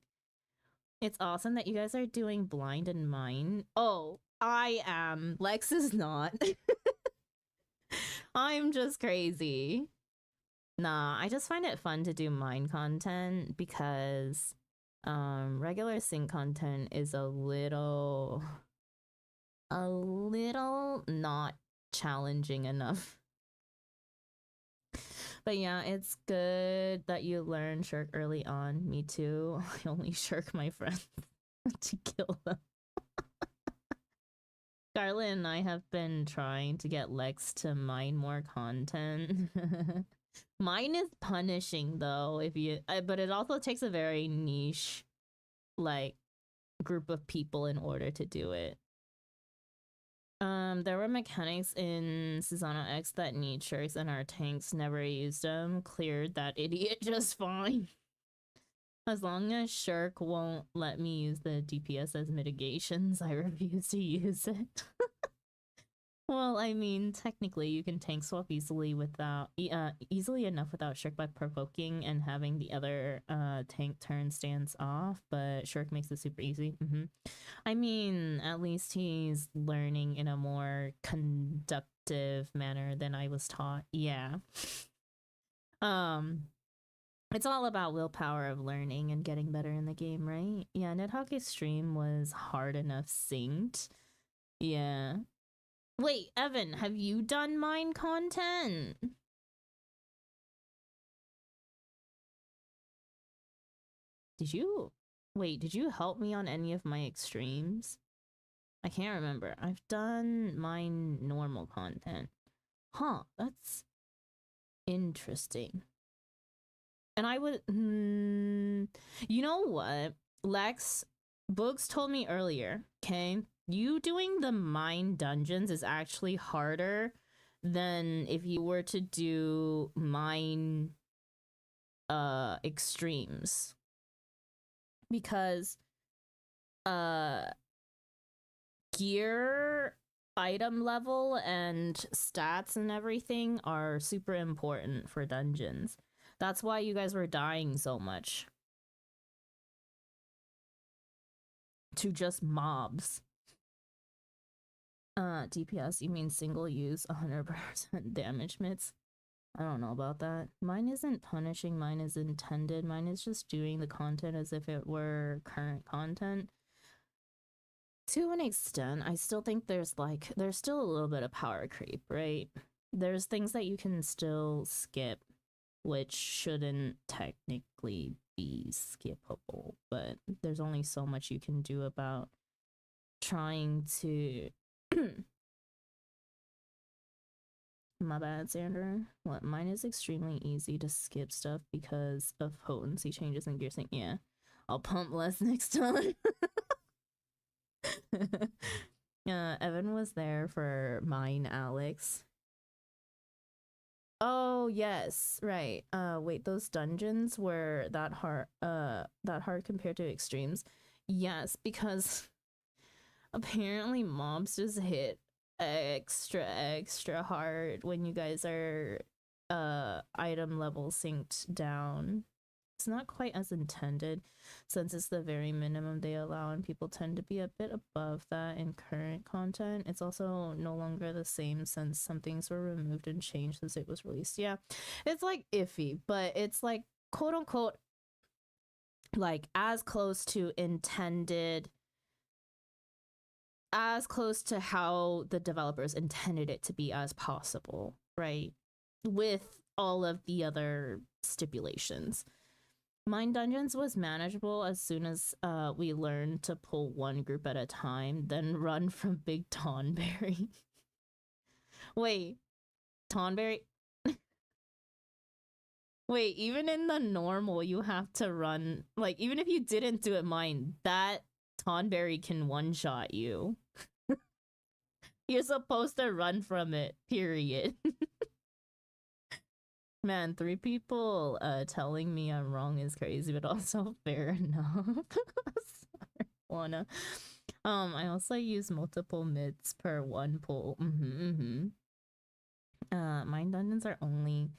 It's awesome that you guys are doing blind and mine. Oh, I am. Lex is not. I'm just crazy. Nah, I just find it fun to do mine content because regular sync content is a little not challenging enough. But yeah, it's good that you learn shirk early on. Me too. I only shirk my friends to kill them. Scarlett and I have been trying to get Lex to mine more content. Mine is punishing though, if you but it also takes a very niche like group of people in order to do it. There were mechanics in Susanna X that need shirks and our tanks never used them. Cleared that idiot just fine. As long as shirk won't let me use the DPS as mitigations, I refuse to use it. Well, I mean, technically you can tank swap easily enough without shirk by provoking and having the other tank turn stance off, but shirk makes it super easy. I mean, at least he's learning in a more conductive manner than I was taught. Yeah. It's all about willpower of learning and getting better in the game, right? Yeah, Nidhogg's stream was hard enough synced. Yeah. Wait, Evan, have you done mine content? Did you help me on any of my extremes? I can't remember. I've done mine normal content. Huh, that's interesting. And I would you know what? Lex, Boogs told me earlier, okay? You doing the mine dungeons is actually harder than if you were to do mine extremes. Because gear, item level, and stats and everything are super important for dungeons. That's why you guys were dying so much to just mobs. DPS, you mean single use 100% damage mits? I don't know about that. Mine isn't punishing, mine is intended. Mine is just doing the content as if it were current content. To an extent, I still think there's still a little bit of power creep, right? There's things that you can still skip, which shouldn't technically be skippable, but there's only so much you can do about trying to My bad, Sandra. What? Mine is extremely easy to skip stuff because of potency changes in gear sync. Yeah, I'll pump less next time. Evan was there for mine, Alex. Oh yes, right. Wait, those dungeons were that hard compared to extremes. Yes, because apparently mobs just hit extra hard when you guys are item level synced down. It's not quite as intended since it's the very minimum they allow, and people tend to be a bit above that in current content. It's also no longer the same since some things were removed and changed since it was released. Yeah, it's like iffy, but it's like quote unquote like as close to intended, as close to how the developers intended it to be as possible, right? With all of the other stipulations. Mine Dungeons was manageable as soon as we learned to pull one group at a time, then run from Big Tonberry. Wait, Tonberry? Wait, even in the normal, you have to run. Like, even if you didn't do it mine, that Tonberry can one-shot you. You're supposed to run from it, period. Man, 3 people telling me I'm wrong is crazy, but also fair enough. Sorry, wanna. I also use multiple mids per one pull. Mine dungeons are only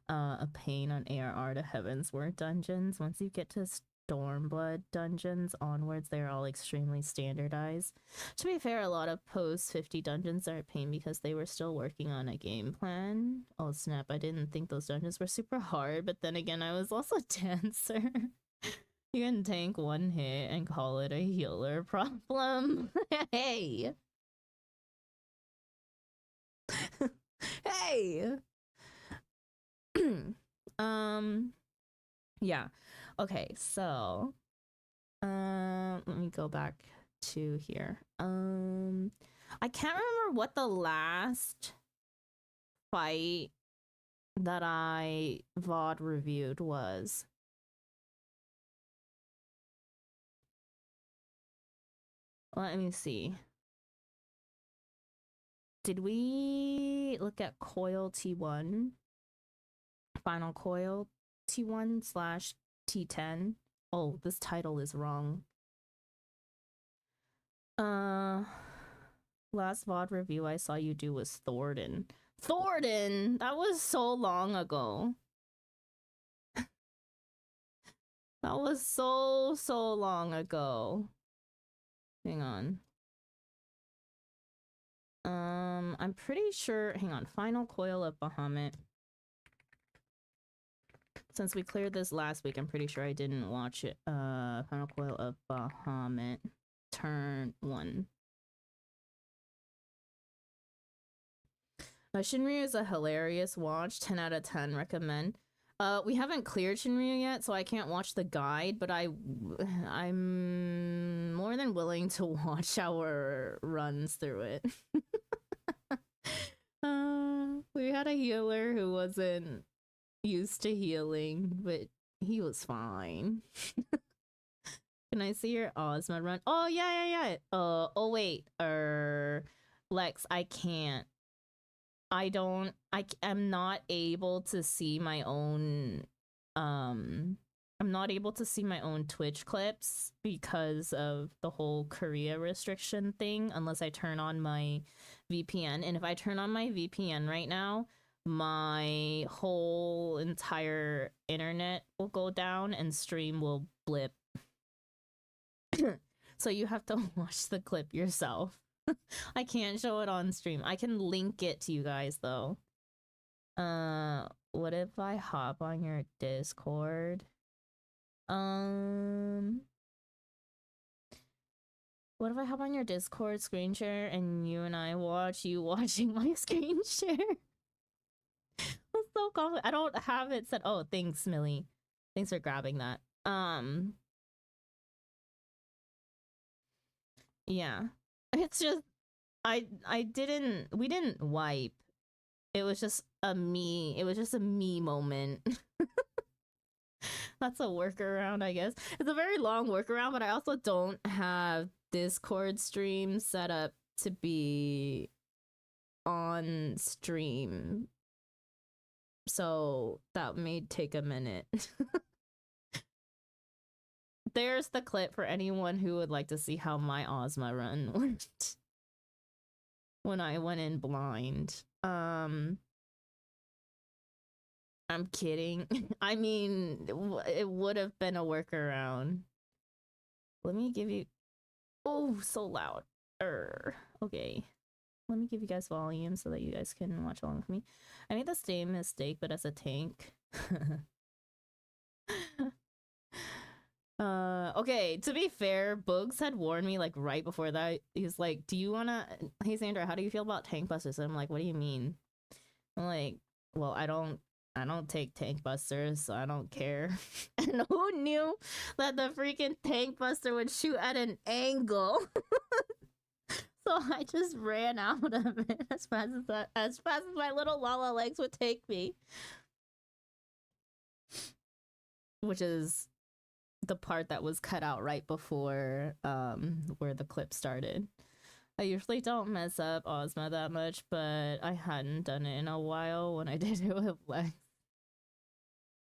a pain on ARR to Heavensward dungeons. Once you get to Stormblood dungeons onwards, they're all extremely standardized. To be fair, a lot of post 50 dungeons are a pain because they were still working on a game plan. Oh snap, I didn't think those dungeons were super hard, but then again, I was also a dancer. You can tank one hit and call it a healer problem. Hey! Hey! Yeah. Okay, so let me go back to here. I can't remember what the last fight that I VoD reviewed was. Let me see. Did we look at Coil T1? Final Coil T1/T10? Oh, this title is wrong. Last VoD review I saw you do was Thornton. Thornton! That was so long ago. That was so long ago. Hang on. I'm pretty sure, hang on, Final Coil of Bahamut. Since we cleared this last week, I'm pretty sure I didn't watch it. Final Coil of Bahamut, turn 1. Shinryu is a hilarious watch, 10 out of 10, recommend. We haven't cleared Shinryu yet, so I can't watch the guide, but I'm more than willing to watch our runs through it. We had a healer who wasn't used to healing, but he was fine. Can I see your Ozma run? Oh yeah. Oh wait, Lex, I can't. I'm not able to see my own I'm not able to see my own Twitch clips because of the whole Korea restriction thing unless I turn on my VPN. And if I turn on my VPN right now, my whole entire internet will go down and stream will blip. So you have to watch the clip yourself. I can't show it on stream. I can link it to you guys though. What if I hop on your Discord? What if I hop on your Discord screen share and you and I watch you watching my screen share? That's so complicated. I don't have it set. Oh, thanks, Millie. Thanks for grabbing that. Yeah. It's just we didn't wipe. It was just a me moment. That's a workaround, I guess. It's a very long workaround, but I also don't have Discord stream set up to be on stream. So that may take a minute. There's the clip for anyone who would like to see how my Ozma run went when I went in blind. I'm kidding. I mean, it would have been a workaround. Let me give you... Oh, so loud. Okay. Let me give you guys volume so that you guys can watch along with me. I made the same mistake, but as a tank. Okay, to be fair, Boogs had warned me like right before that. He was like, do you wanna... Hey, Sandra, how do you feel about tank busters? And I'm like, what do you mean? I'm like, well, I don't take tank busters, so I don't care. And who knew that the freaking tank buster would shoot at an angle? So I just ran out of it as fast as my little Lala legs would take me. Which is the part that was cut out right before where the clip started. I usually don't mess up Ozma that much, but I hadn't done it in a while when I did it with Lex.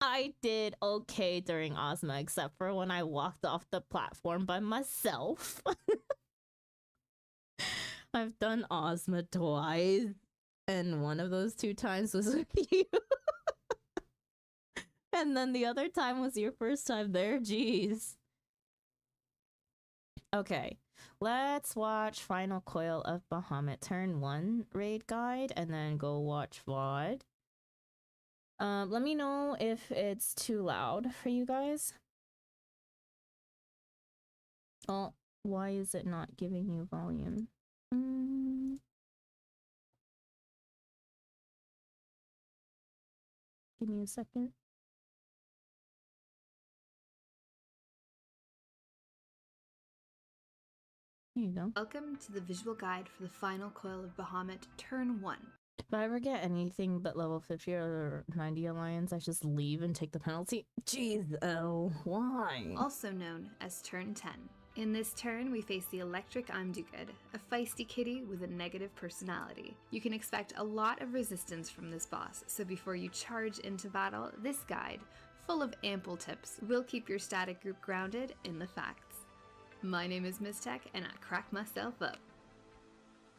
I did okay during Ozma, except for when I walked off the platform by myself. I've done Ozma twice, and one of those 2 times was with you. And then the other time was your first time there, jeez. Okay, let's watch Final Coil of Bahamut Turn 1 raid guide, and then go watch VoD. Let me know if it's too loud for you guys. Oh, why is it not giving you volume? Give me a second. There you go. Welcome to the visual guide for the Final Coil of Bahamut Turn 1. If I ever get anything but level 50 or 90 alliance, I just leave and take the penalty. Jeez, oh, why? Also known as Turn 10. In this turn, we face the Electric I'm Do Good, a feisty kitty with a negative personality. You can expect a lot of resistance from this boss, so before you charge into battle, this guide, full of ample tips, will keep your static group grounded in the facts. My name is Miss Tech, and I crack myself up.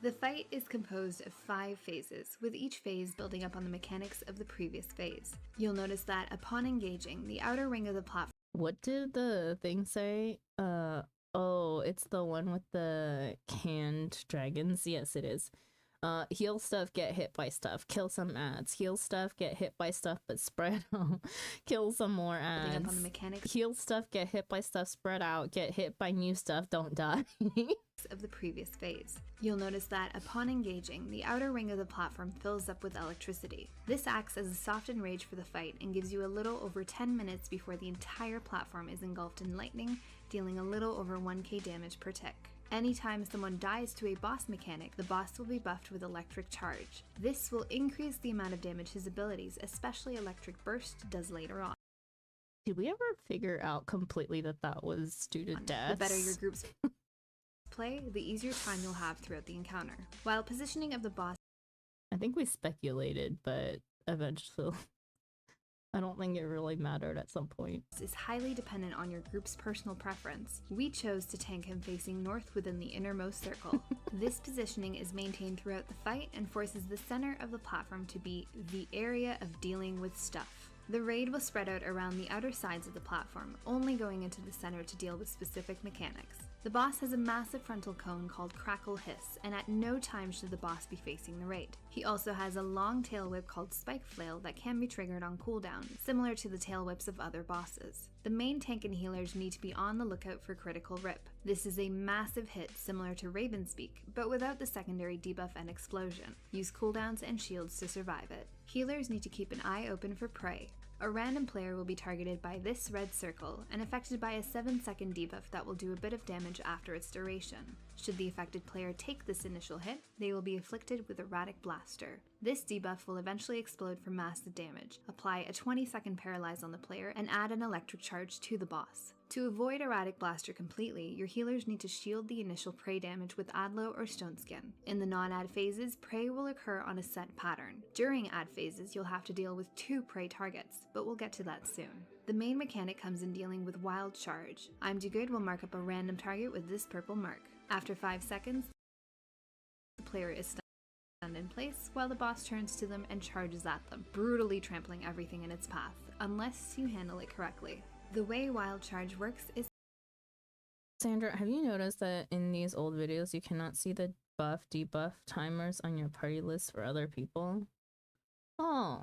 The fight is composed of 5 phases, with each phase building up on the mechanics of the previous phase. You'll notice that upon engaging, the outer ring of the platform... What did the thing say? Oh, it's the one with the canned dragons. Yes, it is. Heal stuff, get hit by stuff. Kill some ads. Heal stuff, get hit by stuff, but spread out. Kill some more ads. Up on the mechanics Heal stuff, get hit by stuff, spread out. Get hit by new stuff, don't die. of the previous phase. You'll notice that upon engaging, the outer ring of the platform fills up with electricity. This acts as a softened rage for the fight and gives you a little over 10 minutes before the entire platform is engulfed in lightning, dealing a little over 1k damage per tick. Anytime someone dies to a boss mechanic, the boss will be buffed with Electric Charge. This will increase the amount of damage his abilities, especially Electric Burst, does later on. Did we ever figure out completely that that was due to death? The better your group's play, the easier time you'll have throughout the encounter. While positioning of the boss... I think we speculated, but eventually I don't think it really mattered at some point. Is highly dependent on your group's personal preference. We chose to tank him facing north within the innermost circle. This positioning is maintained throughout the fight and forces the center of the platform to be the area of dealing with stuff. The raid will spread out around the outer sides of the platform, only going into the center to deal with specific mechanics. The boss has a massive frontal cone called Crackle Hiss, and at no time should the boss be facing the raid. He also has a long tail whip called Spike Flail that can be triggered on cooldown, similar to the tail whips of other bosses. The main tank and healers need to be on the lookout for Critical Rip. This is a massive hit similar to Ravenspeak, but without the secondary debuff and explosion. Use cooldowns and shields to survive it. Healers need to keep an eye open for prey. A random player will be targeted by this red circle and affected by a 7-second debuff that will do a bit of damage after its duration. Should the affected player take this initial hit, they will be afflicted with Erratic Blaster. This debuff will eventually explode for massive damage. Apply a 20-second paralyze on the player and add an electric charge to the boss. To avoid Erratic Blaster completely, your healers need to shield the initial prey damage with Adlo or Stone Skin. In the non-ad phases, prey will occur on a set pattern. During ad phases, you'll have to deal with 2 prey targets, but we'll get to that soon. The main mechanic comes in dealing with Wild Charge. I'm Do Good will mark up a random target with this purple mark. After 5 seconds, the player is stunned in place while the boss turns to them and charges at them, brutally trampling everything in its path, unless you handle it correctly. The way Wild Charge works is... Sandra, have you noticed that in these old videos you cannot see the buff debuff timers on your party list for other people? Oh,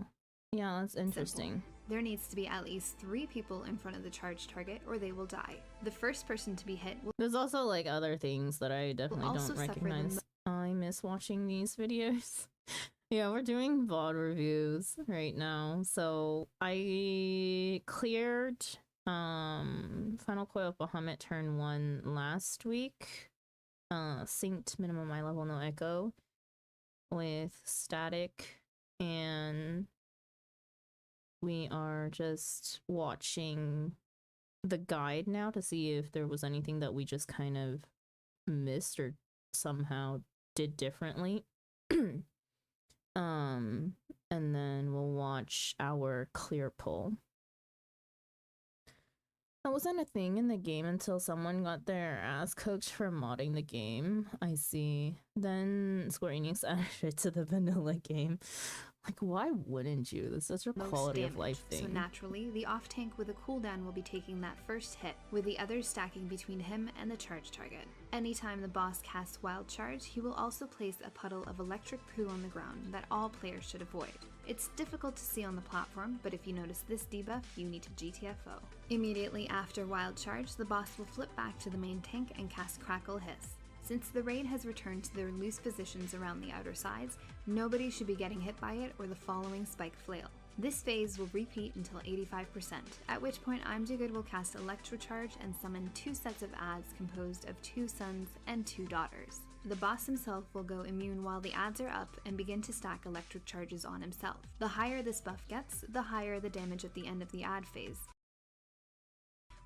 yeah, that's interesting. Simple. There needs to be at least 3 people in front of the charge target or they will die. The first person to be hit will... There's also like other things that I definitely don't recognize. I miss watching these videos. Yeah, we're doing VoD reviews right now. So I cleared Final Coil of Bahamut turn 1 last week. Synced minimum eye level no echo with static, and we are just watching the guide now to see if there was anything that we just kind of missed or somehow did differently. And then we'll watch our clear pull. That wasn't a thing in the game until someone got their ass cooked for modding the game. I see. Then Square Enix added it to the vanilla game. Like, why wouldn't you? That's such a quality of life thing. So naturally, the off-tank with a cooldown will be taking that first hit, with the others stacking between him and the charge target. Anytime the boss casts Wild Charge, he will also place a puddle of electric poo on the ground that all players should avoid. It's difficult to see on the platform, but if you notice this debuff, you need to GTFO. Immediately after Wild Charge, the boss will flip back to the main tank and cast Crackle Hiss. Since the raid has returned to their loose positions around the outer sides, nobody should be getting hit by it or the following Spike Flail. This phase will repeat until 85%, at which point I'm Do Good will cast Electro Charge and summon 2 sets of ads composed of 2 sons and 2 daughters. The boss himself will go immune while the ads are up and begin to stack electric charges on himself. The higher this buff gets, the higher the damage at the end of the ad phase,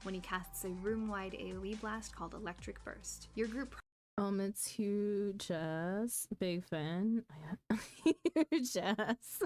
when he casts a room-wide AoE blast called Electric Burst. Your group... It's huge ass. Big fan. Huge ass.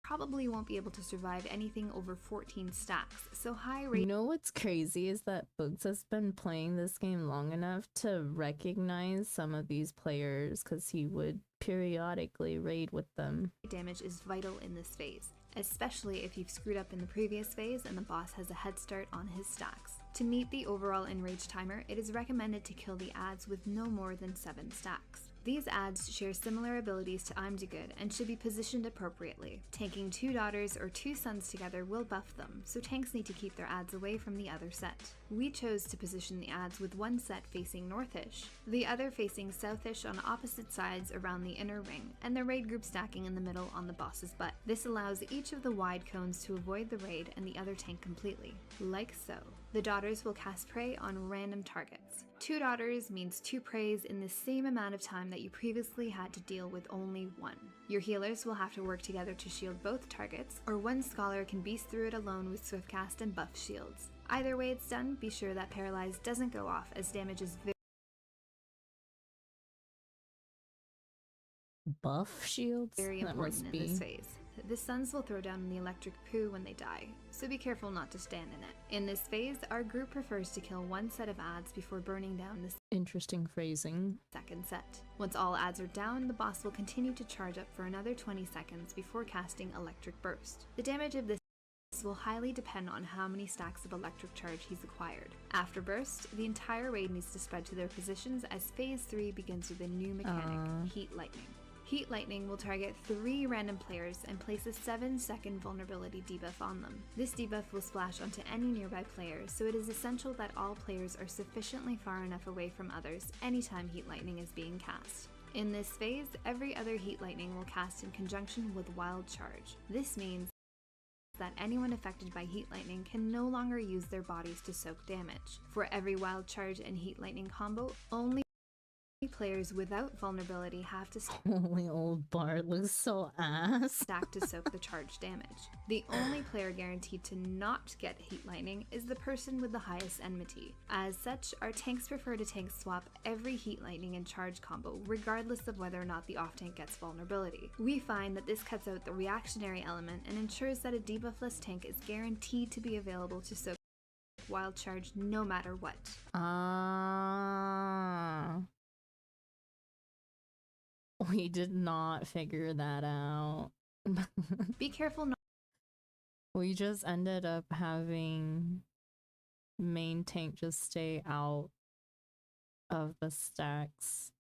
probably won't be able to survive anything over 14 stacks, so high rate... You know what's crazy is that Bugs has been playing this game long enough to recognize some of these players because he would periodically raid with them. Damage is vital in this phase, especially if you've screwed up in the previous phase and the boss has a head start on his stacks. To meet the overall enrage timer, it is recommended to kill the ads with no more than 7 stacks. These ads share similar abilities to I'm Do Good and should be positioned appropriately. Tanking 2 daughters or 2 sons together will buff them, so tanks need to keep their ads away from the other set. We chose to position the ads with one set facing northish, the other facing southish on opposite sides around the inner ring, and the raid group stacking in the middle on the boss's butt. This allows each of the wide cones to avoid the raid and the other tank completely, like so. The daughters will cast prey on random targets. 2 daughters means 2 preys in the same amount of time that you previously had to deal with only 1. Your healers will have to work together to shield both targets, or one scholar can beast through it alone with swiftcast and buff shields. Either way it's done, be sure that paralyze doesn't go off, as damage is buff shields? Very That important must in this be. phase. The suns will throw down the electric poo when they die, so be careful not to stand in it. In this phase, our group prefers to kill one set of ads before burning down the Interesting phrasing. second set. Once all ads are down, the boss will continue to charge up for another 20 seconds before casting Electric Burst. The damage of this will highly depend on how many stacks of electric charge he's acquired. After Burst, the entire raid needs to spread to their positions as Phase 3 begins with a new mechanic, Heat Lightning. Heat Lightning will target 3 random players and place a 7-second vulnerability debuff on them. This debuff will splash onto any nearby players, so it is essential that all players are sufficiently far enough away from others anytime Heat Lightning is being cast. In this phase, every other Heat Lightning will cast in conjunction with Wild Charge. This means that anyone affected by Heat Lightning can no longer use their bodies to soak damage. For every Wild Charge and Heat Lightning combo, only players without vulnerability have to Holy old Bart looks so ass. stack to soak the charge damage. The only player guaranteed to not get Heat Lightning is the person with the highest enmity. As such, our tanks prefer to tank swap every Heat Lightning and charge combo, regardless of whether or not the off tank gets vulnerability. We find that this cuts out the reactionary element and ensures that a debuffless tank is guaranteed to be available to soak Wild Charge no matter what. We did not figure that out. Be careful not We just ended up having main tank just stay out of the stacks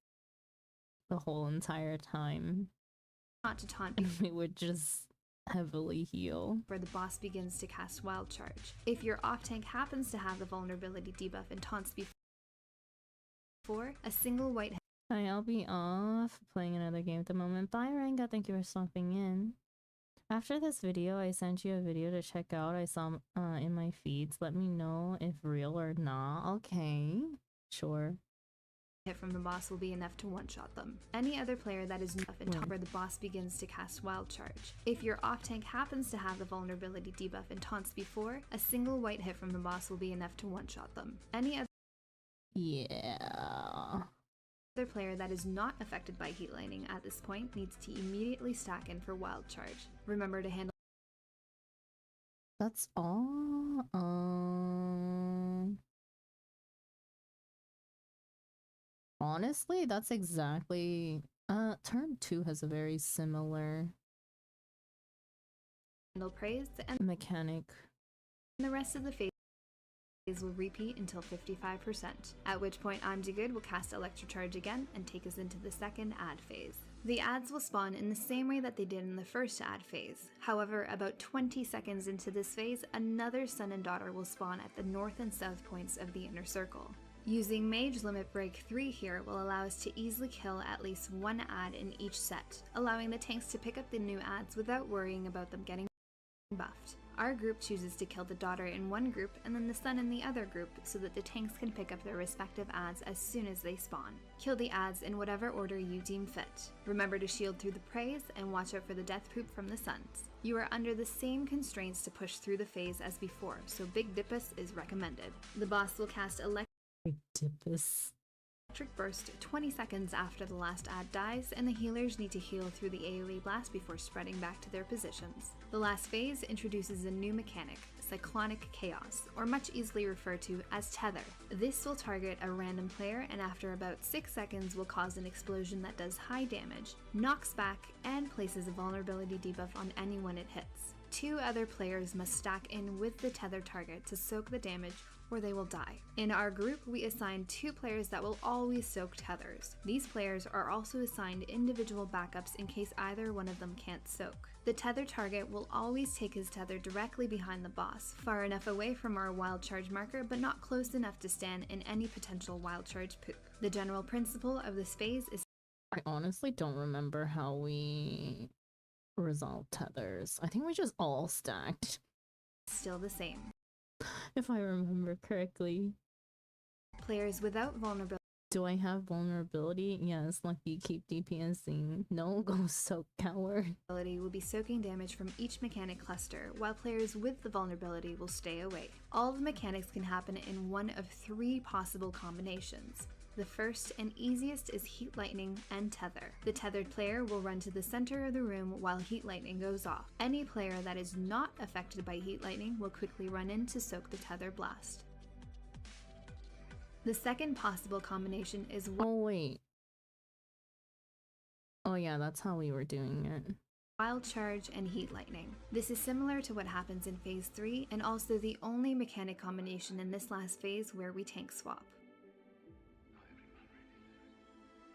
the whole entire time. to taunt And we would just heavily heal. where the boss begins to cast Wild Charge. If your off tank happens to have the vulnerability debuff and taunts before, a single white Hi, I'll be off playing another game at the moment. Bye, Ranga. Thank you for stopping in. After this video, I sent you a video to check out. I saw in my feeds. Let me know if real or not. Okay, sure. hit from the boss will be enough to one-shot them. Any other player that is enough in top where the boss begins to cast Wild Charge. If your off tank happens to have the vulnerability debuff and taunts before, a single white hit from the boss will be enough to one-shot them. Any other player that is not affected by Heat Lightning at this point needs to immediately stack in for Wild Charge. Remember to handle That's all. Honestly, that's exactly. Turn 2 has a very similar praise, and mechanic. the rest of the phase will repeat until 55%, at which point I'mDoGood will cast Electrocharge again and take us into the second ad phase. The ads will spawn in the same way that they did in the first ad phase. However, about 20 seconds into this phase, another Sun and Daughter will spawn at the north and south points of the inner circle. Using Mage Limit Break 3 here will allow us to easily kill at least one ad in each set, allowing the tanks to pick up the new ads without worrying about them getting buffed. Our group chooses to kill the Daughter in one group and then the Sun in the other group so that the tanks can pick up their respective ads as soon as they spawn. Kill the ads in whatever order you deem fit. Remember to shield through the praise and watch out for the death poop from the Suns. You are under the same constraints to push through the phase as before, so Big Dippus is recommended. The boss will cast Big Dippus. Electric Burst 20 seconds after the last ad dies, and the healers need to heal through the AoE blast before spreading back to their positions. The last phase introduces a new mechanic, Cyclonic Chaos, or much easily referred to as Tether. This will target a random player and after about 6 seconds will cause an explosion that does high damage, knocks back, and places a vulnerability debuff on anyone it hits. 2 other players must stack in with the Tether target to soak the damage or they will die. In our group, we assign 2 players that will always soak tethers. These players are also assigned individual backups in case either one of them can't soak. The tether target will always take his tether directly behind the boss, far enough away from our Wild Charge marker but not close enough to stand in any potential Wild Charge poop. The general principle of this phase is I honestly don't remember how we resolved tethers. I think we just all stacked. still the same. If I remember correctly. Players without vulnerability Do I have vulnerability? Yes, lucky, keep DPSing. No, go soak, coward. will be soaking damage from each mechanic cluster, while players with the vulnerability will stay away. All the mechanics can happen in one of 3 possible combinations. The first and easiest is Heat Lightning and Tether. The tethered player will run to the center of the room while Heat Lightning goes off. Any player that is not affected by Heat Lightning will quickly run in to soak the Tether Blast. The second possible combination is Oh, wait. Oh, yeah, that's how we were doing it. Wild Charge and Heat Lightning. This is similar to what happens in Phase 3 and also the only mechanic combination in this last phase where we tank swap.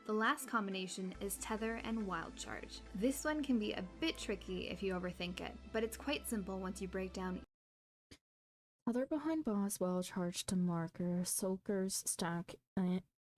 The last combination is Tether and Wild Charge. This one can be a bit tricky if you overthink it, but it's quite simple once you break down. Tether behind boss, Wild Charge to marker, soakers stack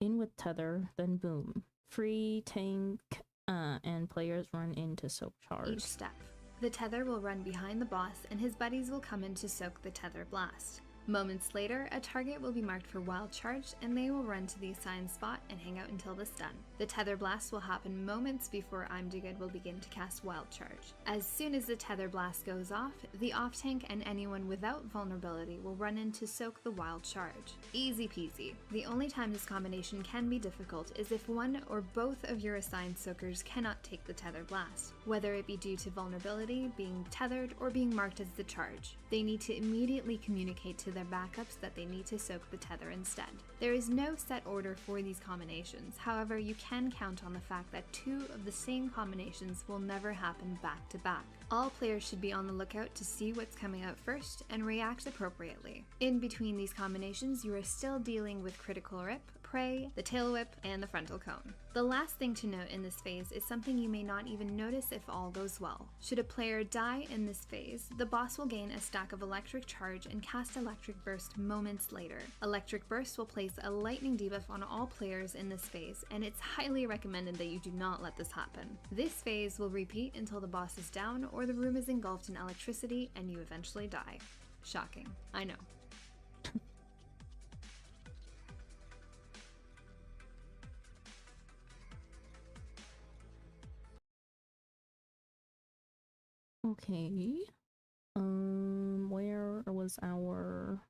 in with Tether, then boom. Free tank and players run in to soak charge. Each step. The Tether will run behind the boss and his buddies will come in to soak the Tether Blast. Moments later, a target will be marked for Wild Charge and they will run to the assigned spot and hang out until the stun. The Tether Blast will happen moments before I'mDoGood will begin to cast Wild Charge. As soon as the Tether Blast goes off, the off tank and anyone without vulnerability will run in to soak the Wild Charge. Easy peasy. The only time this combination can be difficult is if one or both of your assigned soakers cannot take the Tether Blast, whether it be due to vulnerability, being tethered, or being marked as the charge. They need to immediately communicate to their backups that they need to soak the Tether instead. There is no set order for these combinations, however you can count on the fact that two of the same combinations will never happen back to back. All players should be on the lookout to see what's coming out first and react appropriately. In between these combinations, you are still dealing with Critical Rip, Prey, the Tail Whip, and the Frontal Cone. The last thing to note in this phase is something you may not even notice if all goes well. Should a player die in this phase, the boss will gain a stack of Electric Charge and cast Electric Burst moments later. Electric Burst will place a lightning debuff on all players in this phase, and it's highly recommended that you do not let this happen. This phase will repeat until the boss is down or the room is engulfed in electricity and you eventually die. Shocking, I know. Okay. Where was our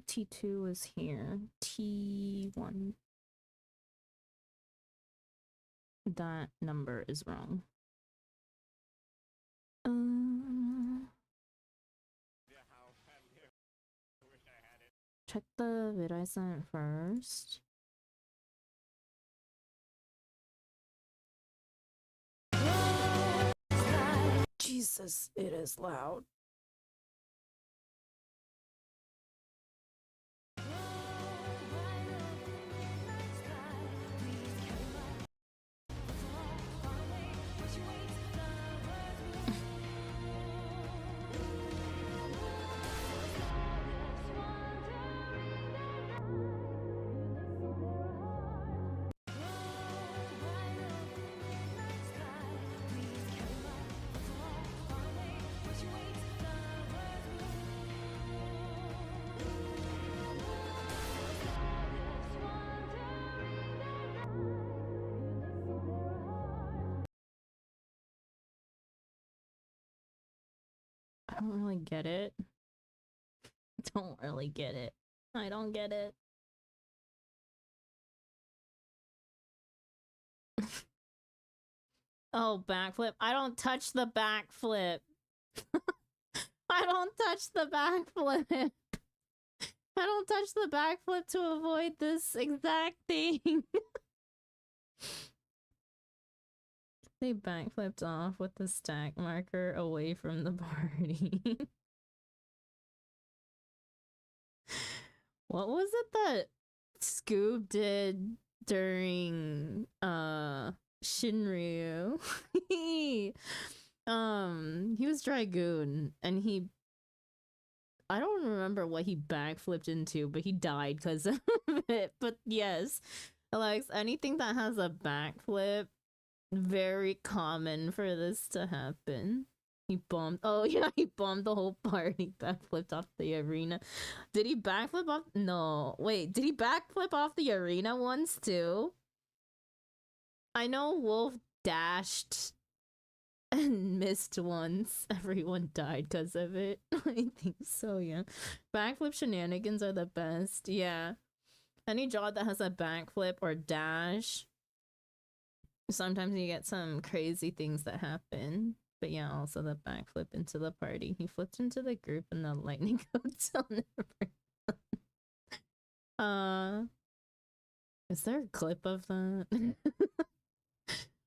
T2 is here. T1. That number is wrong. Check the vid I sent first. Jesus, it is loud. I don't really get it. Don't really get it. I don't get it. Oh, backflip. I don't touch the backflip. I don't touch the backflip. I don't touch the backflip to avoid this exact thing. They backflipped off with the stack marker away from the party. What was it that Scoob did during Shinryu? He was Dragoon and I don't remember what he backflipped into, but he died because of it. But yes, Alex, anything that has a backflip, very common for this to happen. He bombed. Oh yeah, he bombed the whole party. Backflipped off the arena. Did he backflip off? No. Wait, did he backflip off the arena once too? I know Wolf dashed and missed once. Everyone died because of it. I think so, yeah. Backflip shenanigans are the best. Yeah. Any job that has a backflip or dash, sometimes you get some crazy things that happen. But yeah, also the backflip into the party. He flipped into the group and the lightning codes will never. Is there a clip of that?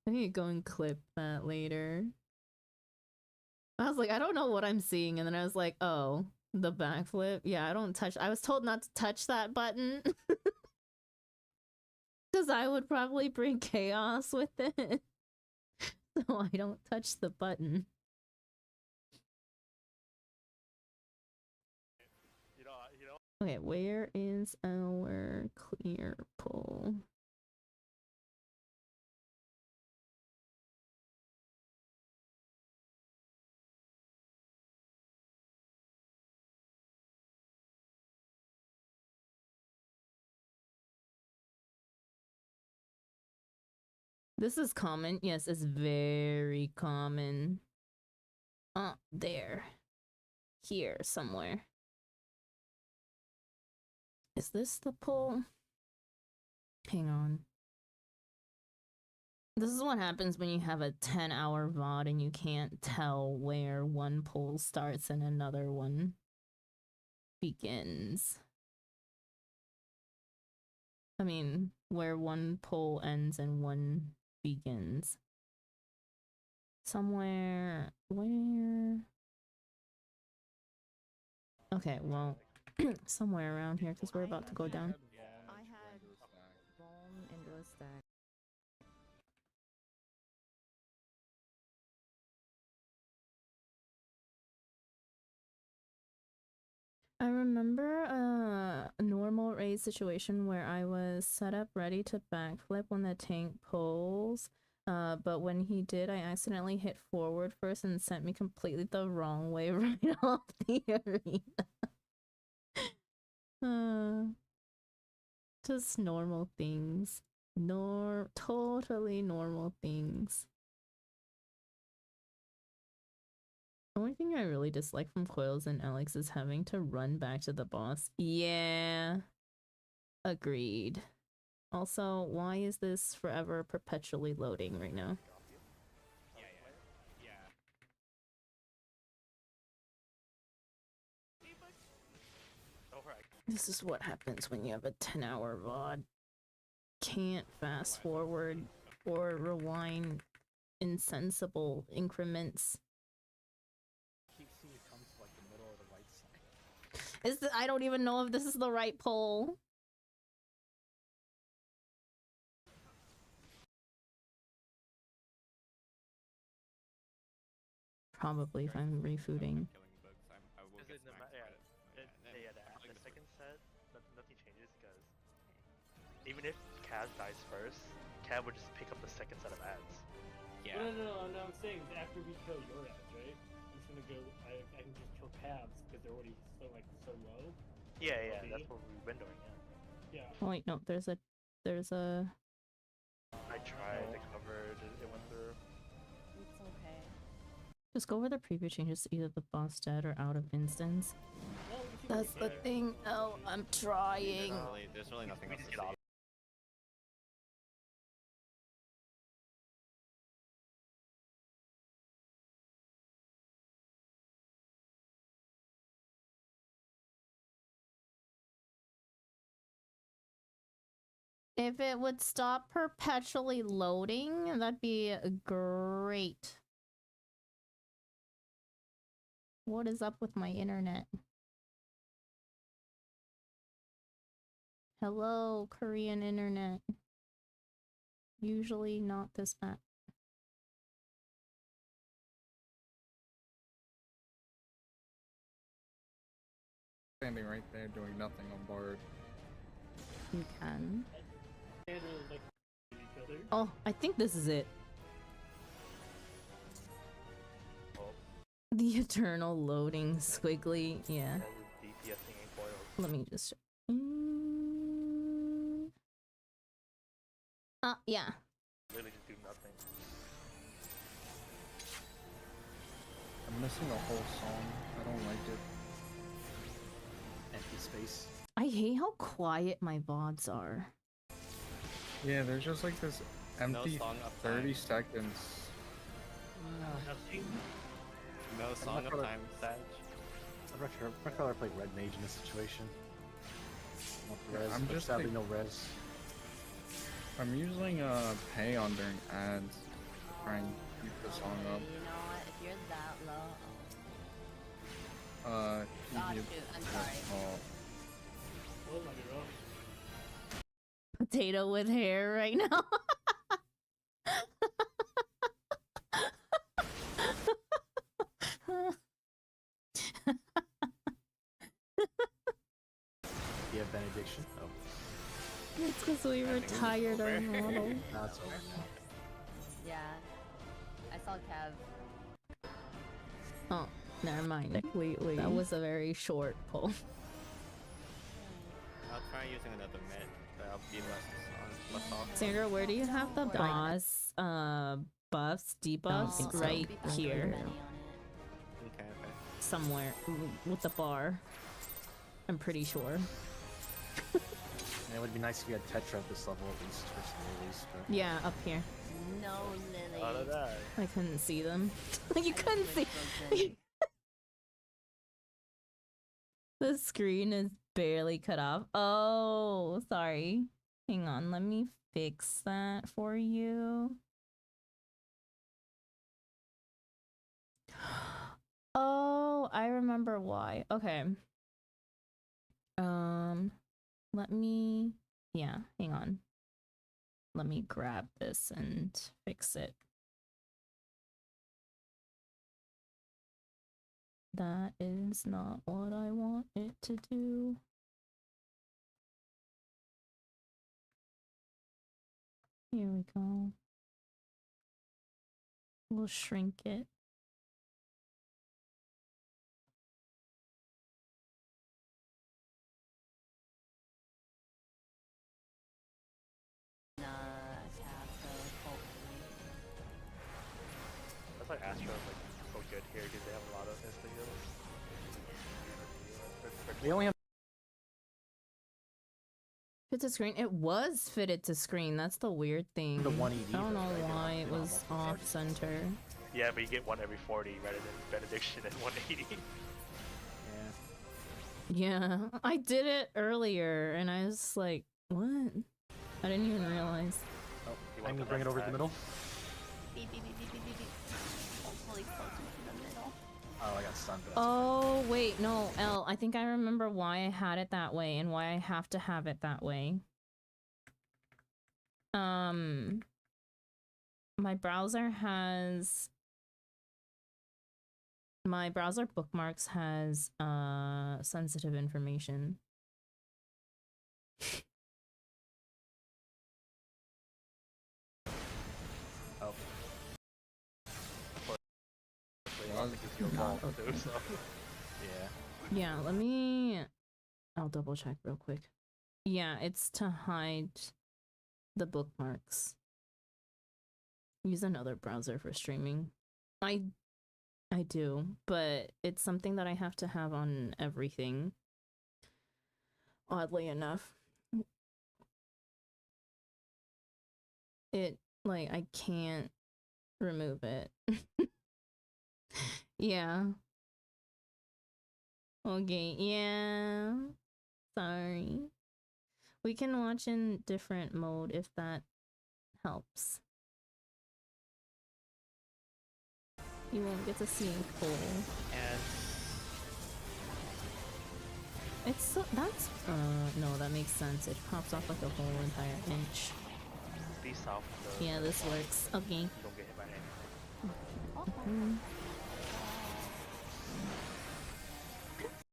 I need to go and clip that later. I was like, I don't know what I'm seeing, and then I was like, oh, the backflip. Yeah, I don't touch. I was told not to touch that button because I would probably bring chaos with it. So I don't touch the button. Okay, where is our clear pull? This is common. Yes, it's very common. There. Here, somewhere. Is this the pull? Hang on. This is what happens when you have a 10-hour VoD and you can't tell where one pull starts and another one begins. I mean, where one pull ends and one begins. Somewhere... where? Okay, well, somewhere around here because we're about to go down. I had Vuln into a stack. I remember a normal raid situation where I was set up ready to backflip when the tank pulls, but when he did, I accidentally hit forward first and sent me completely the wrong way right off the arena. Just normal things. Totally normal things. The only thing I really dislike from Coils and Alex is having to run back to the boss. Yeah. Agreed. Also, why is this forever perpetually loading right now? This is what happens when you have a 10-hour VoD. Can't fast forward or rewind insensible increments. I don't even know if this is the right poll. Probably if I'm refooting. The second set, nothing changes because even if Cav dies first, Cav would just pick up the second set of ads. Yeah. No, I'm saying after we kill your ads, right? I'm just gonna go. I can just kill Cavs because they're already so low. Yeah, that's what we've been doing. Yeah. Oh wait, no, there's a. I tried to cover it went through. It's okay. Just go over the preview changes to either the boss dead or out of instance. That's the thing. Oh, I'm trying. There's really nothing else to see. If it would stop perpetually loading, that'd be great. What is up with my internet? Hello, Korean internet. Usually not this bad. Standing right there doing nothing on board. You can. Oh, I think this is it. The eternal loading squiggly, yeah. Let me just... yeah. Literally just do nothing. missing a whole song. I don't like it. Empty space. I hate how quiet my VoDs are. Yeah, there's just like this empty song uptime. 30 seconds. Nothing. No song much of rather- time, Sag. I'd rather play Red Mage in this situation. Want the res, I'm but just sadly like- no res. I'm using pay on during ads to try and keep the song up. You know what? If you're that low, Uh, God, you- shoot, I'm sorry. oh, Oh my god. Potato with hair right now. Do you have benediction? Oh, It's because we retired our model. no, it's over now. Yeah. I saw Kev. Oh, never mind. Completely. That was a very short pull. I'll try using another mid. That'll be less off. Sandra, where do you have the boss buffs, debuffs? No, Right be back here. with Benny on Okay, okay. Somewhere with the bar. I'm pretty sure. And it would be nice if we had Tetra at this level at least, for some release, but... Yeah, up here. it. No, Lily. How did I? I couldn't see them. You I couldn't see. switched those in. The screen is barely cut off. Oh, sorry. Hang on, let me fix that for you. Oh, I remember why. Okay. Let me, yeah, hang on. Let me grab this and fix it. That is not what I want it to do. Here we go. We'll shrink it. That's why Astro is like so good here because they have a lot of instant heals. They only have Fit to screen. It was fitted to screen. That's the weird thing. the 180. I don't know right? They don't why have- it they don't was have multiple off center. Yeah, but you get one every 40 rather than Benediction and 180. Yeah. Yeah, I did it earlier and I was like, what? I didn't even realize. Oh, You I want need the to bring it rest over to the back? middle. Beep, beep, beep, beep, beep, beep, beep. Hopefully closer to the middle. Oh, I got stunned. But that's Oh, wait, no, Elle, I think I remember why I had it that way and why I have to have it that way. My browser has... My browser bookmarks has, sensitive information. Oh. Hopefully, I don't think it's your fault too, so. Yeah. Yeah, let me... I'll double check real quick. Yeah, it's to hide the bookmarks. Use another browser for streaming. I do, but it's something that I have to have on everything. Oddly enough. It, like, I can't remove it. Yeah. Okay, yeah. Sorry. We can watch in different mode if that helps. You won't get to see in full. And It's so, that's, no, that makes sense. It pops off like a whole entire inch. Be south of the. Yeah, this works. Okay. You don't get hit by anything. Mhm.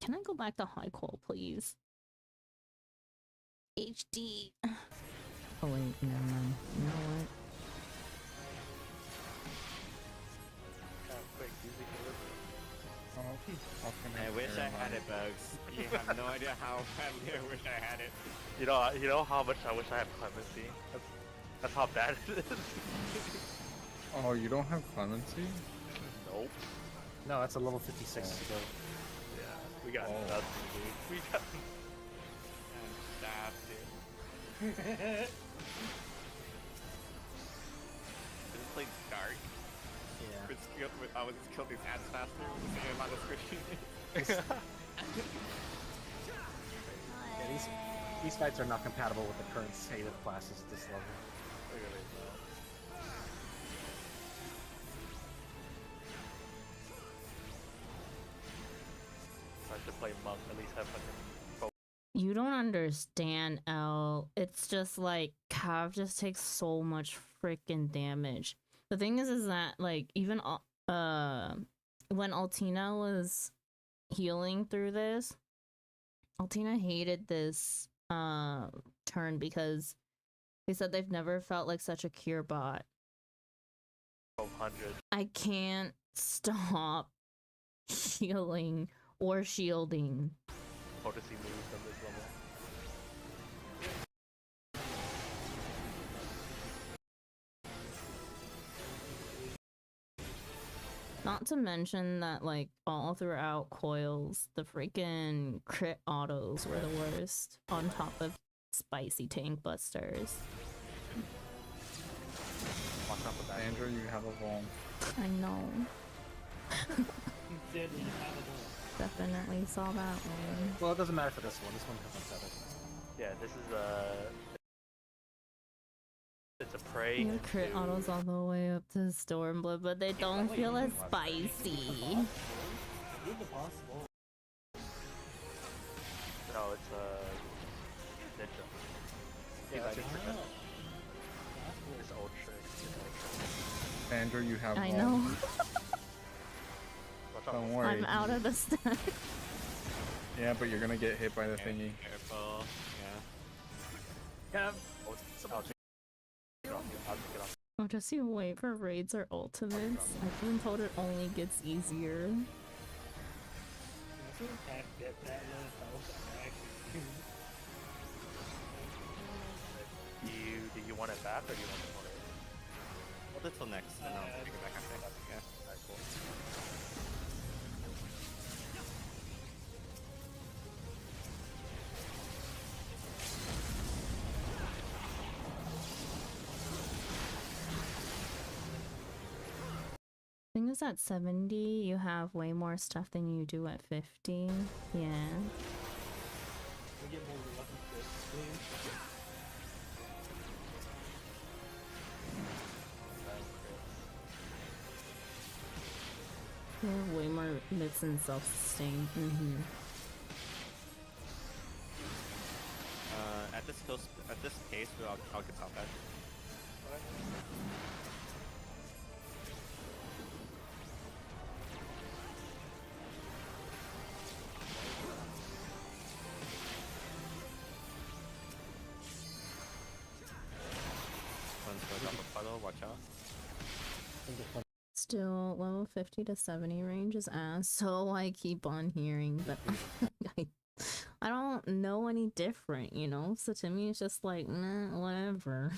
Can I go back to high qual, please? HD. Oh wait, never mind. You know what? Kind of quick, easy delivery. oh, fucking I wish I never had mind. it, Bugs. You have no idea how badly I wish I had it. You know how much I wish I had clemency. That's how bad it is. Oh, you don't have clemency? Nope. No, that's a level 56 to go. Yeah, we got Oh. nothing, dude. We got. And stab, dude. This is played dark. Yeah. I would just kill these ads faster with the same amount of screen. Yeah, these fights are not compatible with the current state of classes at this level. Look at it, bro. I should play monk. At least have fucking. You don't understand, L. It's just like Cav just takes so much freaking damage. The thing is that like even when Altina was healing through this, Altina hated this turn because they said they've never felt like such a cure bot. 1200. I can't stop healing or shielding. Potency moves on this level. Not to mention that, like, all throughout coils, the freaking crit autos were the worst, on top of spicy tank busters. Watch out for that. Andrew, you have a vuln. I know. Deadly animal. Definitely saw that one. Well, it doesn't matter for this one. This one has unfeathered. Yeah, this is it's a prey. Your crit into- autos all the way up to Stormblood, but they don't feel as spicy. Who's the possible? No, it's ninja. Yeah, that's It's it. This old trick. This old trick. Andrew, you have I vuln. know. Watch out. Don't worry. I'm out of the stack. Yeah, but you're gonna get hit by the thingy. Careful. Yeah. Oh, I'll take it off you. I'll take it off. Oh, just you wait for raids or ultimates. I've been told it only gets easier. This one pack that low health actually. Do you want it back or do you want it for it? Hold it till next, and I'll take it back after. Yeah. Alright, cool. Thing is, at 70, you have way more stuff than you do at 50. Yeah. We get more lucky crits. You have way more myths and self-sustain. At this pace, I'll get top edge. One's going up a puddle, watch out. Still, level 50 to 70 range is ass, so I keep on hearing, but I don't know any different, you know? So to me, it's just like, nah, whatever.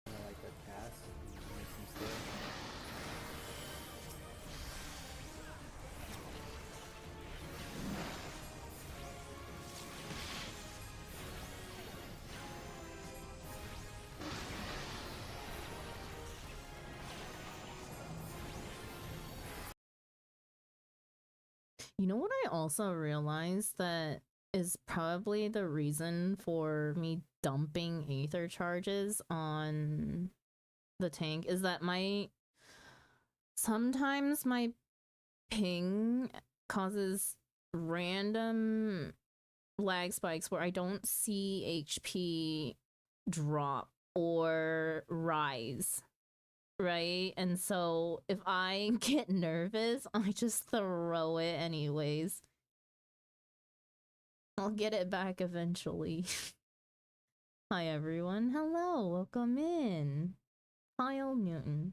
I like that cast. Makes them stay. You know what I also realized that is probably the reason for me dumping Aether charges on the tank is that sometimes my ping causes random lag spikes where I don't see HP drop or rise. Right? And so if I get nervous, I just throw it anyways. I'll get it back eventually. Hi everyone. Hello, welcome in. Kyle Newton.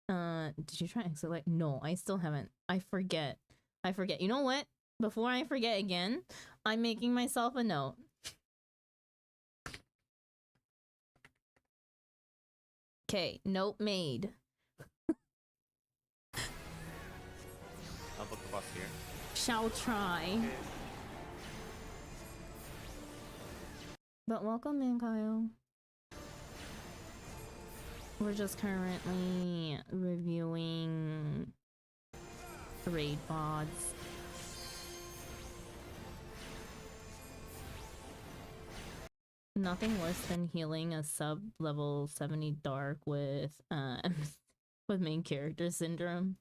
Did you try exit like no, I still haven't. I forget. You know what? Before I forget again, I'm making myself a note. Okay, note made. boss here. Shall try. Okay. But welcome in, Kyle. We're just currently reviewing raid VoDs. Nothing worse than healing a sub-level 70 dark with with main character syndrome.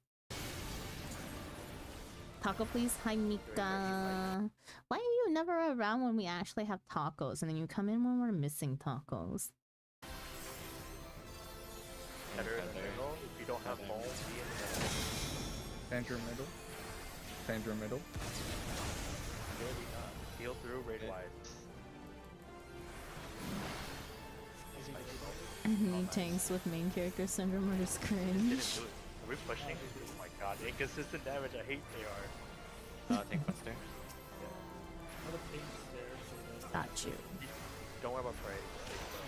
Taco please. Hi Mika. Why are you never around when we actually have tacos and then you come in when we're missing tacos? Better in the middle. If you don't have bone, be in the middle. Sandra middle. Sandra middle. Heal through raid wide. I need tanks with main character syndrome or just Didn't cringe. do it. Are we pushing? Oh my god, inconsistent damage. I hate AR. Tank buster. What a page there, so that- Got you. Don't worry about prey.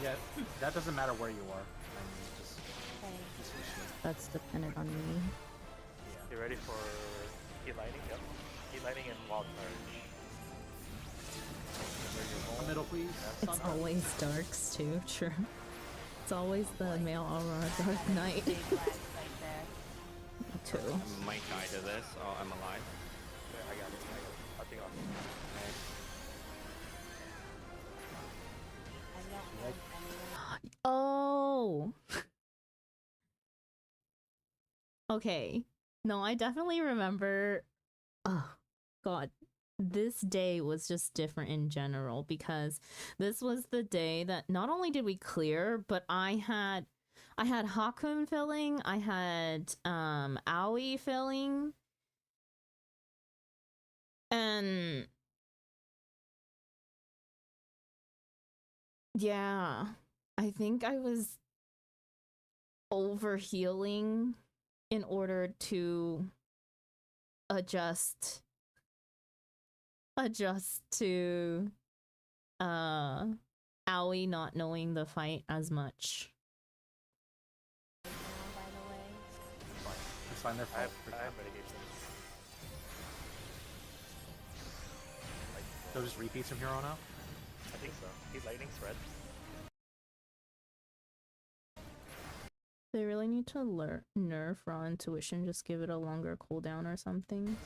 Yeah, that doesn't matter where you are. I mean, just That's dependent on me. You ready for heat lighting? Yep. Heat lighting and wild charge. A middle, please. It's always darks too, true. It's always the male Aurora Dark Knight. Big lag right there. Me too. I might die to this. Oh, I'm alive. Okay, I got it. I'll take off. I don't want anyone. Oh. Okay. No, I definitely remember. Oh, God. This day was just different in general because this was the day that not only did we clear, but I had Hakun filling, I had Aoi filling, and yeah, I think I was over healing in order to adjust to Aoi not knowing the fight as much. By the way. It's fine, they're I have full. mitigation. So just repeats from here on out? I think so. Heat lightning spread. They really need to nerf raw intuition, just give it a longer cooldown or something.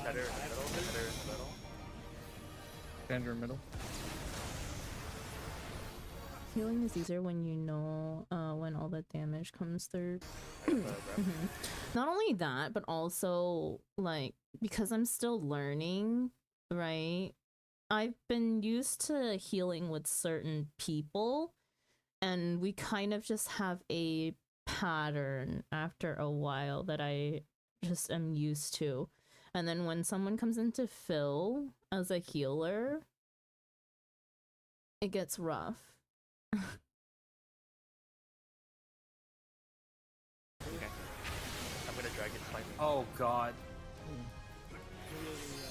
Better in the middle. Better in the middle. Sandra middle. Healing is easier when you know when all the damage comes through. Not only that, but also like because I'm still learning, right? I've been used to healing with certain people, and we kind of just have a pattern after a while that I just am used to. And then when someone comes into fill as a healer, it gets rough. Okay. I'm gonna drag it slightly. Oh god.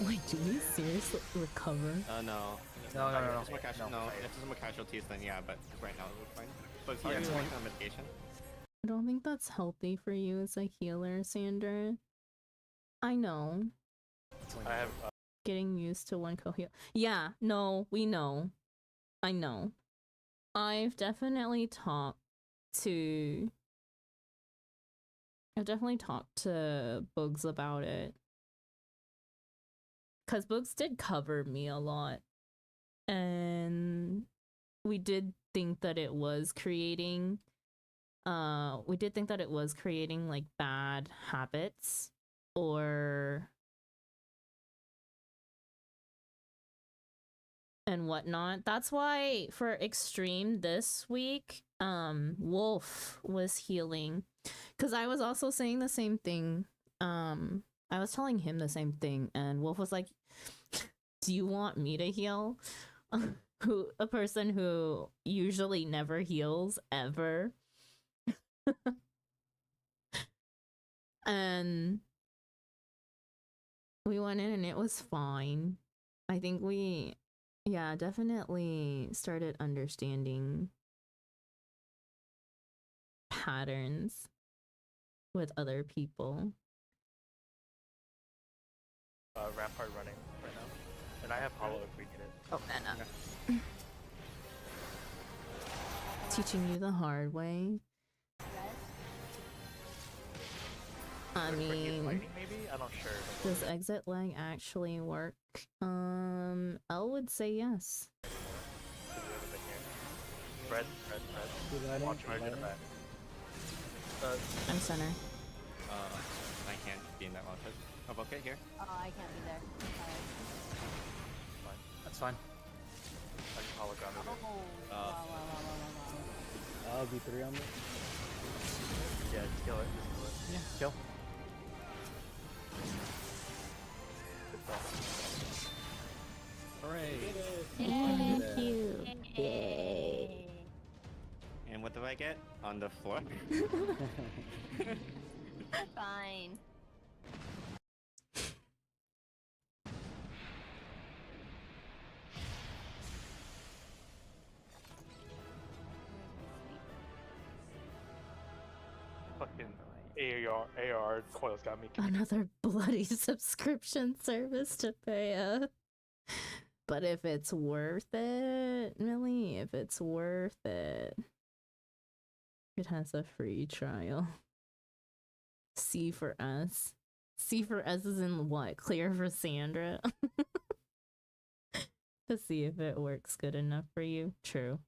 Wait, do we seriously recover? No. No. If there's more if there's more casualties, then yeah, but right now we're fine. But if Yeah, you're it's working on mitigation. I don't think that's healthy for you as a healer, Sandra. I know. I have Getting used to one co-heal. Yeah, no, we know. I know. I've definitely talked to Bugs about it. Cause Bugs did cover me a lot. And we did think that it was creating like bad habits or and whatnot. That's why for extreme this week, Wolf was healing. Cause I was also saying the same thing. I was telling him the same thing, and Wolf was like, do you want me to heal? A person who usually never heals ever. And we went in and it was fine. I think we definitely started understanding patterns with other people. Rampart running right now. And I have Hollow if we need it. Oh, mana. Teaching you the hard way. I mean, Lightning maybe? I'm not sure. does exit lag actually work? I would say yes. Fred. Watch right in the back. I'm center. I can't be in that one. Oh, okay, here. Oh, I can't be there. That's fine. I just hologram it. Oh, wow. B3 on me. Yeah, just kill it. Just kill it. Yeah, kill. Good stuff. Hooray. Thank you. Yay. And what do I get? On the floor? Fine. Fucking AR coils got me. Another bloody subscription service to pay. But if it's worth it, Millie, if it's worth it, it has a free trial. C for S. C for S is in what? Clear for Sandra. To see if it works good enough for you. True.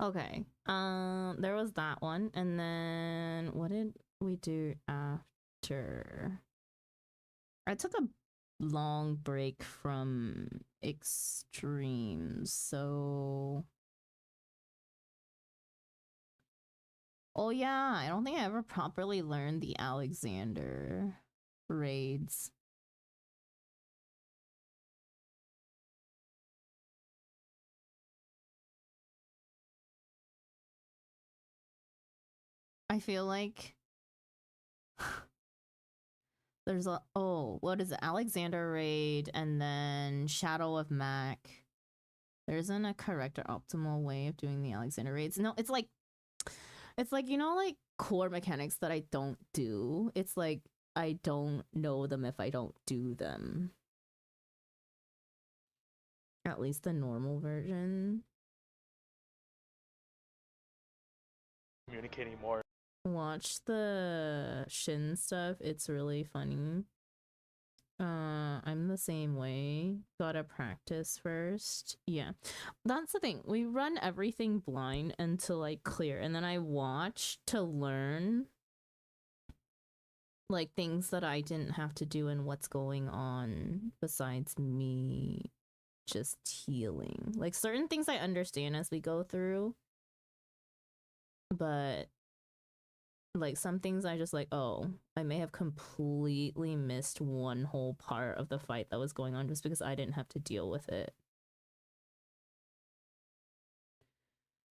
Okay. There was that one, and then what did we do after? I took a long break from extremes, so oh yeah, I don't think I ever properly learned the Alexander raids. I feel like there's a what is it? Alexander raid and then Shadow of Mac. There isn't a correct or optimal way of doing the Alexander raids. No, it's like you know, like core mechanics that I don't do. It's like I don't know them if I don't do them. At least the normal version. Communicating more. Watch the Shin stuff. It's really funny. I'm the same way. Gotta practice first. Yeah. That's the thing. We run everything blind until like clear, and then I watch to learn like things that I didn't have to do and what's going on besides me just healing. Like certain things I understand as we go through, but like some things I just like, oh, I may have completely missed one whole part of the fight that was going on just because I didn't have to deal with it.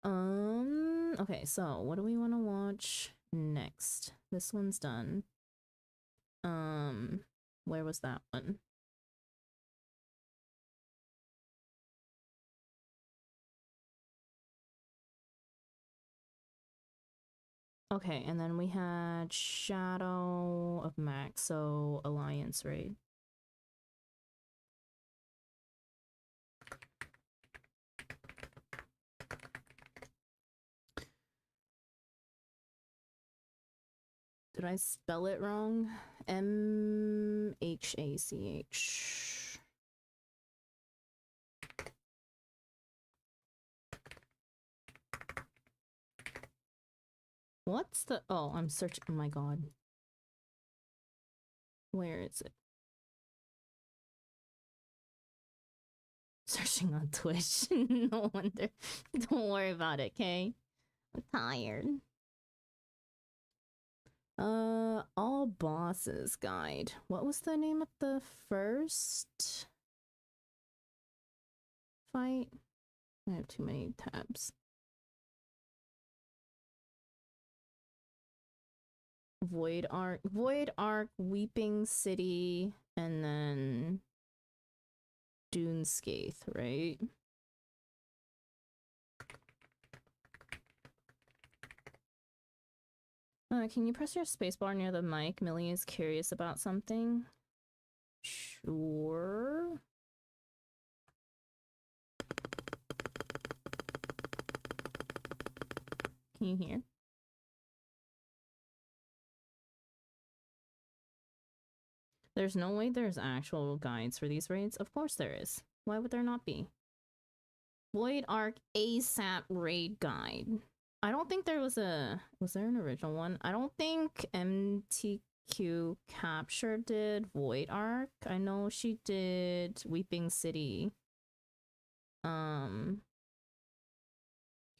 Okay, so what do we want to watch next? This one's done. Where was that one? Okay, and then we had Shadow of Max, so Alliance raid. Did I spell it wrong? M-H-A-C-H. What's the... Oh, I'm searching... Oh my god. Where is it? Searching on Twitch. No wonder. Don't worry about it, okay? I'm tired. All Bosses Guide. What was the name of the first fight? I have too many tabs. Void Arc, Weeping City, and then Dunescaith, right? Can you press your spacebar near the mic? Millie is curious about something. Sure. Can you hear? There's no way there's actual guides for these raids. Of course there is. Why would there not be? Void Arc ASAP raid guide. I don't think there was a... Was there an original one? I don't think MTQ Capture did Void Arc. I know she did Weeping City. Can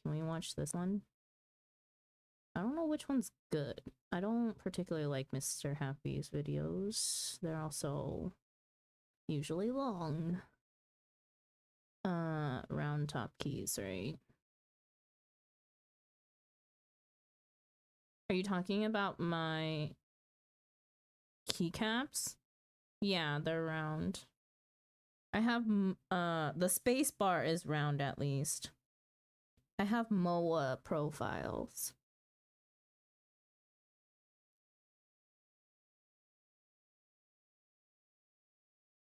we watch this one? I don't know which one's good. I don't particularly like Mr. Happy's videos. They're also usually long. Round top keys, right? Are you talking about my keycaps? Yeah, they're round. I have, the space bar is round at least. I have MOA profiles.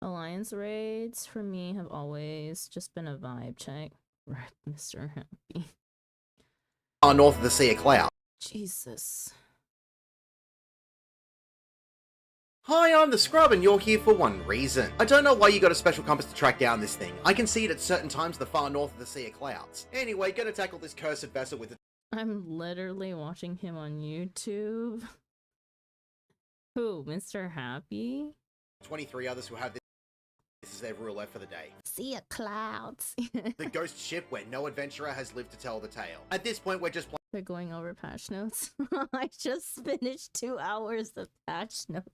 Alliance raids for me have always just been a vibe check. Right, Mr. Happy. North of the Sea of Cloud. Jesus. Hi, I'm the Scrub, and you're here for one reason. I don't know why you got a special compass to track down this thing. I can see it at certain times the far north of the Sea of Clouds. Anyway, gonna tackle this cursed vessel with the... I'm literally watching him on YouTube. Who, Mr. Happy? 23 others who have this as their ruler for the day. Sea of Clouds. The ghost ship where no adventurer has lived to tell the tale. At this point, we're just They're going over patch notes. I just finished 2 hours of patch notes.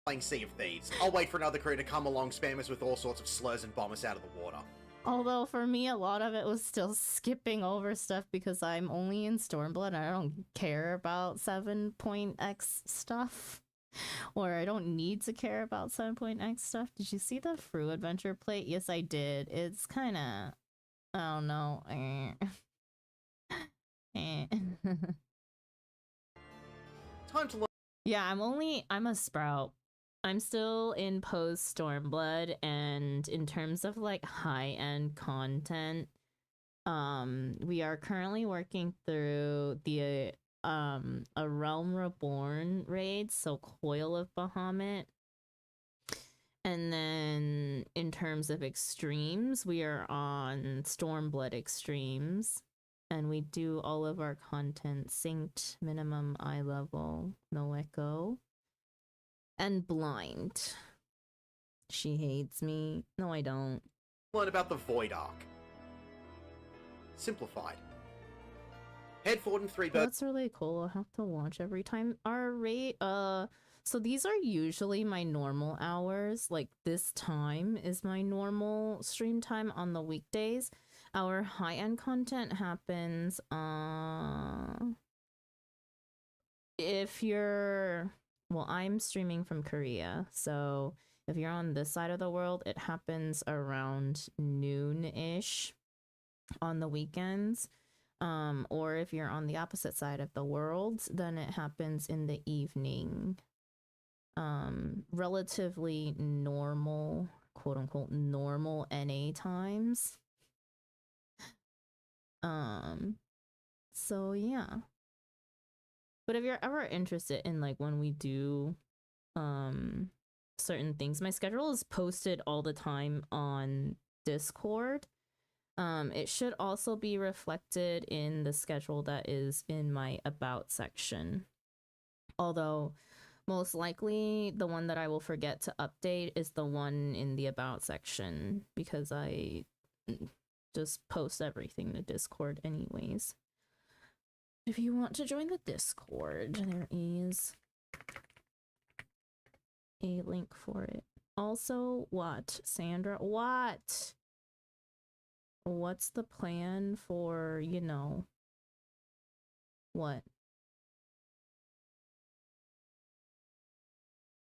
playing Sea of Thieves. I'll wait for another crew to come along, spam us with all sorts of slurs and bomb us out of the water. Although for me, a lot of it was still skipping over stuff because I'm only in Stormblood and I don't care about 7.x stuff. Or I don't need to care about 7.x stuff. Did you see the Fruit Adventure plate? Yes, I did. It's kind of... I don't know. Time to learn. Yeah, I'm a Sprout. I'm still in post Stormblood, and in terms of like high-end content, we are currently working through the A Realm Reborn raid, so Coil of Bahamut. And then in terms of extremes, we are on Stormblood extremes. And we do all of our content synced, minimum eye level, no echo. And blind. She hates me. No, I don't. Learn about the Void Arc. Simplified. Head forward in 3 birds. That's really cool. I'll have to watch every time. Our rate, so these are usually my normal hours. Like this time is my normal stream time on the weekdays. Our high-end content happens, if you're, well, I'm streaming from Korea, so if you're on this side of the world, it happens around noon-ish on the weekends. Or if you're on the opposite side of the world, then it happens in the evening. Relatively normal, quote-unquote, normal NA times. So yeah. But if you're ever interested in like when we do certain things, my schedule is posted all the time on Discord. It should also be reflected in the schedule that is in my about section. Although most likely the one that I will forget to update is the one in the about section because I just post everything to Discord anyways. If you want to join the Discord, there is a link for it. Also, what, Sandra? What? What's the plan for, you know, what?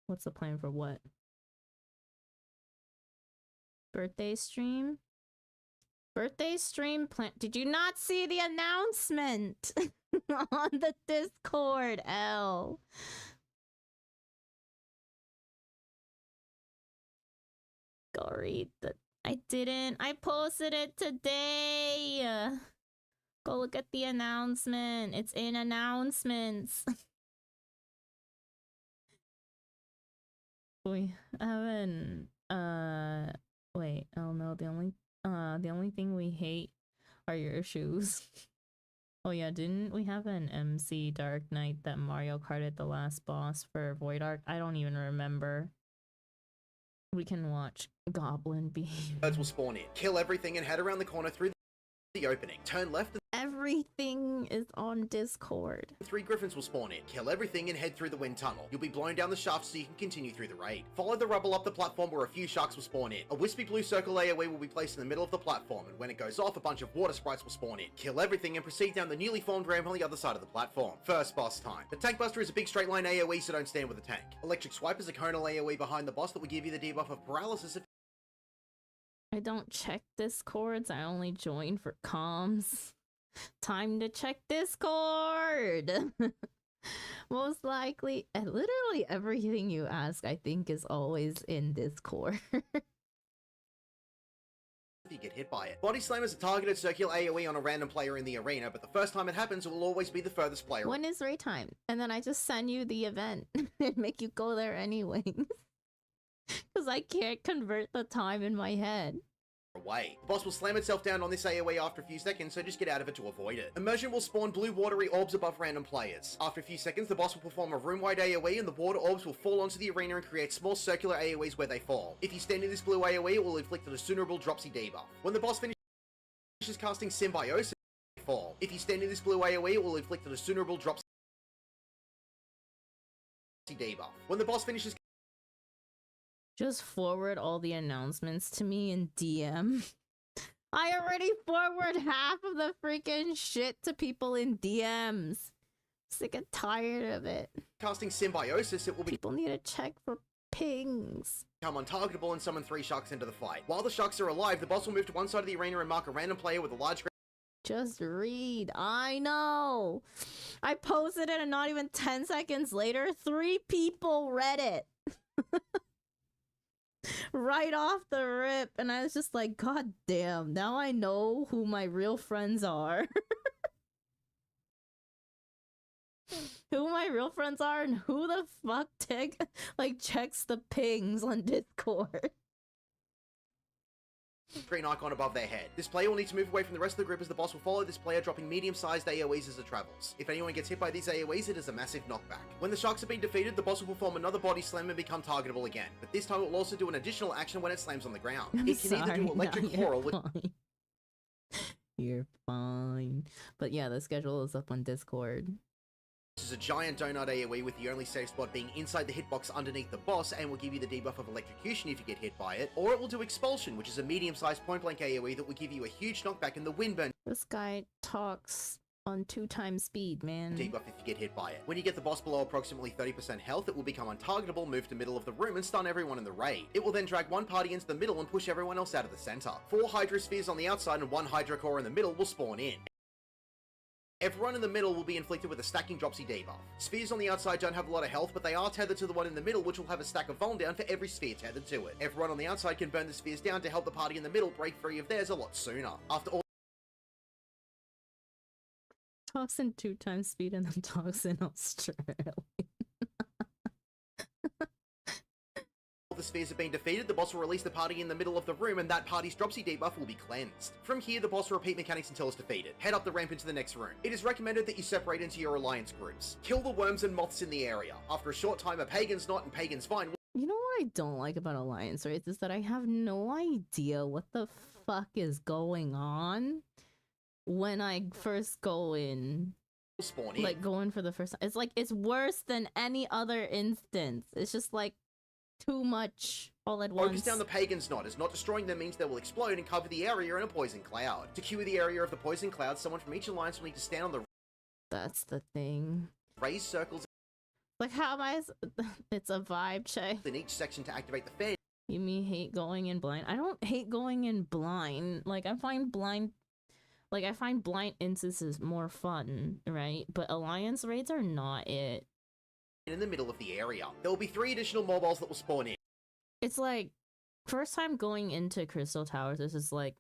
What's the plan for what? Birthday stream? Birthday stream plan. Did you not see the announcement? on the Discord, L. Go read the... I didn't. I posted it today. Go look at the announcement. It's in announcements. We haven't... Wait. Oh no, the only thing we hate are your shoes. Oh yeah, didn't we have an MC Dark Knight that Mario Karted the last boss for Void Arc? I don't even remember. We can watch Goblin Beam. Birds will spawn in, kill everything, and head around the corner through the opening. Turn left and Everything is on Discord. 3 griffins will spawn in, kill everything, and head through the wind tunnel. You'll be blown down the shaft so you can continue through the raid. Follow the rubble up the platform where a few sharks will spawn in. A wispy blue circle AoE will be placed in the middle of the platform, and when it goes off, a bunch of water sprites will spawn in. Kill everything and proceed down the newly formed ramp on the other side of the platform. First boss time. The Tank Buster is a big straight line AoE, so don't stand with the tank. Electric Swipe is a conal AoE behind the boss that will give you the debuff of paralysis if I don't check Discords, I only join for comms. Time to check Discord! Most likely, literally everything you ask, I think, is always in Discord. you get hit by it. Body Slam is a targeted circular AoE on a random player in the arena, but the first time it happens, it will always be the furthest player. When is raid time? And then I just send you the event and make you go there anyways. Because I can't convert the time in my head. Away. The boss will slam itself down on this AoE after a few seconds, so just get out of it to avoid it. Immersion will spawn blue watery orbs above random players. After a few seconds, the boss will perform a room-wide AoE, and the water orbs will fall onto the arena and create small circular AoEs where they fall. If you stand in this blue AoE, it will inflict an assumable dropsy debuff. When the boss finishes casting Symbiosis, they fall. If you stand in this blue AoE, it will inflict an assumable dropsy debuff. When the boss finishes just forward all the announcements to me in DM. I already forward half of the freaking shit to people in DMs. Sick and tired of it. Casting Symbiosis, it will be... People need to check for pings. Become untargetable and summon 3 sharks into the fight. While the sharks are alive, the boss will move to one side of the arena and mark a random player with a large... Just read. I know. I posted it and not even 10 seconds later, 3 people read it. Right off the rip, and I was just like, god damn, now I know who my real friends are. Who my real friends are and who the fuck checks the pings on Discord. Green icon above their head. This player will need to move away from the rest of the group as the boss will follow this player, dropping medium-sized AoEs as it travels. If anyone gets hit by these AoEs, it is a massive knockback. When the sharks have been defeated, the boss will perform another body slam and become targetable again, but this time it will also do an additional action when it slams on the ground. It can either do electric coral with... You're fine. But yeah, the schedule is up on Discord. This is a giant donut AoE with the only safe spot being inside the hitbox underneath the boss, and will give you the debuff of electrocution if you get hit by it, or it will do expulsion, which is a medium-sized point-blank AoE that will give you a huge knockback in the windburn. This guy talks on 2x speed, man. Debuff if you get hit by it. When you get the boss below approximately 30% health, it will become untargetable, move to middle of the room, and stun everyone in the raid. It will then drag one party into the middle and push everyone else out of the center. 4 Hydra Spheres on the outside and 1 Hydra Core in the middle will spawn in. Everyone in the middle will be inflicted with a stacking dropsy debuff. Spheres on the outside don't have a lot of health, but they are tethered to the one in the middle, which will have a stack of Vuln down for every sphere tethered to it. Everyone on the outside can burn the spheres down to help the party in the middle break free of theirs a lot sooner. After all talks in 2x speed and then talks in Australia. the spheres have been defeated, the boss will release the party in the middle of the room, and that party's dropsy debuff will be cleansed. From here, the boss will repeat mechanics until it's defeated. Head up the ramp into the next room. It is recommended that you separate into your alliance groups. Kill the worms and moths in the area. After a short time, a Pagan's Knot and Pagan's Vine will... You know what I don't like about alliance raids is that I have no idea what the fuck is going on when I first go in. Spawn in. Like, going for the first time. It's like, it's worse than any other instance. It's just like, too much all at once. Focus down the Pagan's Knot, as not destroying them means they will explode and cover the area in a poison cloud. To cure the area of the poison cloud, someone from each alliance will need to stand on the... That's the thing. Raised circles... Like, how am I... It's a vibe check. ...in each section to activate the fan. You mean hate going in blind? I don't hate going in blind. Like, I find blind Like, I find blind instances more fun, right? But alliance raids are not it. In the middle of the area. There will be 3 additional mobiles that will spawn in. It's like, first time going into Crystal Towers, this is like,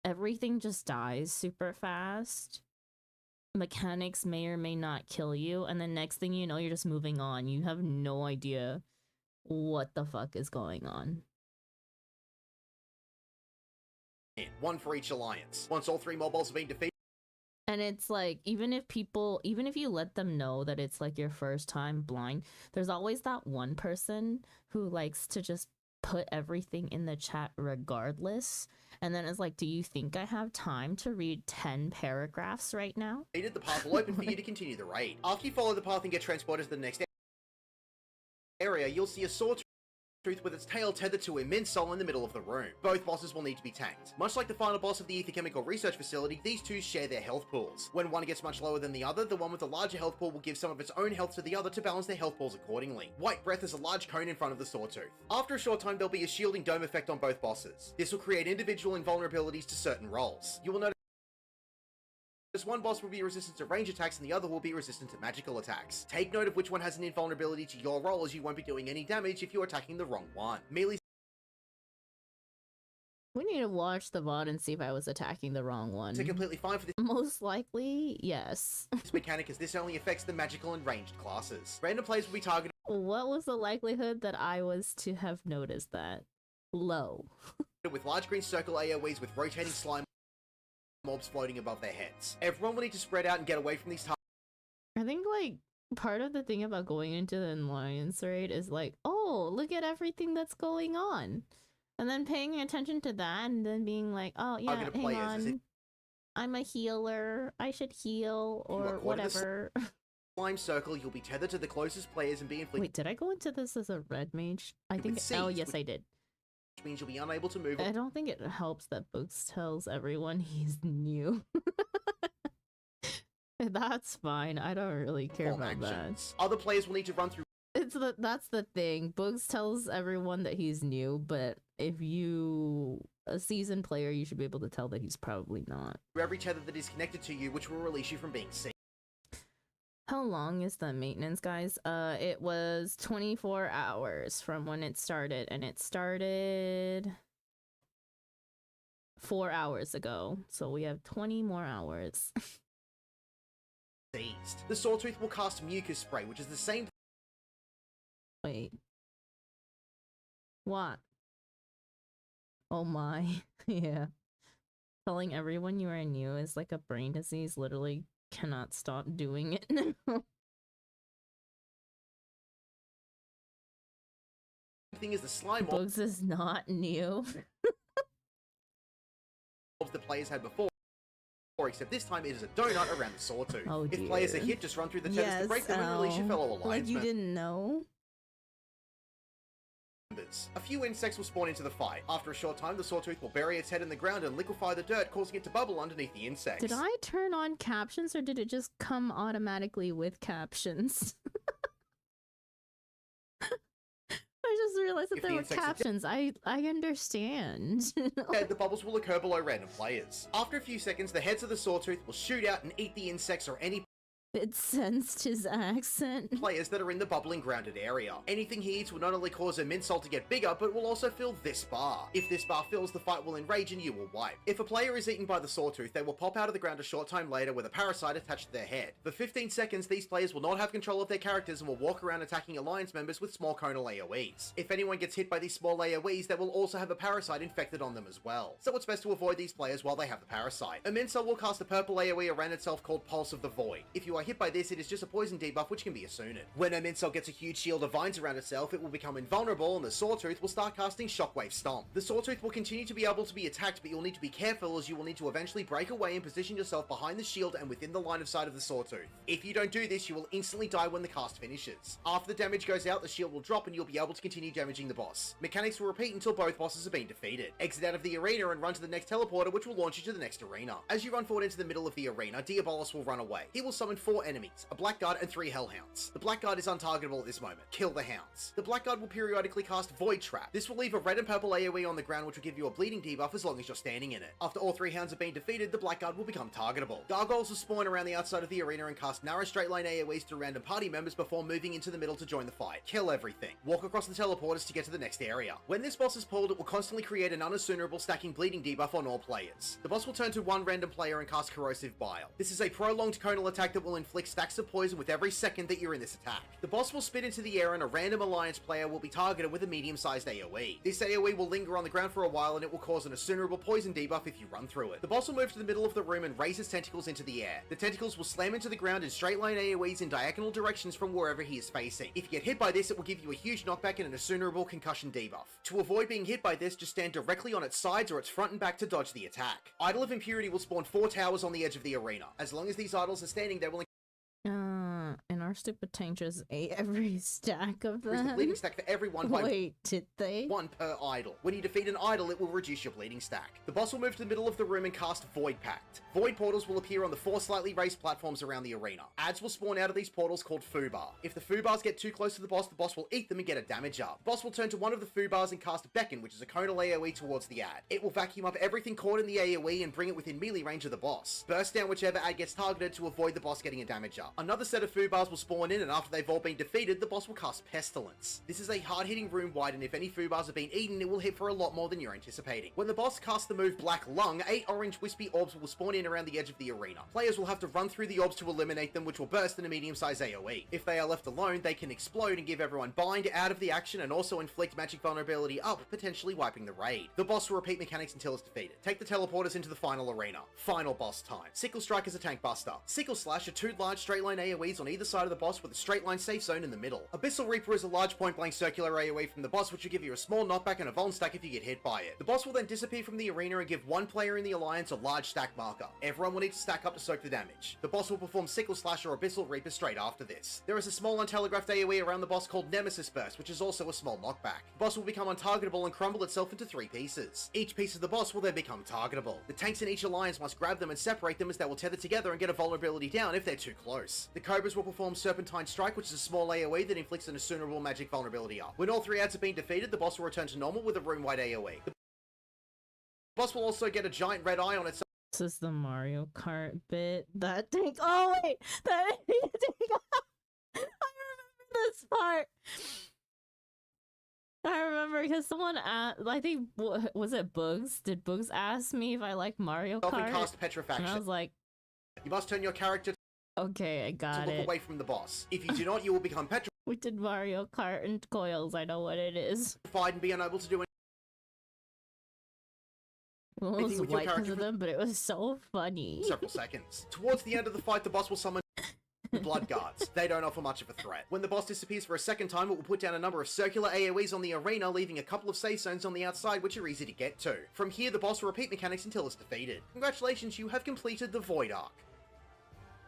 everything just dies super fast. Mechanics may or may not kill you, and then next thing you know, you're just moving on. You have no idea what the fuck is going on. One for each alliance. Once all 3 mobiles have been defeated, and it's like, even if you let them know that it's like your first time blind, there's always that one person who likes to just put everything in the chat regardless, and then it's like, do you think I have time to read 10 paragraphs right now? the path will open for you to continue the raid. After you follow the path and get transported to the next area, you'll see a sawtooth with its tail tethered to a mint soul in the middle of the room. Both bosses will need to be tanked. Much like the final boss of the Ether Chemical Research Facility, these two share their health pools. When one gets much lower than the other, the one with the larger health pool will give some of its own health to the other to balance their health pools accordingly. White Breath is a large cone in front of the sawtooth. After a short time, there'll be a shielding dome effect on both bosses. This will create individual invulnerabilities to certain roles. You will notice one boss will be resistant to range attacks and the other will be resistant to magical attacks. Take note of which one has an invulnerability to your role, as you won't be doing any damage if you're attacking the wrong one. Melee We need to watch the VoD and see if I was attacking the wrong one. are completely fine for this Most likely, yes. mechanic, as this only affects the magical and ranged classes. Random players will be targeted What was the likelihood that I was to have noticed that? Low. with large green circle AoEs with rotating slime mobs floating above their heads. Everyone will need to spread out and get away from these targets. I think, like, part of the thing about going into the alliance raid is like, oh, look at everything that's going on. And then paying attention to that and then being like, oh, yeah, Targeted hang players, as if on. I'm a healer. I should heal You are or caught in the whatever. slime circle, you'll be tethered to the closest players and be inflicted, Wait, did I go into this as a red mage? I With think. Oh, seeds, yes, which- I did. which means you'll be unable to move. I don't think it helps that Books tells everyone he's new. That's fine. I don't really care perform about that. actions. Other players will need to run through That's the thing. Books tells everyone that he's new, but if you a seasoned player, you should be able to tell that he's probably not. every tether that is connected to you, which will release you from being seen. How long is the maintenance, guys? It was 24 hours from when it started, and it started 4 hours ago. So we have 20 more hours. Seized. The sawtooth will cast mucus spray, which is the same Wait. What? Oh my. Yeah. Telling everyone you are new is like a brain disease. Literally cannot stop doing it now. thing is the slime Bugs is not new. mobs the players had before, except this time it is a donut around the sawtooth. Oh, if players are dear. hit, just run through the tethers to break them and release your ow. fellow alliance Like you didn't know? members. A few insects will spawn into the fight. After a short time, the sawtooth will bury its head in the ground and liquefy the dirt, causing it to bubble underneath the insects. Did I turn on captions or did it just come automatically with captions? I just realized that If there the were insects are captions. I understand. Dead, the bubbles will occur below random players. After a few seconds, the heads of the sawtooth will shoot out and eat the insects or any It sensed his accent. players that are in the bubbling grounded area. Anything he eats will not only cause a minsult to get bigger, but will also fill this bar. If this bar fills, the fight will enrage and you will wipe. If a player is eaten by the sawtooth, they will pop out of the ground a short time later with a parasite attached to their head. For 15 seconds, these players will not have control of their characters and will walk around attacking alliance members with small conal AoEs. If anyone gets hit by these small AoEs, they will also have a parasite infected on them as well. So it's best to avoid these players while they have the parasite. A minsult will cast a purple AoE around itself called Pulse of the Void. If you are hit by this, it is just a poison debuff which can be Asuned. When a minsult gets a huge shield of vines around itself, it will become invulnerable and the sawtooth will start casting Shockwave Stomp. The sawtooth will continue to be able to be attacked, but you'll need to be careful as you will need to eventually break away and position yourself behind the shield and within the line of sight of the sawtooth. If you don't do this, you will instantly die when the cast finishes. After the damage goes out, the shield will drop and you'll be able to continue damaging the boss. Mechanics will repeat until both bosses have been defeated. Exit out of the arena and run to the next teleporter, which will launch you to the next arena. As you run forward into the middle of the arena, Diabolus will run away. He will summon 4 4 enemies, a Blackguard and 3 Hellhounds. The Blackguard is untargetable at this moment. Kill the Hounds. The Blackguard will periodically cast Void Trap. This will leave a red and purple AoE on the ground which will give you a bleeding debuff as long as you're standing in it. After all 3 Hounds have been defeated, the Blackguard will become targetable. Gargoyles will spawn around the outside of the arena and cast narrow straight line AoEs to random party members before moving into the middle to join the fight. Kill everything. Walk across the teleporters to get to the next area. When this boss is pulled, it will constantly create an unassumable stacking bleeding debuff on all players. The boss will turn to one random player and cast Corrosive Bile. This is a prolonged conal attack that will inflict stacks of poison with every second that you're in this attack. The boss will spit into the air and a random alliance player will be targeted with a medium-sized AoE. This AoE will linger on the ground for a while and it will cause an assumable poison debuff if you run through it. The boss will move to the middle of the room and raise his tentacles into the air. The tentacles will slam into the ground in straight line AoEs in diagonal directions from wherever he is facing. If you get hit by this, it will give you a huge knockback and an assumable concussion debuff. To avoid being hit by this, just stand directly on its sides or its front and back to dodge the attack. Idol of Impurity will spawn 4 towers on the edge of the arena. As long as these idols are standing, they will and our stupid tank just ate every stack of increase the them. bleeding stack for everyone by Wait, did they? 1 per idol. When you defeat an idol, it will reduce your bleeding stack. The boss will move to the middle of the room and cast Void Pact. Void portals will appear on the 4 slightly raised platforms around the arena. Ads will spawn out of these portals called Foobar. If the Foobars get too close to the boss will eat them and get a damage up. The boss will turn to one of the Foobars and cast Beckon, which is a conal AoE towards the ad. It will vacuum up everything caught in the AoE and bring it within melee range of the boss. Burst down whichever ad gets targeted to avoid the boss getting a damage up. Another set of Foobars will spawn in, and after they've all been defeated, the boss will cast Pestilence. This is a hard-hitting room wide, and if any Foobars have been eaten, it will hit for a lot more than you're anticipating. When the boss casts the move Black Lung, 8 orange wispy orbs will spawn in around the edge of the arena. Players will have to run through the orbs to eliminate them, which will burst in a medium-sized AoE. If they are left alone, they can explode and give everyone bind out of the action and also inflict magic vulnerability up, potentially wiping the raid. The boss will repeat mechanics until it's defeated. Take the teleporters into the final arena. Final boss time. Sickle Strike is a tank buster. Sickle Slash are 2 large straight line AoEs on either side of the boss with a straight line safe zone in the middle. Abyssal Reaper is a large point blank circular AoE from the boss which will give you a small knockback and a vuln stack if you get hit by it. The boss will then disappear from the arena and give one player in the alliance a large stack marker. Everyone will need to stack up to soak the damage. The boss will perform Sickle Slash or Abyssal Reaper straight after this. There is a small untelegraphed AoE around the boss called Nemesis Burst, which is also a small knockback. The boss will become untargetable and crumble itself into 3 pieces. Each piece of the boss will then become targetable. The tanks in each alliance must grab them and separate them as they will tether together and get a vulnerability down if they're too close. The Cobras will perform Serpentine Strike, which is a small AoE that inflicts an assumable magic vulnerability up. When all 3 ads have been defeated, the boss will return to normal with a room-wide AoE. The boss will also get a giant red eye on its This is the Mario Kart bit. That tank. Oh wait, that tank. I remember this part. I remember because someone asked, I think, was it Bugs? Did Bugs ask me if I like Mario Kart? cast Petrifaction. And I was like, you must turn your character okay, I got to look it. away from the boss. If you do not, you will become petrified We did Mario Kart and coils. I know what it is. and be unable to do Well, it anything was with your white because character of for them, but it was so funny. several seconds. Towards the end of the fight, the boss will summon Blood Guards. They don't offer much of a threat. When the boss disappears for a second time, it will put down a number of circular AoEs on the arena, leaving a couple of safe zones on the outside which are easy to get to. From here, the boss will repeat mechanics until it's defeated. Congratulations, you have completed the Void Arc.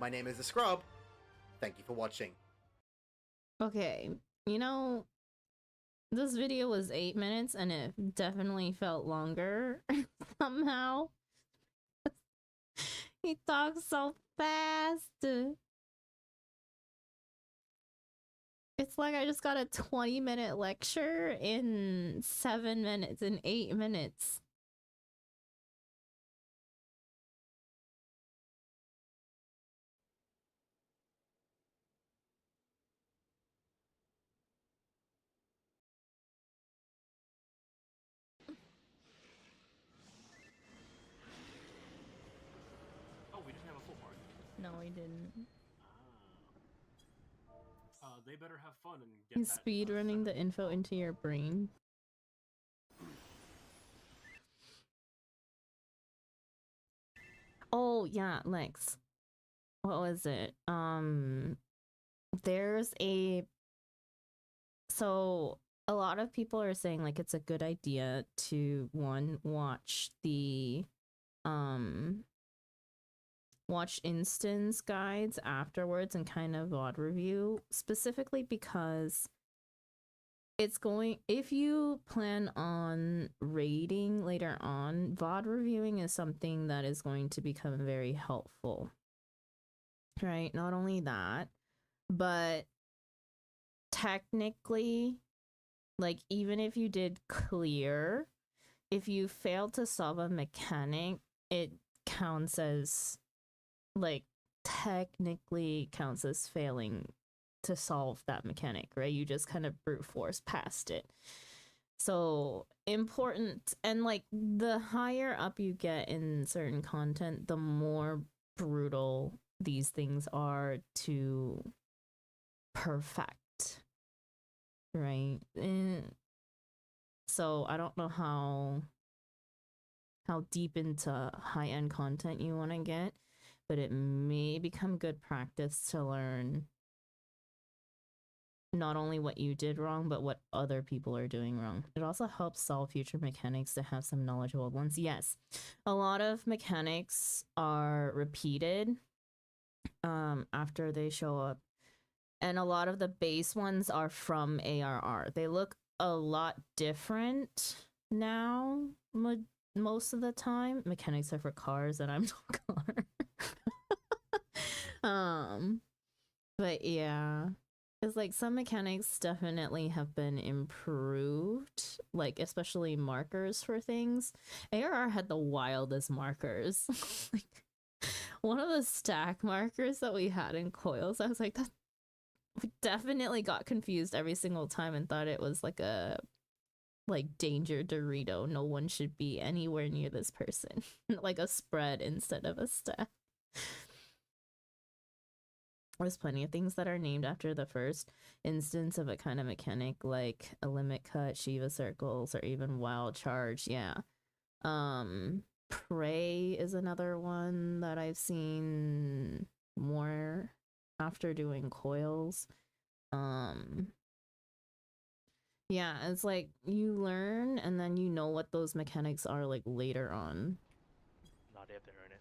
My name is The Scrub. Thank you for watching. Okay, you know, this video was 8 minutes and it definitely felt longer somehow. He talks so fast. It's like I just got a 20-minute lecture in 7 minutes, in 8 minutes. Oh, we didn't have a full party. No, he didn't. They better have fun and get He's that, speed running the info into your brain. Oh yeah, Lex. What was it? There's so a lot of people are saying like it's a good idea to watch the watch instance guides afterwards and kind of VoD review, specifically because it's going, if you plan on raiding later on, VoD reviewing is something that is going to become very helpful. right? Not only that, but technically, like, even if you did clear, if you failed to solve a mechanic, it counts as, like, technically counts as failing to solve that mechanic, right? You just kind of brute force past it. So important, and like the higher up you get in certain content, the more brutal these things are to perfect, right? So I don't know how deep into high-end content you want to get, but it may become good practice to learn not only what you did wrong, but what other people are doing wrong. It also helps solve future mechanics to have some knowledgeable ones. Yes, a lot of mechanics are repeated after they show up, and a lot of the base ones are from ARR. They look a lot different now most of the time. Mechanics are for cars, and I'm no car. But yeah. It's like some mechanics definitely have been improved, like especially markers for things. ARR had the wildest markers. Like, one of the stack markers that we had in coils, I was like, that we definitely got confused every single time and thought it was like a danger Dorito. No one should be anywhere near this person. Like a spread instead of a stack. There's plenty of things that are named after the first instance of a kind of mechanic, like a limit cut, Shiva circles, or even wild charge. Yeah. Prey is another one that I've seen more after doing coils. Yeah, it's like you learn and then you know what those mechanics are like later on. Not if they earn it.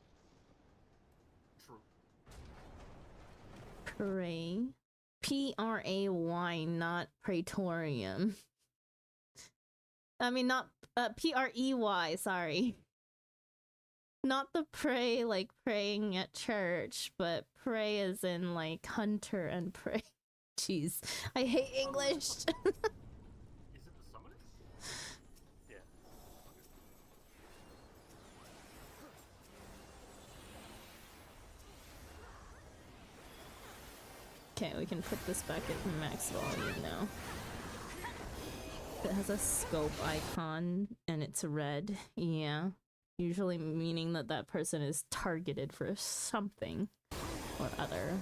Pray. P-R-A-Y, not Praetorium. I mean, not P-R-E-Y, sorry. Not the pray like praying at church, but pray as in like hunter and prey. Jeez, I hate English. Is it the summoner? Yeah. Okay, we can put this back at max volume now. It has a scope icon and it's red. Yeah. Usually meaning that that person is targeted for something or other.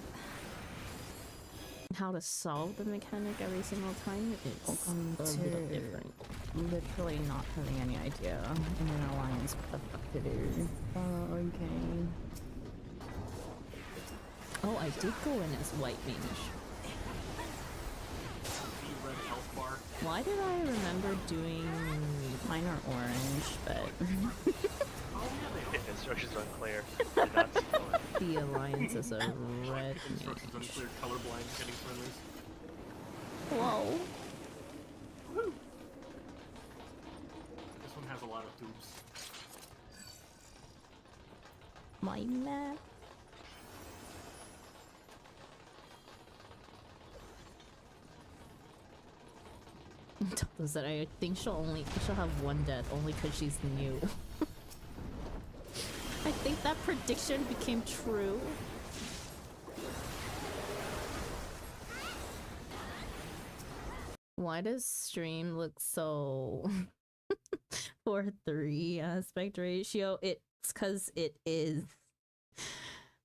How to solve the mechanic every single time is a little different. Literally not having any idea in an alliance what the fuck to do. Okay. Oh, I did go in as white mage. The red health bar. Why did I remember doing Mine are orange, but Instructions unclear. Did not see one. the alliance as a red Instructions mage? unclear, colorblind, getting friendlies. Whoa. Woo! This one has a lot of tubes. My map. That I think she'll have one death only because she's new. I think that prediction became true. Why does stream look so 4:3 aspect ratio? It's because it is.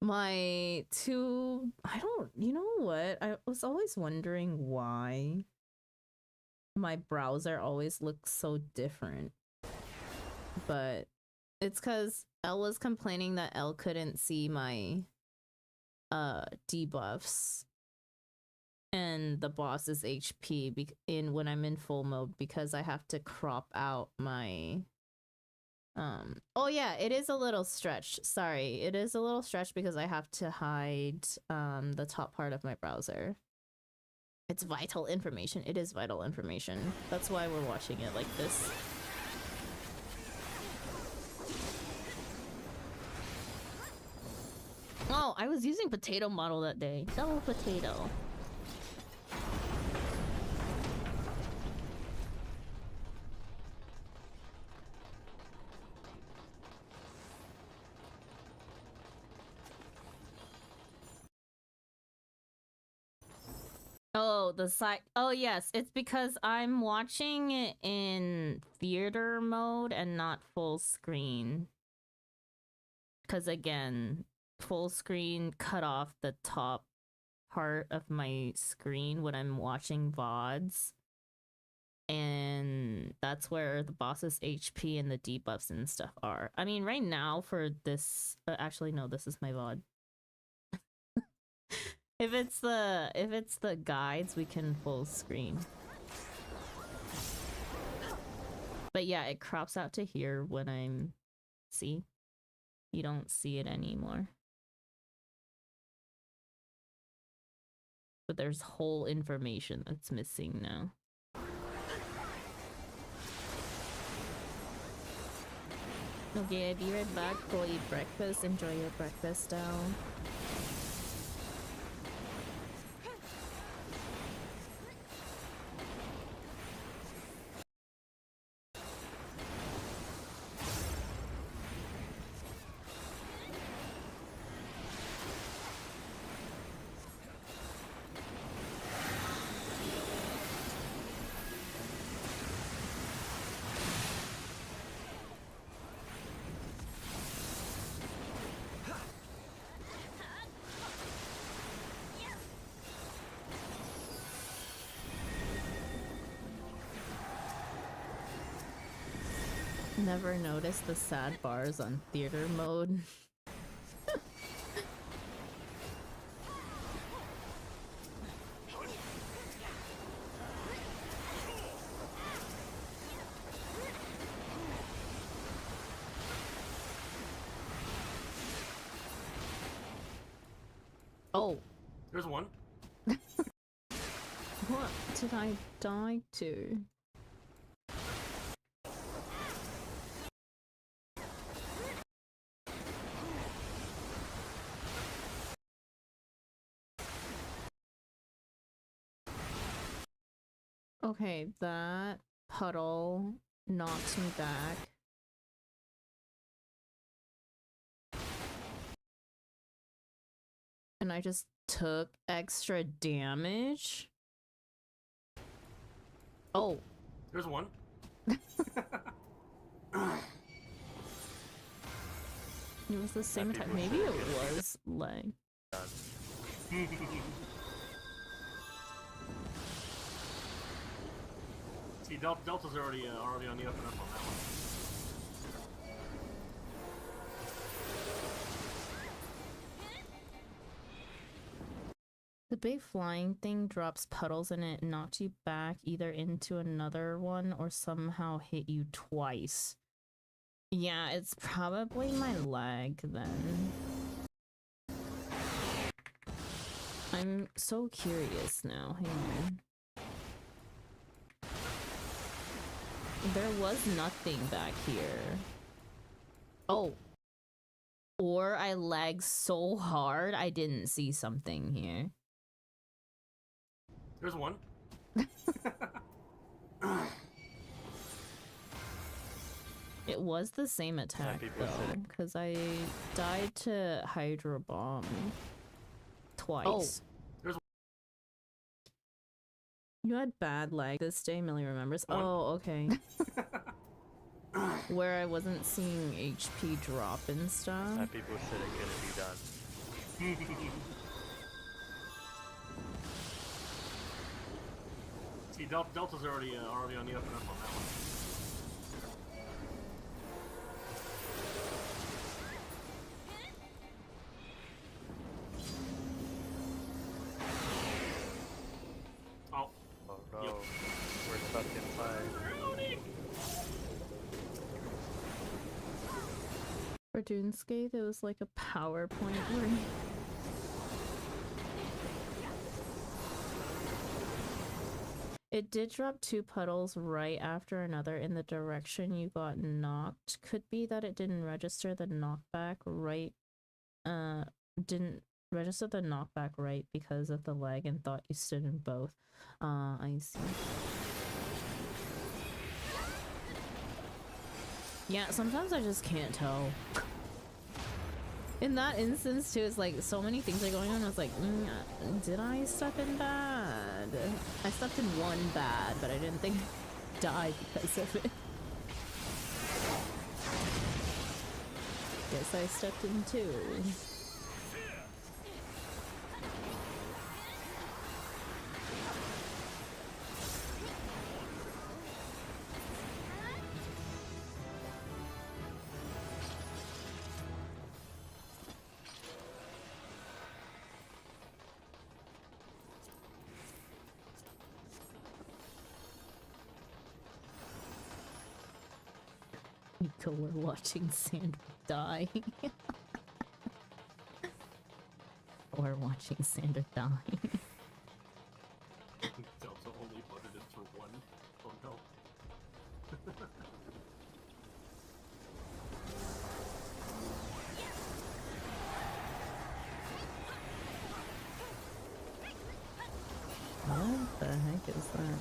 My two, you know what? I was always wondering why my browser always looks so different. But it's because Elle was complaining that Elle couldn't see my debuffs and the boss's HP when I'm in full mode because I have to crop out my oh yeah, it is a little stretched. Sorry, it is a little stretched because I have to hide the top part of my browser. It's vital information. It is vital information. That's why we're watching it like this. Oh, I was using potato model that day. Double potato. Oh, the side. Oh, yes. It's because I'm watching it in theater mode and not full screen. Because again, full screen cut off the top part of my screen when I'm watching VoDs. And that's where the boss's HP and the debuffs and stuff are. I mean, right now for this... actually, no, this is my VoD. If it's the guides, we can full screen. But yeah, it crops out to here when I'm... See? You don't see it anymore. But there's whole information that's missing now. Okay, I'll be right back. Go eat breakfast. Enjoy your breakfast now. Never noticed the sad bars on theater mode. Oh. There's one. What did I die to? Okay, that puddle knocked me back. And I just took extra damage. Oh. There's one. It was the same attack. Maybe it was lag. See, Delta's already on the up and up on that one. The big flying thing drops puddles and it knocked you back either into another one or somehow hit you twice. Yeah, it's probably my lag then. I'm so curious now. Hang on. There was nothing back here. Oh. Or I lagged so hard I didn't see something here. There's one. It was the same attack though, because I died to Hydro Bomb twice. Oh. There's You had bad lag this day, Millie remembers. One. Oh, okay. Where I wasn't seeing HP drop and stuff. That people said it couldn't be done. See, Delta's already on the up and up on that one. Oh. Oh no. Yep. We're stuck inside. For Dunescape, it was like a PowerPoint where it did drop two puddles right after another in the direction you got knocked. Could be that it didn't register the knockback right, didn't Registered the knockback right because of the lag and thought you stood in both. I see. Yeah, sometimes I just can't tell. In that instance too, it's like so many things are going on. I was like, did I step in bad? I stepped in one bad, but I didn't think I died because of it. Guess I stepped in two. We're watching Sandra die. We're watching Sandra die. Delta only voted it for one. Oh no. What the heck is that?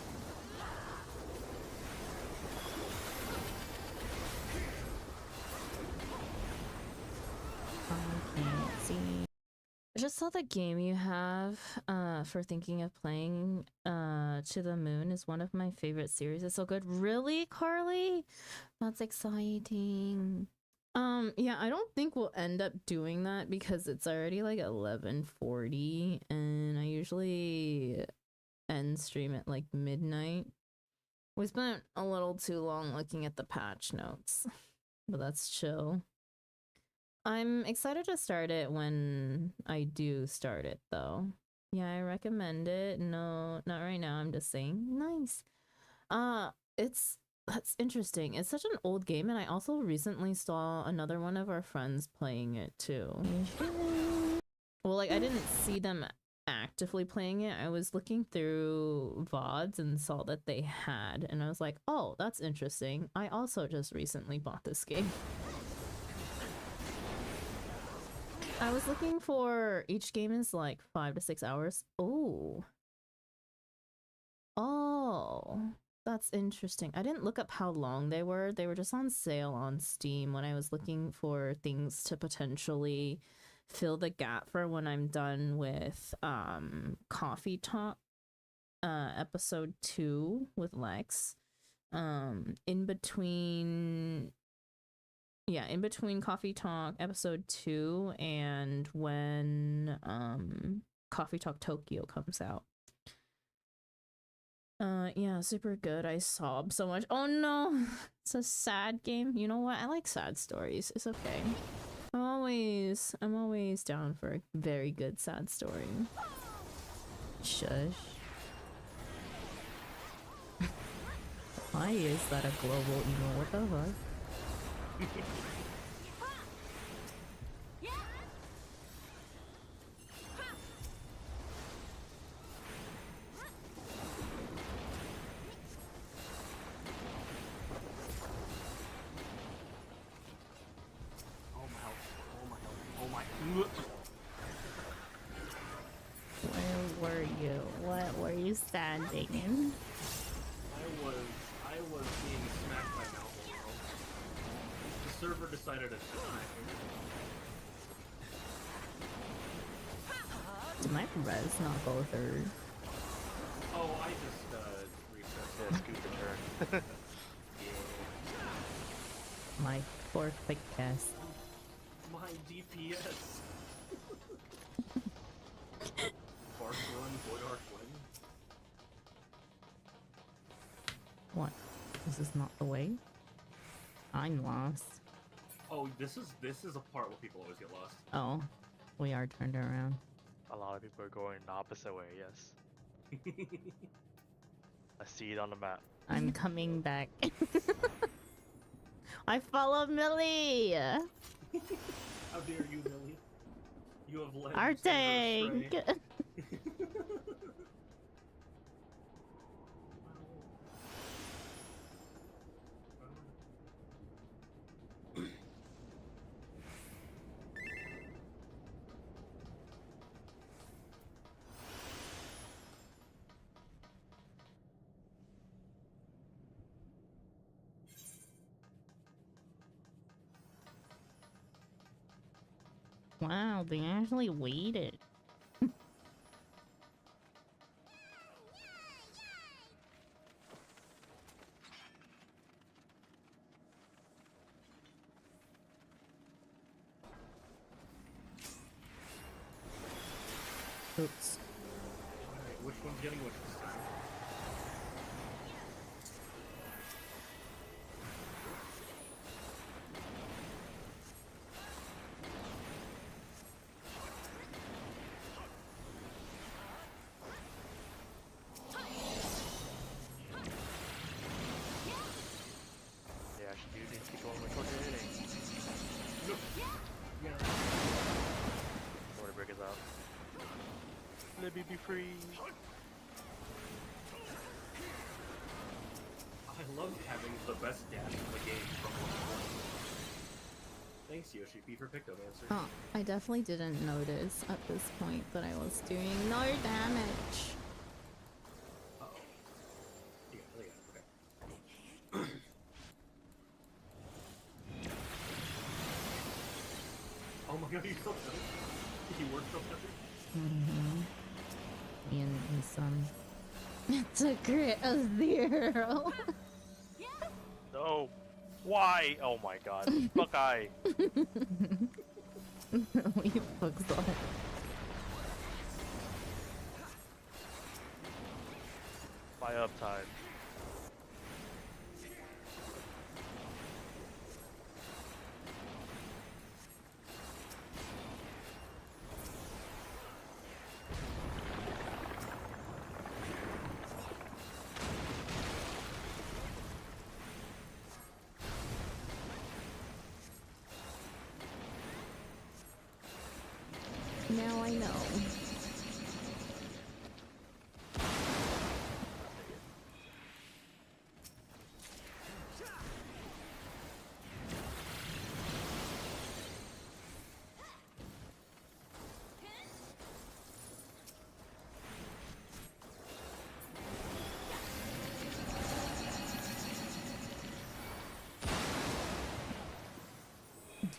I just saw the game you have for thinking of playing To the Moon is one of my favorite series. It's so good. Really, Carly? That's exciting. Yeah, I don't think we'll end up doing that because it's already like 11:40 and I usually end stream at like midnight. We spent a little too long looking at the patch notes, but that's chill. I'm excited to start it when I do start it, though. Yeah, I recommend it. No, not right now. I'm just saying. Nice. That's interesting. It's such an old game, and I also recently saw another one of our friends playing it, too. Well, like, I didn't see them actively playing it. I was looking through VoDs and saw that they had, and I was like, oh, that's interesting. I also just recently bought this game. I was looking for each game is like 5 to 6 hours. Oh, that's interesting. I didn't look up how long they were. They were just on sale on Steam when I was looking for things to potentially fill the gap for when I'm done with Coffee Talk episode 2 with Lex. In between Coffee Talk episode 2 and when Coffee Talk Tokyo comes out. Yeah, super good. I sobbed so much. Oh no, it's a sad game. You know what? I like sad stories. It's okay. I'm always down for a very good sad story. Shush. Why is that a global emo? What the fuck? Where were you? What were you standing in? I was being smacked by Malvolio. The server decided to smack him. Did my res not go through? Oh, I just reset. Yeah, scoot the turn. My poor quick cast. My DPS. Bark run, Void Arc win. What? This is not the way? I'm lost. Oh, this is a part where people always get lost. Oh, we are turned around. A lot of people are going the opposite way, yes. I see it on the map. I'm coming back. I follow Millie! How dare you, Millie? You have led Our Sandra tank! astray. Wow, they actually waited. Oops. Alright, which one's getting which this time? Yeah, she do need to keep going with what you're hitting. Yeah. Or break us out. Let me be free. I love having the best dash in the game from one. Thanks, Yoshi P, for Pictomancer. Oh, I definitely didn't notice at this point that I was doing no damage. Uh-oh. You got it, okay. Oh my god, you still done it? You were still done it? Mm-hmm. And some. It's a crit of 0. No. Why? Oh my god. Buckeye. We fucked up. My uptime. Now I know.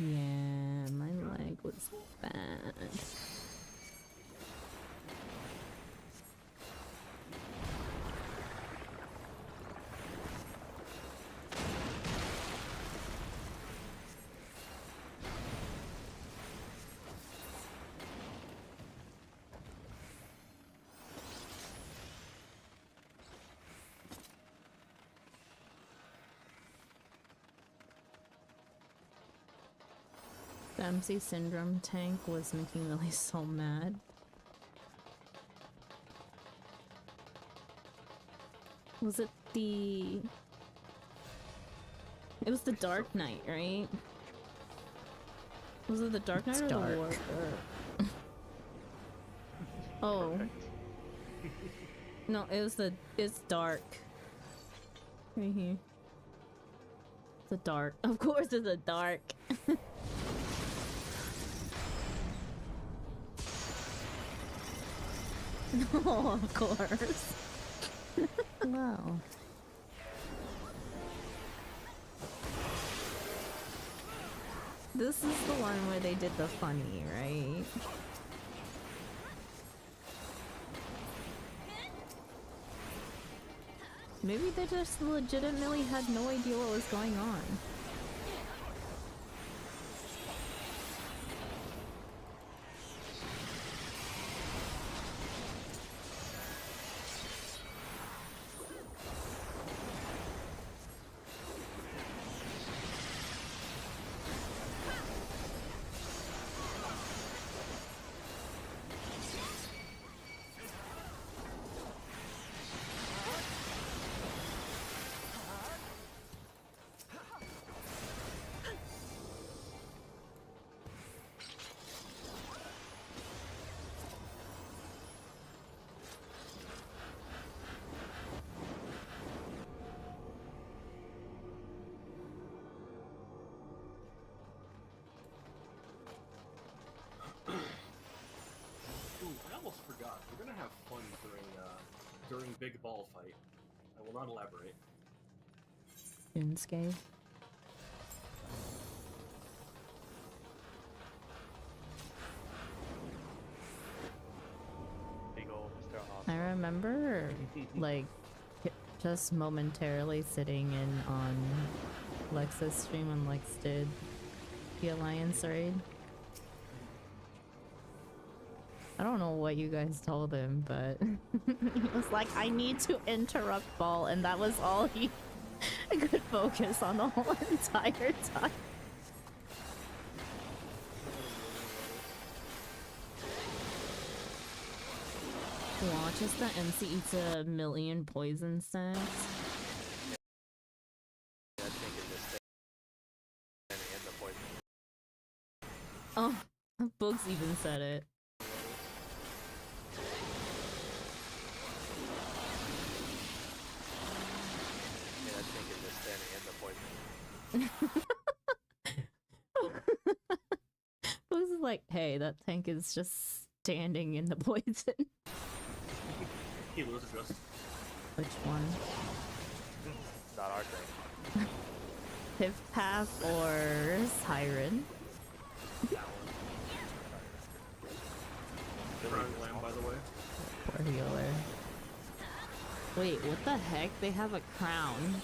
Yeah, my leg was bad. The MC Syndrome tank was making Lily so mad. Was it the... It was the Dark Knight, right? Was it the Dark Knight or dark. the War? Oh. Perfect. No, it was the... It's dark. Right here. It's a dark. Of course it's a dark. No, of course. Wow. This is the one where they did the funny, right? Maybe they just legitimately had no idea what was going on. Ooh, I almost forgot. We're gonna have fun during Big Ball Fight. I will not elaborate. RuneScape. I remember, like, just momentarily sitting in on Lex's stream when Lex did the Alliance raid. I don't know what you guys told him, but he was like, I need to interrupt Ball, and that was all he could focus on the whole entire time. Watch as the MC eats a million poison stacks. Yeah, I think it just and the poison. Oh, Boogs even said it. Yeah, I think it just standing in the poison. Boogs is like, hey, that tank is just standing in the poison. Healers adjust. Which one? Not our thing. Piff Path or Siren? Crown Lamb, by the way. Poor healer. Wait, what the heck? They have a crown.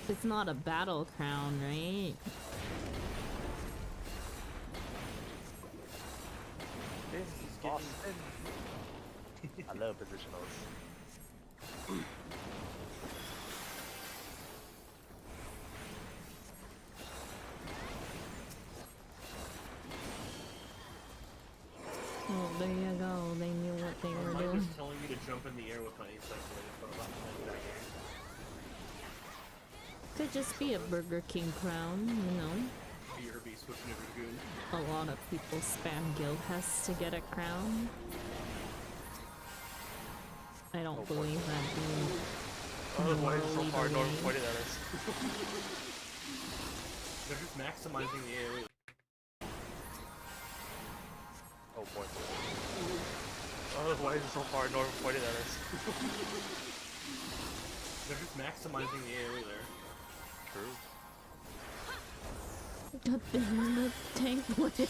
It's not a battle crown, right? Austin. I love positionals. Oh, there you go. They knew what they were Mike doing. is telling me to jump in the air with my insect blade, but I'm not playing that game. Could just be a Burger King crown, you know? BRB switching to Dragoon. A lot of people spam Guild Has to get a crown. I don't believe that being Oh, why is it so morally far north believed. pointed at us? They're just maximizing the AoE. Oh boy. Oh, why is it so far north pointed at us? They're just maximizing the AoE there. True. The tank wanted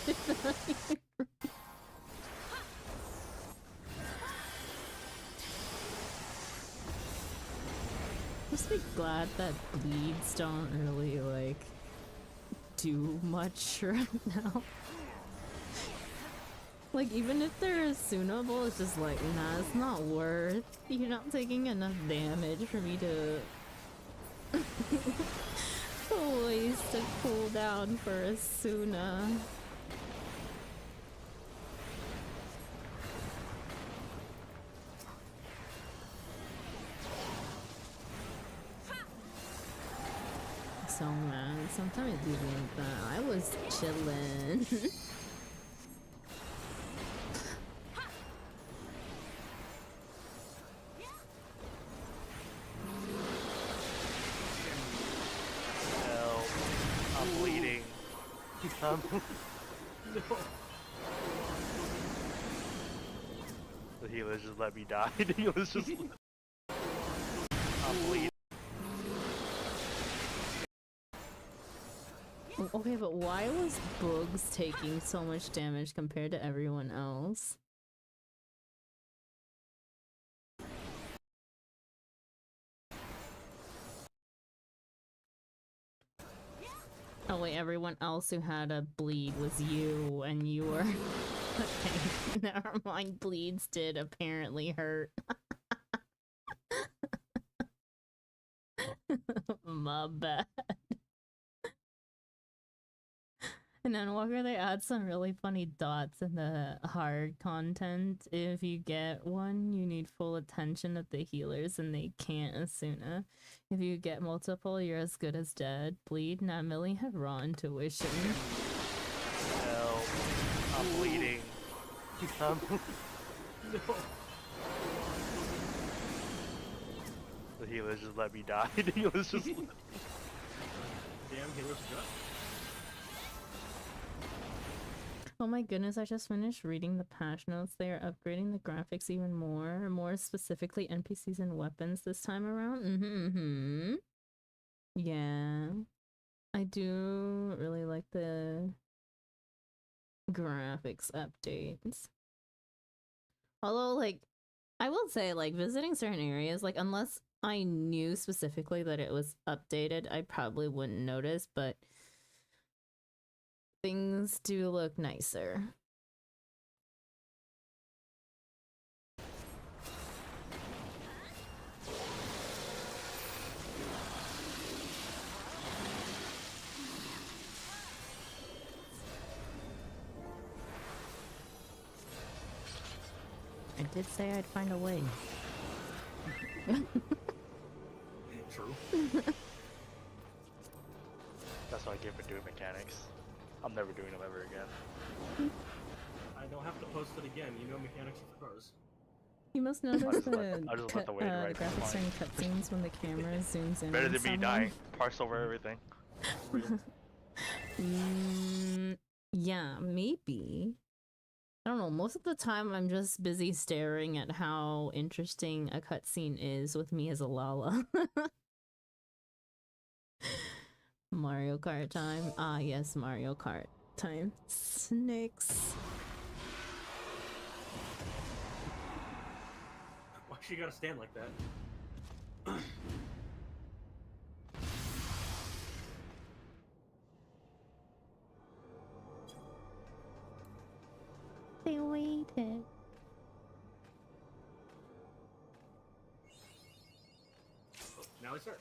Just be glad that bleeds don't really, like, do much right now. Like, even if they're Sunable, it's just like, nah, it's not worth. You're not taking enough damage for me to waste a cooldown for a Suna. So mad. Sometimes I do think that I was chillin'. Help. I'm bleeding. No. The healers just let me die. The healers just I'm bleeding. Okay, but why was Boogs taking so much damage compared to everyone else? Oh wait, everyone else who had a bleed was you, and you were... Okay, never mind, bleeds did apparently hurt. My bad. And then Walker, they add some really funny dots in the hard content. If you get one, you need full attention of the healers and they can't Asuna. If you get multiple, you're as good as dead. Bleed, not Millie have raw intuition. Help. I'm bleeding. No. The healers just let me die. The healers just Damn, healers adjust. Oh my goodness, I just finished reading the patch notes. They are upgrading the graphics even more specifically NPCs and weapons this time around. Yeah. I do really like the graphics updates. Although, like, I will say, like, visiting certain areas, like, unless I knew specifically that it was updated, I probably wouldn't notice, but things do look nicer. I did say I'd find a way. True. That's what I get for doing mechanics. I'm never doing them ever again. I don't have to post it again. You know mechanics of the cars. You must notice I just let the way right. graphics during cutscenes when the camera zooms in. Better on than me someone. dying. Parse over everything. Yeah, maybe. I don't know. Most of the time, I'm just busy staring at how interesting a cutscene is with me as a Lala. Mario Kart time. Ah, yes, Mario Kart time. Snakes. Why she gotta stand like that? They waited. Now we start.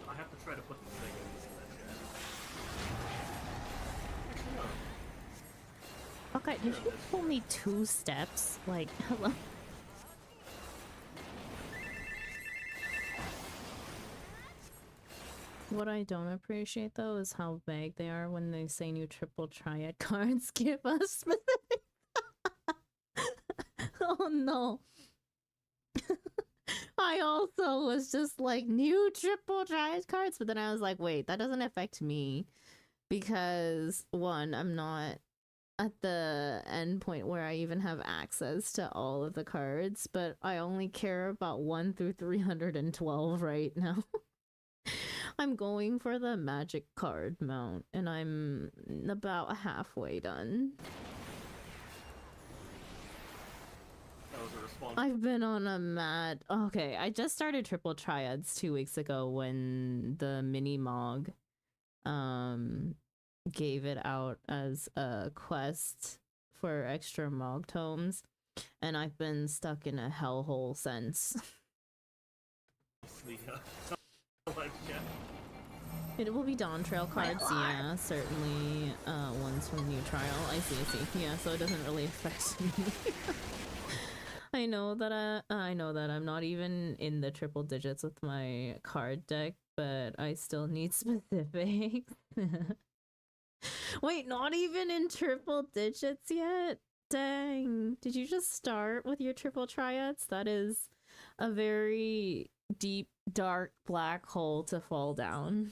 I have to try to put the thing in that chat. Actually, no. Okay, did you pull me 2 steps? Like, hello? What I don't appreciate though is how vague they are when they say new triple triad cards. Give us specific. Oh no. I also was just like, new triple triad cards, but then I was like, wait, that doesn't affect me because one, I'm not at the end point where I even have access to all of the cards, but I only care about 1 through 312 right now. I'm going for the magic card mount, and I'm about halfway done. That was a response. I've been on a mad... Okay, I just started triple triads 2 weeks ago when the mini Mog gave it out as a quest for extra Mog tomes, and I've been stuck in a hellhole since. Like, yeah. It will be Dawn Trail cards, yeah, certainly ones from New Trial. I see. Yeah, so it doesn't really affect me. I know that I'm not even in the triple digits with my card deck, but I still need specifics. Wait, not even in triple digits yet? Dang. Did you just start with your triple triads? That is a very deep, dark black hole to fall down.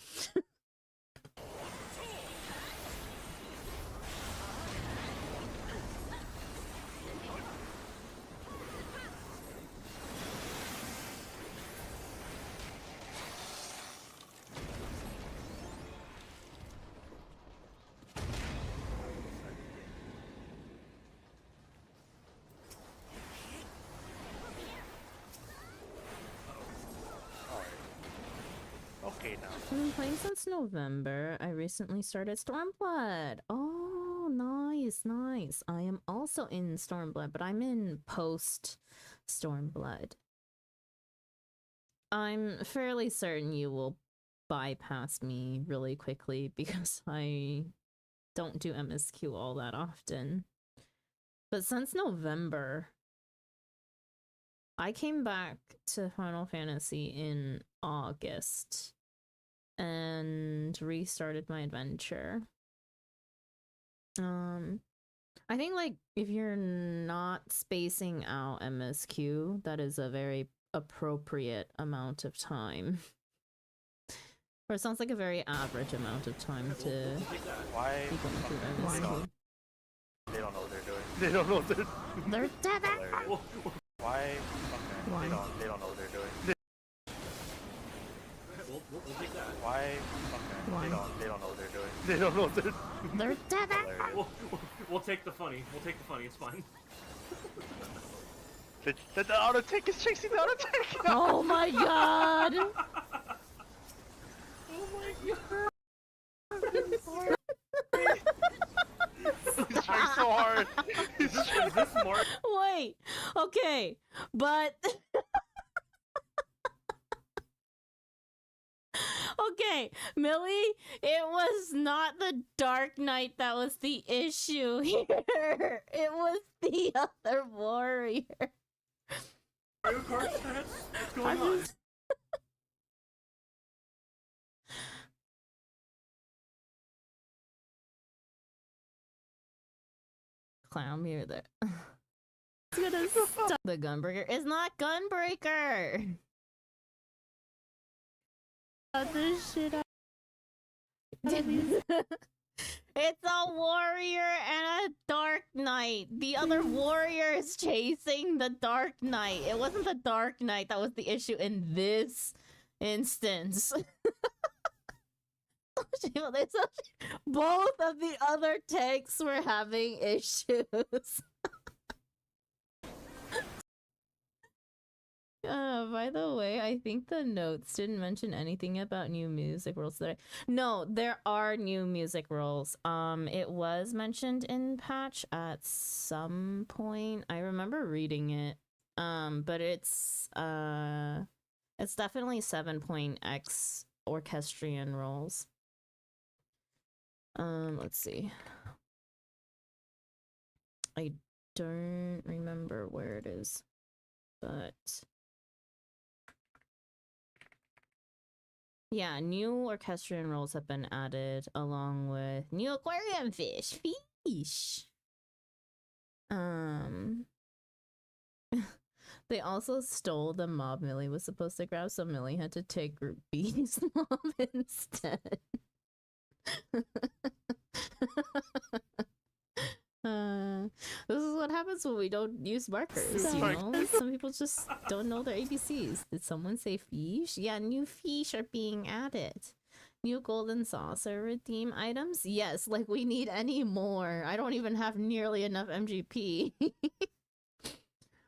Okay now. I've been playing since November. I recently started Stormblood. Oh, nice. I am also in Stormblood, but I'm in post Stormblood. I'm fairly certain you will bypass me really quickly because I don't do MSQ all that often. But since November, I came back to Final Fantasy in August and restarted my adventure. I think like if you're not spacing out MSQ, that is a very appropriate amount of time. Or it sounds like a very average amount of time to Why? be going through They everything. don't, they don't know what they're doing. They don't know what they're They're dead. hilarious. Why? Okay. Why? They don't know what they're doing. We'll take that. Why? Okay. Why? They don't know what they're doing. They don't know what they're They're dead. hilarious. We'll take the funny. We'll take the funny. It's fine. The auto take is chasing the auto take. Oh my god! Oh my god. He's trying so hard. Is this Mark? Wait, okay, but okay, Millie, it was not the Dark Knight that was the issue here. It was the other warrior. Mario Kart stats? What's going on? Clown me or there. It's gonna stop. The Gunbreaker is not Gunbreaker. This shit out. It's a warrior and a Dark Knight. The other warrior is chasing the Dark Knight. It wasn't the Dark Knight that was the issue in this instance. Both of the other tanks were having issues. By the way, I think the notes didn't mention anything about new music rules today. No, there are new music rules. It was mentioned in patch at some point. I remember reading it. But it's definitely 7.x orchestrion rules. Let's see. I don't remember where it is, but yeah, new orchestrion rules have been added along with new aquarium fish. They also stole the mob Millie was supposed to grab, so Millie had to take Group B's mob instead. This is what happens when we don't use markers, you know? Some people just don't know their ABCs. Did someone say fish? Yeah, new fish are being added. New golden saucer redeem items? Yes, like we need any more. I don't even have nearly enough MGP.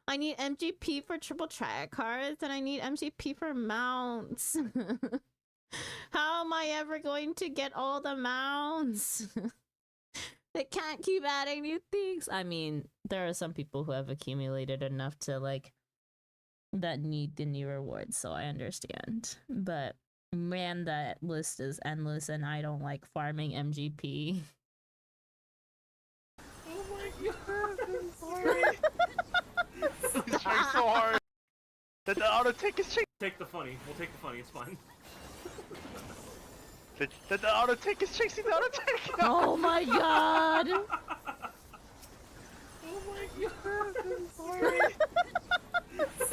I need MGP for triple triad cards, and I need MGP for mounts. How am I ever going to get all the mounts? They can't keep adding new things. I mean, there are some people who have accumulated enough to, like, that need the new rewards, so I understand. But, man, that list is endless, and I don't like farming MGP. Oh my god, I'm sorry. He's trying so hard. The auto take is chasing. Take the funny. We'll take the funny. It's fine. The auto take is chasing the auto take. Oh my god! Oh my god, I'm sorry.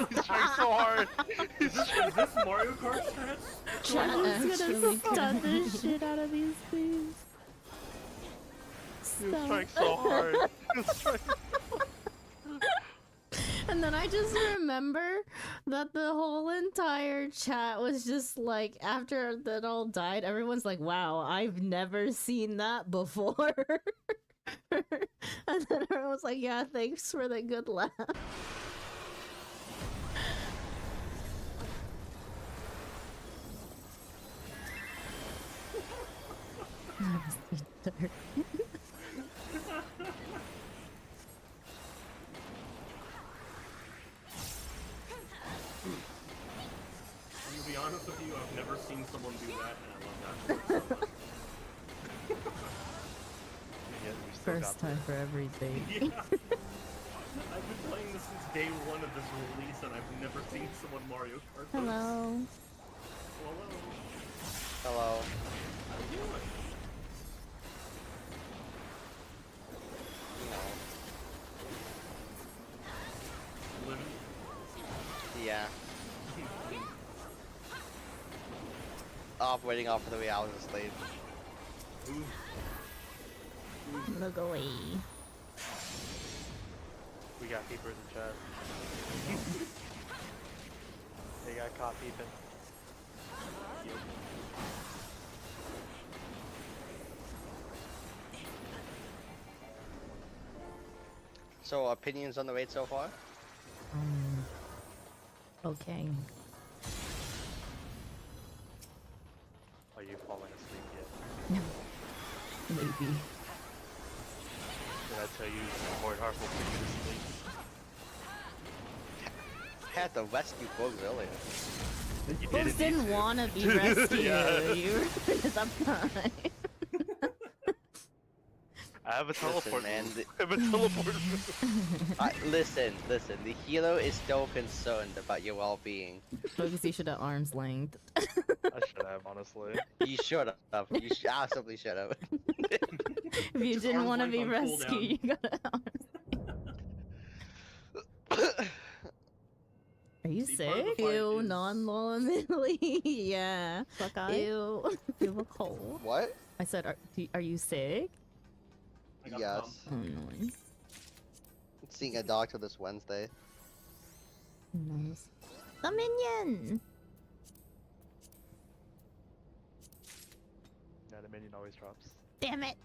He's trying so hard. Is this Mario Kart stats? Chat actually stun the shit out of these things. He was trying so hard. He was trying. And then I just remember that the whole entire chat was just like, after that all died, everyone's like, wow, I've never seen that before. And then everyone was like, yeah, thanks for the good laugh. To be honest with you, I've never seen someone do that, and I love that so much. First time for everything. Yeah. I've been playing this since day one of this release, and I've never seen someone Mario Kart. Hello. Hello. Hello. How you doing? Living? Yeah. waiting out for the 3 hours of sleep. Look away. We got peepers in chat. They got caught peeping. So, opinions on the raid so far? Okay. Are you falling asleep yet? Maybe. Did I tell you Lord Harp will put you to sleep? Had to rescue bugs earlier. You Bugs did didn't want to be rescued. Yeah. You were surprised. I have a teleport man. move. I have a teleport move. Listen. The hero is still concerned about your well-being. Bugs, you should have arm's length. I should have, honestly. You should have. You absolutely should have. If you Just didn't arm's want to length be on rescued, cooldown. you gotta arms. Are you See, part of sick? the fight Ew, is- non-normally. Yeah. Fuck off. Ew. You look cold. What? I said, are you sick? I got Yes. some. Oh, nice. Seeing a doctor this Wednesday. Nice. The minion! Yeah, the minion always drops. Damn it!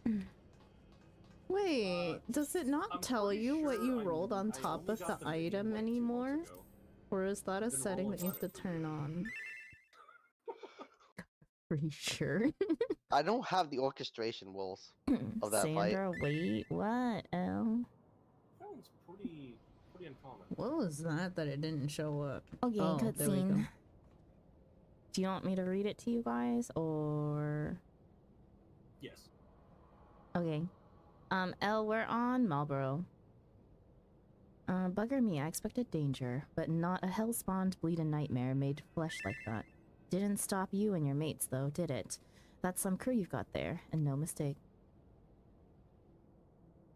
Wait, does it not I'm tell pretty you what sure you I- rolled on I top only of the got minion, item like, 2 months anymore? ago. Or is that a Been setting rolling that you have to on it for turn on? Are you sure? I don't have the orchestration rules of that fight. Sandra, wait, what? Oh. That one's pretty uncommon. What was that it didn't show up? Okay, Oh, there we go. cutscene. Do you want me to read it to you guys, or...? Yes. Okay. Elle, we're on Marlboro. Bugger me, I expected danger, but not a hell-spawned bleeding nightmare made flesh like that. Didn't stop you and your mates, though, did it? That's some crew you've got there, and no mistake.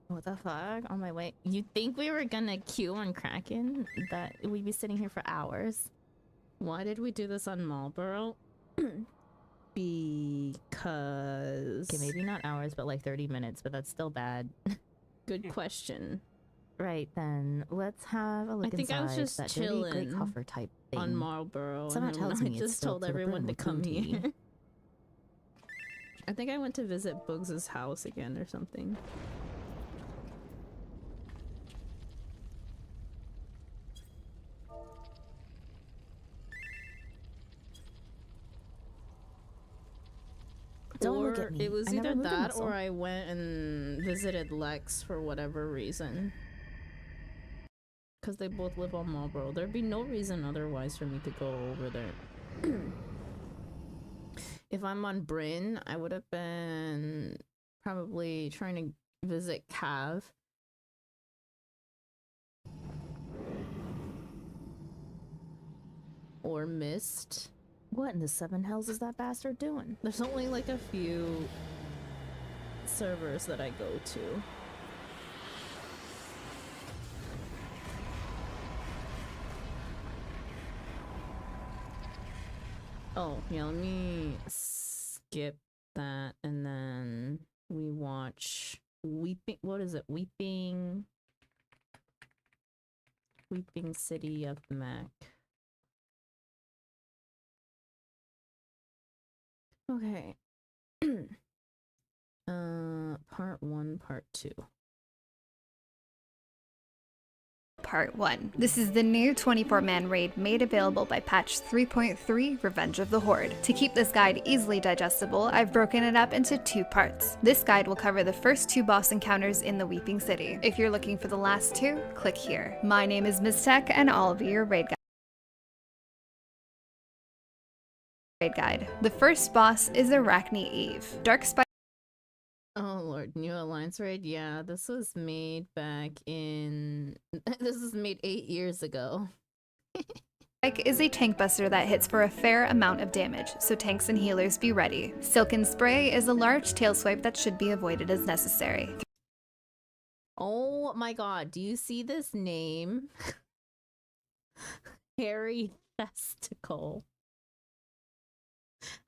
What the fuck? On my way. You think we were gonna queue on Kraken? That we'd be sitting here for hours? Why did we do this on Marlboro? Because... Okay, maybe not hours, but like 30 minutes, but that's still bad. Good question. Right then, let's have a look I think I was inside just that dirty gray chilling coffer type thing. On Marlboro. Somehow and tells I me it's just filled told to the everyone brim to with come green tea. here. I think I went to visit Bugs' house again or something. Don't or look at me. it was I never either moved a that muscle. or I went and visited Lex for whatever reason. Because they both live on Marlboro. There'd be no reason otherwise for me to go over there. If I'm on Bryn, I would have been probably trying to visit Cav. Or Mist. What in the seven hells is that bastard doing? There's only like a few servers that I go to. Oh, yeah, let me skip that and then we watch Weeping, what is it? Weeping City of the Mac. Okay. Part 1, Part 2. Part 1. This is the new 24-man raid made available by patch 3.3 Revenge of the Horde. To keep this guide easily digestible, I've broken it up into 2 parts. This guide will cover the first 2 boss encounters in the Weeping City. If you're looking for the last 2, click here. My name is Miztech and I'll be your raid guide. The first boss is Arachne Eve. Dark Spider Oh lord, New Alliance raid? Yeah, this was made back in... This was made 8 years ago. is a tank buster that hits for a fair amount of damage, so tanks and healers be ready. Silken Spray is a large tail swipe that should be avoided as necessary. Oh my god, do you see this name? Hairy Thesticle.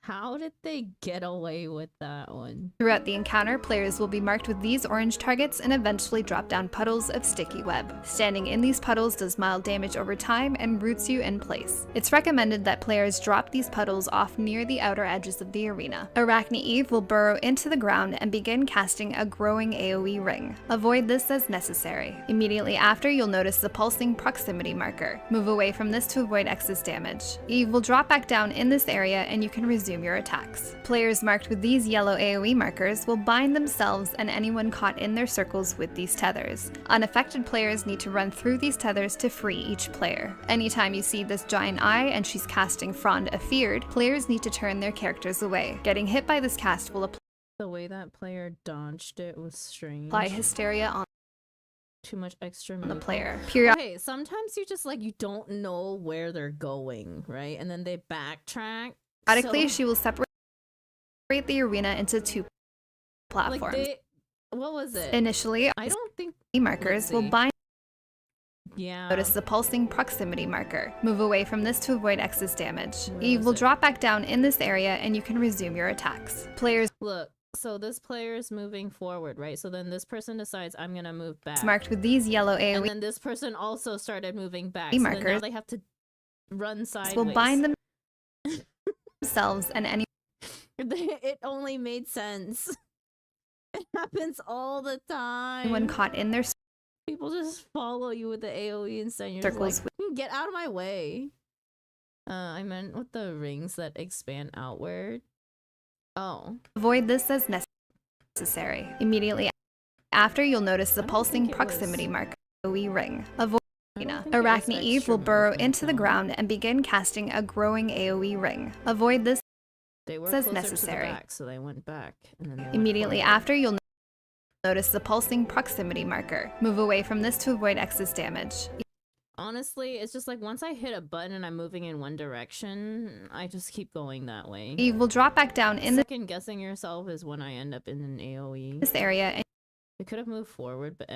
How did they get away with that one? Throughout the encounter, players will be marked with these orange targets and eventually drop down puddles of sticky web. Standing in these puddles does mild damage over time and roots you in place. It's recommended that players drop these puddles off near the outer edges of the arena. FFXIV will burrow into the ground and begin casting a growing AoE ring. Avoid this as necessary. Immediately after, you'll notice the pulsing proximity marker. Move away from this to avoid excess damage. Eve will drop back down in this area and you can resume your attacks. Players marked with these yellow AoE markers will bind themselves and anyone caught in their circles with these tethers. Unaffected players need to run through these tethers to free each player. Anytime you see this giant eye and she's casting Frond Afeared, players need to turn their characters away. Getting hit by this cast will The way that player dodged it was strange. apply hysteria on Too much extra the movement. player. Okay, sometimes you just you don't know where they're going, right? And then they backtrack. Periodically, So- she will separate the arena into two platforms. What was it? Initially, I don't think markers will see. bind. Yeah. Notice the pulsing proximity marker. Move away from this to avoid excess damage. Where Eve is will it? drop back down in this area and you can resume your attacks. Players Look, so this player is moving forward, right? So then this person decides I'm gonna move back. marked with these yellow And AoE then this person also started moving back. So then now markers they have to run sideways. will bind themselves and any It only made sense. It happens all the time. anyone caught in their People just follow you with the AoE instead. You're just circles like, get out of my way. I meant with the rings that expand outward. Oh. Avoid this as necessary. Immediately after, you'll notice the pulsing think it proximity was- marker AoE ring. Avoid think it was FFXIV extra will burrow movement, into the though. ground and begin casting a growing AoE ring. Avoid this They were as closer necessary. to the back, so they went back. And then they went Immediately forward. after, you'll notice the pulsing proximity marker. Move away from this to avoid excess damage. Honestly, it's just once I hit a button and I'm moving in one direction, I just keep going that way. Eve will drop back down in Second guessing yourself is when I end up in an AoE. this area and They could have moved forward, but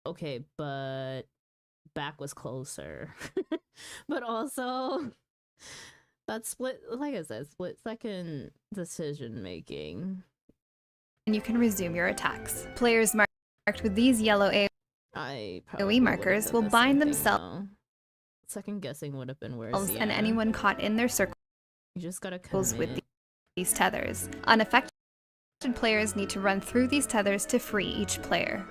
okay, but back was closer. But also that split, like I said, split second decision making. you can resume your attacks. Players marked with these yellow I AoE probably markers would've will done the bind same thing, themselves though. Second guessing would have been worse. and anyone caught in their circles You just gotta with commit. these tethers. Unaffected players need to run through these tethers to free each player.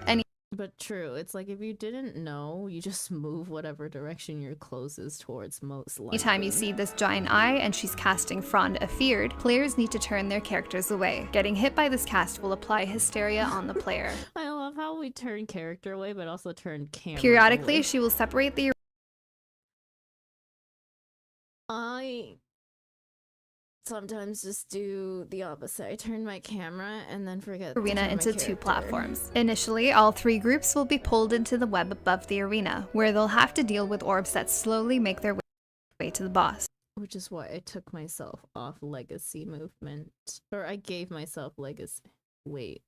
But true, it's if you didn't know, you just move whatever direction you're closest towards most likely. Anytime you see this giant eye and she's casting Frond Afeared, players need to turn their characters away. Getting hit by this cast will apply hysteria on the player. I love how we turn character away, but also turn camera Periodically, away. she will separate the I sometimes just do the opposite. I turn my camera and then forget to arena turn my into two character. platforms. Initially, all three groups will be pulled into the web above the arena, where they'll have to deal with orbs that slowly make their way to the boss. Which is why I took myself off legacy movement. Or I gave myself legacy. Wait.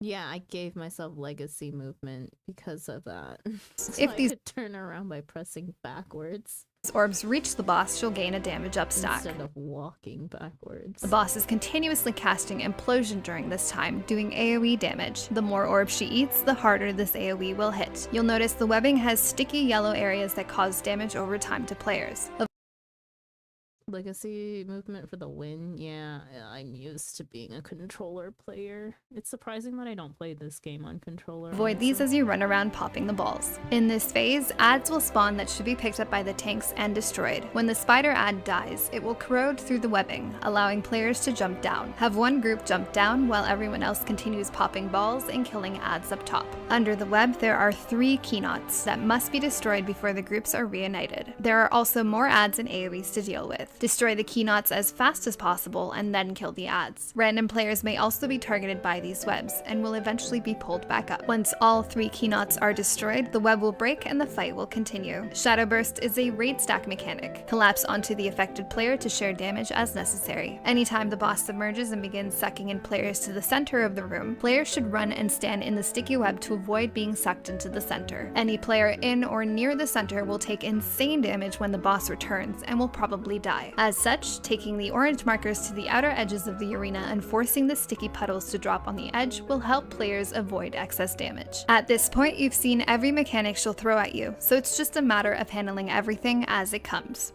Yeah, I gave myself legacy movement because of that. So If I these could turn around by pressing backwards orbs reach the boss, she'll gain a damage up stack. instead of walking backwards. The boss is continuously casting Implosion during this time, doing AoE damage. The more orbs she eats, the harder this AoE will hit. You'll notice the webbing has sticky yellow areas that cause damage over time to players. Legacy movement for the win. Yeah, I'm used to being a controller player. It's surprising that I don't play this game on controller. Avoid these as you run around popping the balls. In this phase, adds will spawn that should be picked up by the tanks and destroyed. When the spider ad dies, it will corrode through the webbing, allowing players to jump down. Have one group jump down while everyone else continues popping balls and killing ads up top. Under the web, there are 3 keyknots that must be destroyed before the groups are reunited. There are also more ads and AoEs to deal with. Destroy the keyknots as fast as possible and then kill the ads. Random players may also be targeted by these webs and will eventually be pulled back up. Once all 3 keyknots are destroyed, the web will break and the fight will continue. Shadow Burst is a raid stack mechanic. Collapse onto the affected player to share damage as necessary. Anytime the boss submerges and begins sucking in players to the center of the room, players should run and stand in the sticky web to avoid being sucked into the center. Any player in or near the center will take insane damage when the boss returns and will probably die. die. As such, taking the orange markers to the outer edges of the arena and forcing the sticky puddles to drop on the edge will help players avoid excess damage. At this point, you've seen every mechanic she'll throw at you, so it's just a matter of handling everything as it comes.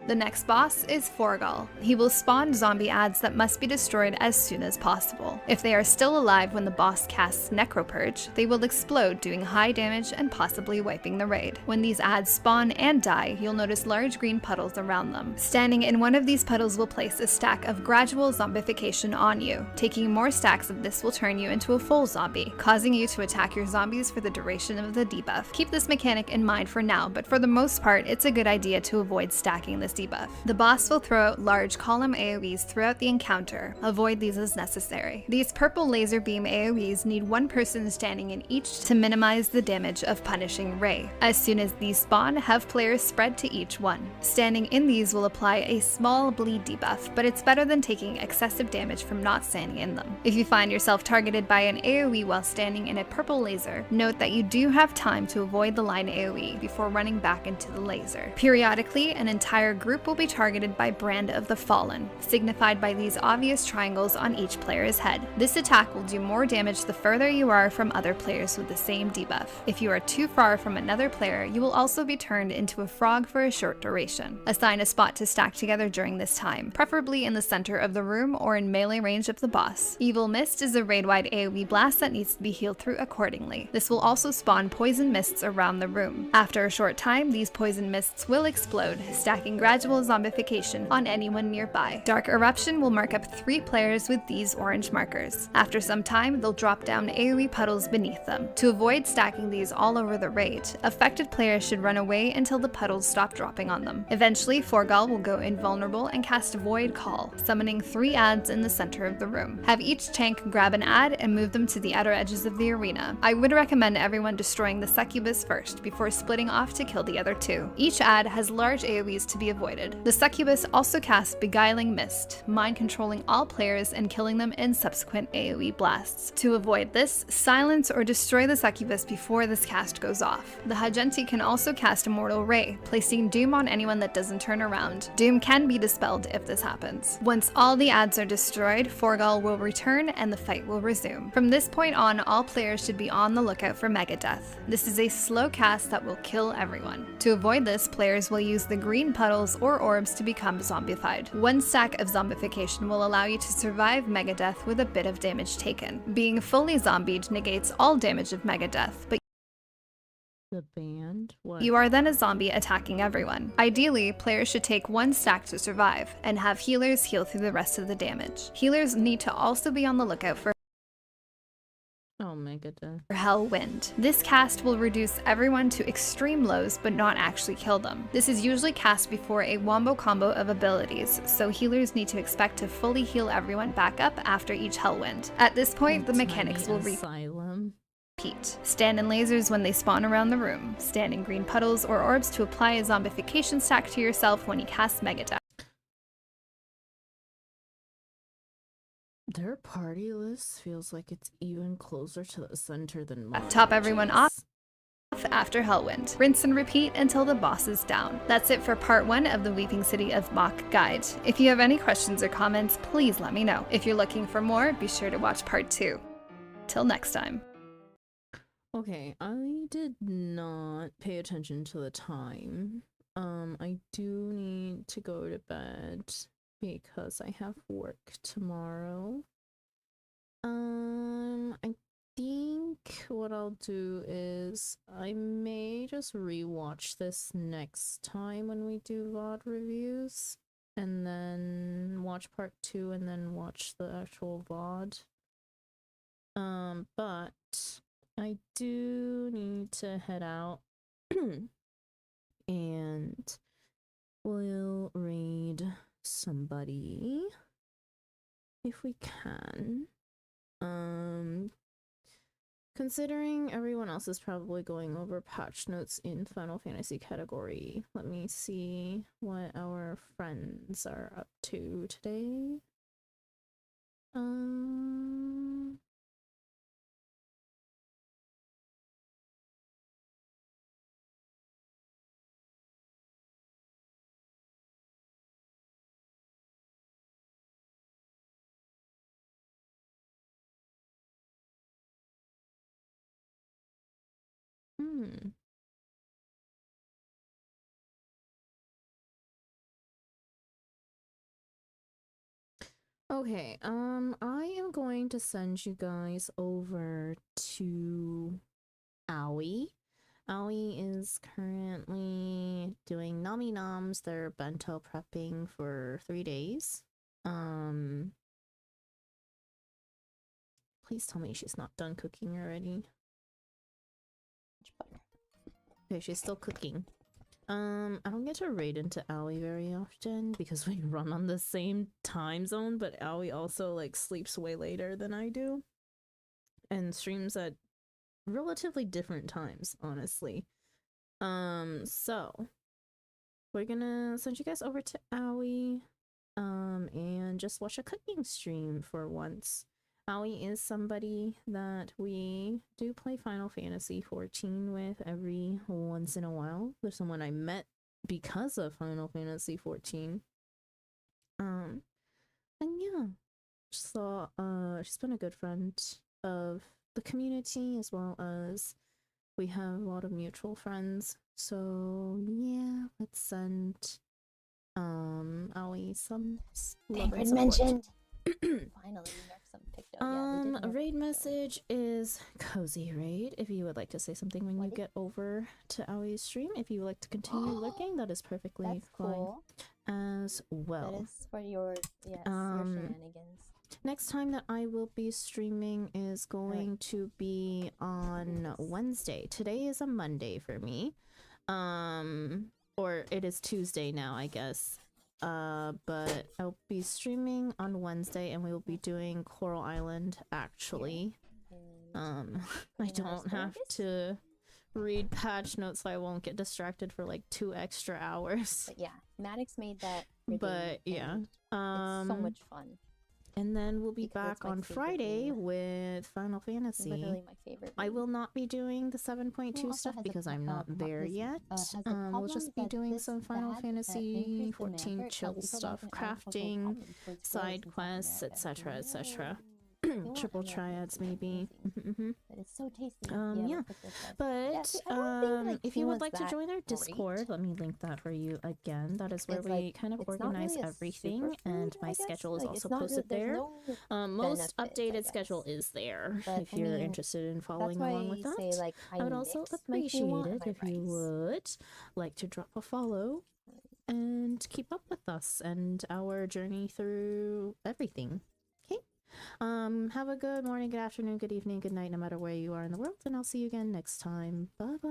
The next boss is Forgal. He will spawn zombie ads that must be destroyed as soon as possible. If they are still alive when the boss casts Necropurge, they will explode, doing high damage and possibly wiping the raid. When these ads spawn and die, you'll notice large green puddles around them. Standing in one of these puddles will place a stack of gradual zombification on you. Taking more stacks of this will turn you into a full zombie, causing you to attack your zombies for the duration of the debuff. Keep this mechanic in mind for now, but for the most part, it's a good idea to avoid stacking this debuff. The boss will throw out large column AoEs throughout the encounter. Avoid these as necessary. These purple laser beam AoEs need one person standing in each to minimize the damage of punishing Ray. As soon as these spawn, have players spread to each one. Standing in these will apply a small bleed debuff, but it's better than taking excessive damage from not standing in them. If you find yourself targeted by an AoE while standing in a purple laser, note that you do have time to avoid the line AoE before running back into the laser. Periodically, an entire group will be targeted by Brand of the Fallen, signified by these obvious triangles on each player's head. This attack will do more damage the further you are from other players with the same debuff. If you are too far from another player, you will also be turned into a frog for a short duration. Assign a spot to stack together during this time, preferably in the center of the room or in melee range of the boss. Evil Mist is a raid-wide AoE blast that needs to be healed through accordingly. This will also spawn poison mists around the room. After a short time, these poison mists will explode, stacking gradual zombification on anyone nearby. Dark Eruption will mark up 3 players with these orange markers. After some time, they'll drop down AoE puddles beneath them. To avoid stacking these all over the raid, affected players should run away until the puddles stop dropping on them. Eventually, Forgal will go invulnerable and cast Void Call, summoning 3 ads in the center of the room. Have each tank grab an ad and move them to the outer edges of the arena. I would recommend everyone destroying the succubus first before splitting off to kill the other 2. Each ad has large AoEs to be avoided. The succubus also casts Beguiling Mist, mind controlling all players and killing them in subsequent AoE blasts. To avoid this, silence or destroy the succubus before this cast goes off. The Hagenti can also cast Immortal Ray, placing Doom on anyone that doesn't turn around. Doom can be dispelled if this happens. Once all the ads are destroyed, Forgal will return and the fight will resume. From this point on, all players should be on the lookout for Mega Death. This is a slow cast that will kill everyone. To avoid this, players will use the green puddles or orbs to become zombified. 1 stack of zombification will allow you to survive Mega Death with a bit of damage taken. Being fully zombied negates all damage of Mega Death, but the band? What? You are then a zombie attacking everyone. Ideally, players should take 1 stack to survive, and have healers heal through the rest of the damage. Healers need to also be on the lookout for Mega Death. Hellwind. This cast will reduce everyone to extreme lows but not actually kill them. This is usually cast before a wombo combo of abilities, so healers need to expect to fully heal everyone back up after each Hellwind. At this point, the mechanics will repeat. Stand in lasers when they spawn around the room. Stand in green puddles or orbs to apply a zombification stack to yourself when you cast Mega Death. Their party list feels like it's even closer to the center than mine. Top everyone off after Hellwind. Rinse and repeat until the boss is down. That's it for part 1 of the Weeping City of Mach guide. If you have any questions or comments, please let me know. If you're looking for more, be sure to watch part 2. Till next time. Okay, I did not pay attention to the time. I do need to go to bed because I have work tomorrow. I think what I'll do is I may just rewatch this next time when we do VoD reviews, and then watch part 2 and then watch the actual VoD. But I do need to head out and we'll raid somebody if we can. Considering everyone else is probably going over patch notes in Final Fantasy category, let me see what our friends are up to today. Okay, I am going to send you guys over to Aoi. Aoi is currently doing Nami Noms. They're bento prepping for 3 days. Please tell me she's not done cooking already. Okay, she's still cooking. I don't get to raid into Aoi very often because we run on the same time zone, but Aoi also like sleeps way later than I do and streams at relatively different times, honestly. So we're gonna send you guys over to Aoi and just watch a cooking stream for once. Aoi is somebody that we do play Final Fantasy XIV with every once in a while. There's someone I met because of Final Fantasy XIV. And yeah, so she's been a good friend of the community as well as we have a lot of mutual friends. So yeah, let's send Aoi some love and support. Mentioned. Finally, some picked up. A raid message is cozy raid. If you would like to say something when you get over to Aoi's stream, if you would like to continue lurking, that is perfectly fine cool. as well. That is for your your shenanigans. Next time that I will be streaming is going to be on Wednesday. Today is a Monday for me. Or it is Tuesday now, I guess. But I'll be streaming on Wednesday and we will be doing Coral Island actually. I don't have to read patch notes so I won't get distracted for like 2 extra hours. But yeah, Maddox made that. But yeah. It's so much fun. And then we'll be back on Friday with Final Fantasy. Literally my favorite. I will not be doing the 7.2 stuff because I'm not there yet. We'll just be doing some Final Fantasy 14 chill stuff, crafting, side quests, etc., etc. Triple triads, maybe. But it's so tasty. Yeah. But if you would like to join our Discord, let me link that for you again. That is where we kind of organize everything, and my schedule is also posted there. Most updated schedule is there if you're interested in following along with that. I would also appreciate it if you would like to drop a follow and keep up with us and our journey through everything. Have a good morning, good afternoon, good evening, good night, no matter where you are in the world, and I'll see you again next time. Bye-bye.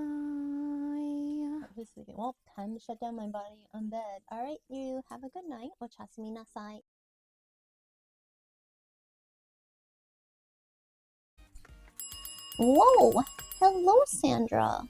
Well, time to shut down my body on bed. Alright, you have a good night. Ochasu nasai. Whoa! Hello, Sandra.